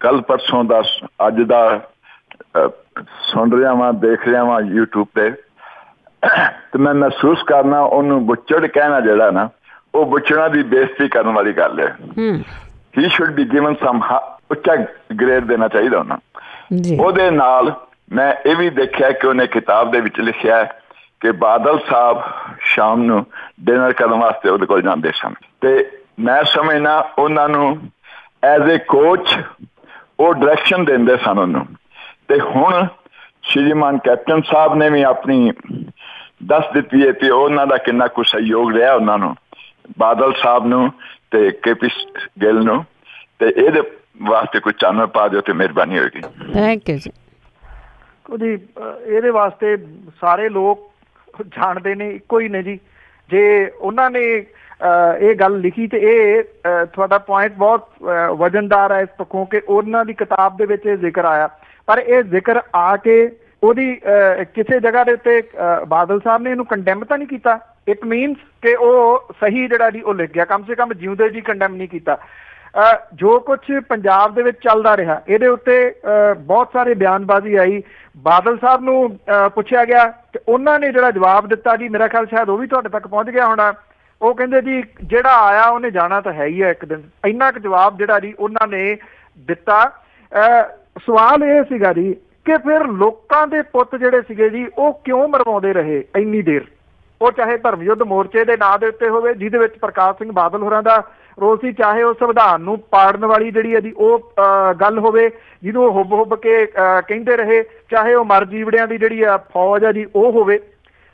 ਕੱਲ ਪਰਸੋਂ ਦਾ ਅੱਜ ਦਾ ਸੁਣ ਰਿਹਾ ਵਾਂ, ਦੇਖ ਰਿਹਾ ਵਾਂ YouTube ਤੇ, ਤੇ ਮੈਂ ਮਹਿਸੂਸ ਕਰਨਾ ਉਹਨੂੰ ਬੁੱਚੜ ਕਹਿਣਾ ਜਿਹੜਾ ਨਾ, ਉਹ ਬੁੱਚੜਾਂ ਦੀ ਬੇਇੱਜ਼ਤੀ ਕਰਨ ਵਾਲੀ ਗੱਲ ਹੈ। ਹੀ ਸ਼ੁੱਡ ਬੀ ਗਿਵਨ ਸਮ ਉੱਚਾ ਗ੍ਰੇਡ ਦੇਣਾ ਚਾਹੀਦਾ ਉਹਨਾਂ। ਉਹਦੇ ਨਾਲ ਮੈਂ ਇਹ ਵੀ ਦੇਖਿਆ ਕਿ ਉਹਨੇ ਕਿਤਾਬ ਦੇ ਵਿੱਚ ਲਿਖਿਆ ਕਿ ਬਾਦਲ ਸਾਹਿਬ ਸ਼ਾਮ ਨੂੰ ਡਿਨਰ ਕਰਨ ਵਾਸਤੇ ਉਹਦੇ ਕੋਲ ਜਾਂਦੇ ਸਨ, ਤੇ ਮੈਂ ਸਮਝਣਾ ਉਹਨਾਂ ਨੂੰ ਐਜ਼ ਏ ਕੋਚ ਉਹ ਡਾਇਰੈਕਸ਼ਨ ਦਿੰਦੇ ਸਨ ਉਹਨੂੰ। ਤੇ ਹੁਣ ਸ਼੍ਰੀਮਾਨ ਕੈਪਟਨ ਸਾਹਿਬ ਨੇ ਵੀ ਆਪਣੀ ਦੱਸ ਦਿੱਤੀ ਹੈ ਕਿ ਉਹਨਾਂ ਦਾ ਕਿੰਨਾ ਕੁ ਸਹਿਯੋਗ ਰਿਹਾ ਉਹਨਾਂ ਨੂੰ, ਬਾਦਲ ਸਾਹਿਬ ਨੂੰ ਤੇ KP ਗਿੱਲ ਨੂੰ, ਤੇ ਇਹਦੇ ਵਾਸਤੇ ਕੋਈ ਚਾਨਣ ਪਾ ਦਿਓ ਤੇ ਮਿਹਰਬਾਨੀ ਹੋਏਗੀ। ਥੈਂਕ ਯੂ ਜੀ। ਜੀ ਇਹਦੇ ਵਾਸਤੇ ਸਾਰੇ ਲੋਕ ਜਾਣਦੇ ਨੇ, ਇੱਕੋ ਹੀ ਨੇ ਜੀ। ਜੇ ਉਹਨਾਂ ਨੇ ਇਹ ਗੱਲ ਲਿਖੀ ਤੇ ਇਹ ਤੁਹਾਡਾ ਪੁਆਇੰਟ ਬਹੁਤ ਵਜਨਦਾਰ ਹੈ ਇਸ ਪੱਖੋਂ ਕਿ ਉਹਨਾਂ ਦੀ ਕਿਤਾਬ ਦੇ ਵਿੱਚ ਇਹ ਜ਼ਿਕਰ ਆਇਆ, ਪਰ ਇਹ ਜ਼ਿਕਰ ਆ ਕੇ ਉਹਦੀ ਕਿਸੇ ਜਗ੍ਹਾ ਦੇ ਉੱਤੇ ਬਾਦਲ ਸਾਹਿਬ ਨੇ ਇਹਨੂੰ ਕੰਡੈਮ ਤਾਂ ਨਹੀਂ ਕੀਤਾ। ਇਟ ਮੀਨਸ ਕਿ ਉਹ ਸਹੀ ਜਿਹੜਾ ਜੀ ਉਹ ਲਿਖ ਗਿਆ, ਕਮ ਸੇ ਕਮ ਜਿਉਂਦੇ ਜੀ ਕੰਡੈਮ ਨਹੀਂ ਕੀਤਾ। ਜੋ ਕੁਛ ਪੰਜਾਬ ਦੇ ਵਿੱਚ ਚੱਲਦਾ ਰਿਹਾ ਇਹਦੇ ਉੱਤੇ ਬਹੁਤ ਸਾਰੇ ਬਿਆਨਬਾਜ਼ੀ ਆਈ। ਬਾਦਲ ਸਾਹਿਬ ਨੂੰ ਪੁੱਛਿਆ ਗਿਆ ਤੇ ਉਹਨਾਂ ਨੇ ਜਿਹੜਾ ਜਵਾਬ ਦਿੱਤਾ ਜੀ, ਮੇਰਾ ਖਿਆਲ ਸ਼ਾਇਦ ਉਹ ਵੀ ਤੁਹਾਡੇ ਤੱਕ ਪਹੁੰਚ ਗਿਆ ਹੋਣਾ। ਉਹ ਕਹਿੰਦੇ ਜੀ ਜਿਹੜਾ ਆਇਆ ਉਹਨੇ ਜਾਣਾ ਤਾਂ ਹੈ ਹੀ ਹੈ ਇੱਕ ਦਿਨ। ਇੰਨਾ ਕੁ ਜਵਾਬ ਜਿਹੜਾ ਜੀ ਉਹਨਾਂ ਨੇ ਦਿੱਤਾ। ਸਵਾਲ ਇਹ ਸੀਗਾ ਜੀ ਕਿ ਫਿਰ ਲੋਕਾਂ ਦੇ ਪੁੱਤ ਜਿਹੜੇ ਸੀਗੇ ਜੀ ਉਹ ਕਿਉਂ ਮਰਵਾਉਂਦੇ ਰਹੇ ਇੰਨੀ ਦੇਰ? ਉਹ ਚਾਹੇ ਧਰਮ ਯੁੱਧ ਮੋਰਚੇ ਦੇ ਨਾਂ ਦੇ ਉੱਤੇ ਹੋਵੇ ਜਿਹਦੇ ਵਿੱਚ ਪ੍ਰਕਾਸ਼ ਸਿੰਘ ਬਾਦਲ ਹੋਰਾਂ ਦਾ ਰੋਲ ਸੀ, ਚਾਹੇ ਉਹ ਸੰਵਿਧਾਨ ਨੂੰ ਪਾੜਨ ਵਾਲੀ ਜਿਹੜੀ ਹੈ ਜੀ ਉਹ ਗੱਲ ਹੋਵੇ ਜਿਹਨੂੰ ਉਹ ਹੁੱਬ ਕੇ ਕਹਿੰਦੇ ਰਹੇ, ਚਾਹੇ ਉਹ ਮਰ ਜੀਵੜਿਆਂ ਦੀ ਜਿਹੜੀ ਆ ਫੌਜ ਆ ਜੀ ਉਹ ਹੋਵੇ।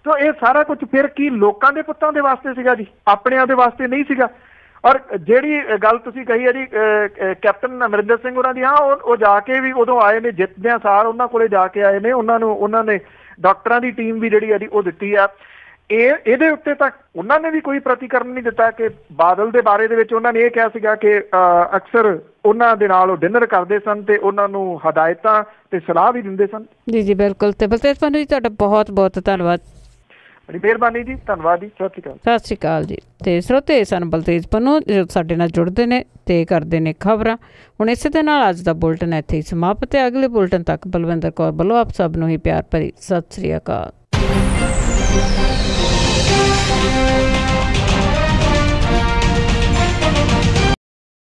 ਤੋ ਇਹ ਸਾਰਾ ਕੁਝ ਫਿਰ ਕੀ ਲੋਕਾਂ ਦੇ ਪੁੱਤਾਂ ਦੇ ਵਾਸਤੇ ਸੀਗਾ ਜੀ, ਆਪਣਿਆਂ ਦੇ ਵਾਸਤੇ ਨਹੀਂ ਸੀਗਾ। ਔਰ ਜਿਹੜੀ ਗੱਲ ਤੁਸੀਂ ਕਹੀ ਹੈ ਜੀ ਕੈਪਟਨ ਅਮਰਿੰਦਰ ਸਿੰਘ ਹੋਰਾਂ ਦੀ, ਹਾਂ ਉਹ ਜਾ ਕੇ ਵੀ ਉਦੋਂ ਆਏ ਨੇ, ਜਿੱਤਦਿਆਂ ਸਾਰ ਉਹਨਾਂ ਕੋਲੇ ਜਾ ਕੇ ਆਏ ਨੇ, ਉਹਨਾਂ ਨੇ ਡਾਕਟਰਾਂ ਦੀ ਟੀਮ ਵੀ ਜਿਹੜੀ ਆ ਜੀ ਉਹ ਦਿੱਤੀ ਆ। ਇਹਦੇ ਉੱਤੇ ਤਾਂ ਉਹਨਾਂ ਨੇ ਵੀ ਕੋਈ ਪ੍ਰਤੀਕਰਮ ਨਹੀਂ ਦਿੱਤਾ ਕਿ ਬਾਦਲ ਦੇ ਬਾਰੇ ਦੇ ਵਿੱਚ ਉਹਨਾਂ ਨੇ ਇਹ ਕਿਹਾ ਸੀਗਾ ਕਿ ਅਕਸਰ ਉਹਨਾਂ ਦੇ ਨਾਲ ਉਹ ਡਿਨਰ ਕਰਦੇ ਸਨ ਤੇ ਉਹਨਾਂ ਨੂੰ ਹਦਾਇਤਾਂ ਤੇ ਸਲਾਹ ਵੀ ਦਿੰਦੇ ਸਨ। ਜੀ ਜੀ ਬਿਲਕੁਲ। ਤੇ ਬਲਤੇਜ ਪੰਨੂ ਜੀ ਤੁਹਾਡਾ ਬਹੁਤ ਬਹੁਤ ਧੰਨਵਾਦ। ਬੜੀ ਮਿਹਰਬਾਨੀ ਜੀ, ਧੰਨਵਾਦ ਜੀ, ਸਤਿ ਸ਼੍ਰੀ ਅਕਾਲ। ਸਤਿ ਸ਼੍ਰੀ ਅਕਾਲ ਜੀ। ਤੇ ਸਰੋਤੇ ਸਨ ਬਲਤੇਜ ਪੰਨੂ ਜੋ ਸਾਡੇ ਨਾਲ ਜੁੜਦੇ ਨੇ ਤੇ ਕਰਦੇ ਨੇ ਖਬਰਾਂ। ਹੁਣ ਇਸੇ ਦੇ ਨਾਲ ਅੱਜ ਦਾ ਬੁਲਟਨ ਇੱਥੇ ਹੀ ਸਮਾਪਤ ਹੈ। ਅਗਲੇ ਬੁਲਟਨ ਤੱਕ ਬਲਵਿੰਦਰ ਕੌਰ ਵੱਲੋਂ ਆਪ ਸਭ ਨੂੰ ਹੀ ਪਿਆਰ ਭਰੀ ਸਤਿ ਸ਼੍ਰੀ ਅਕਾਲ।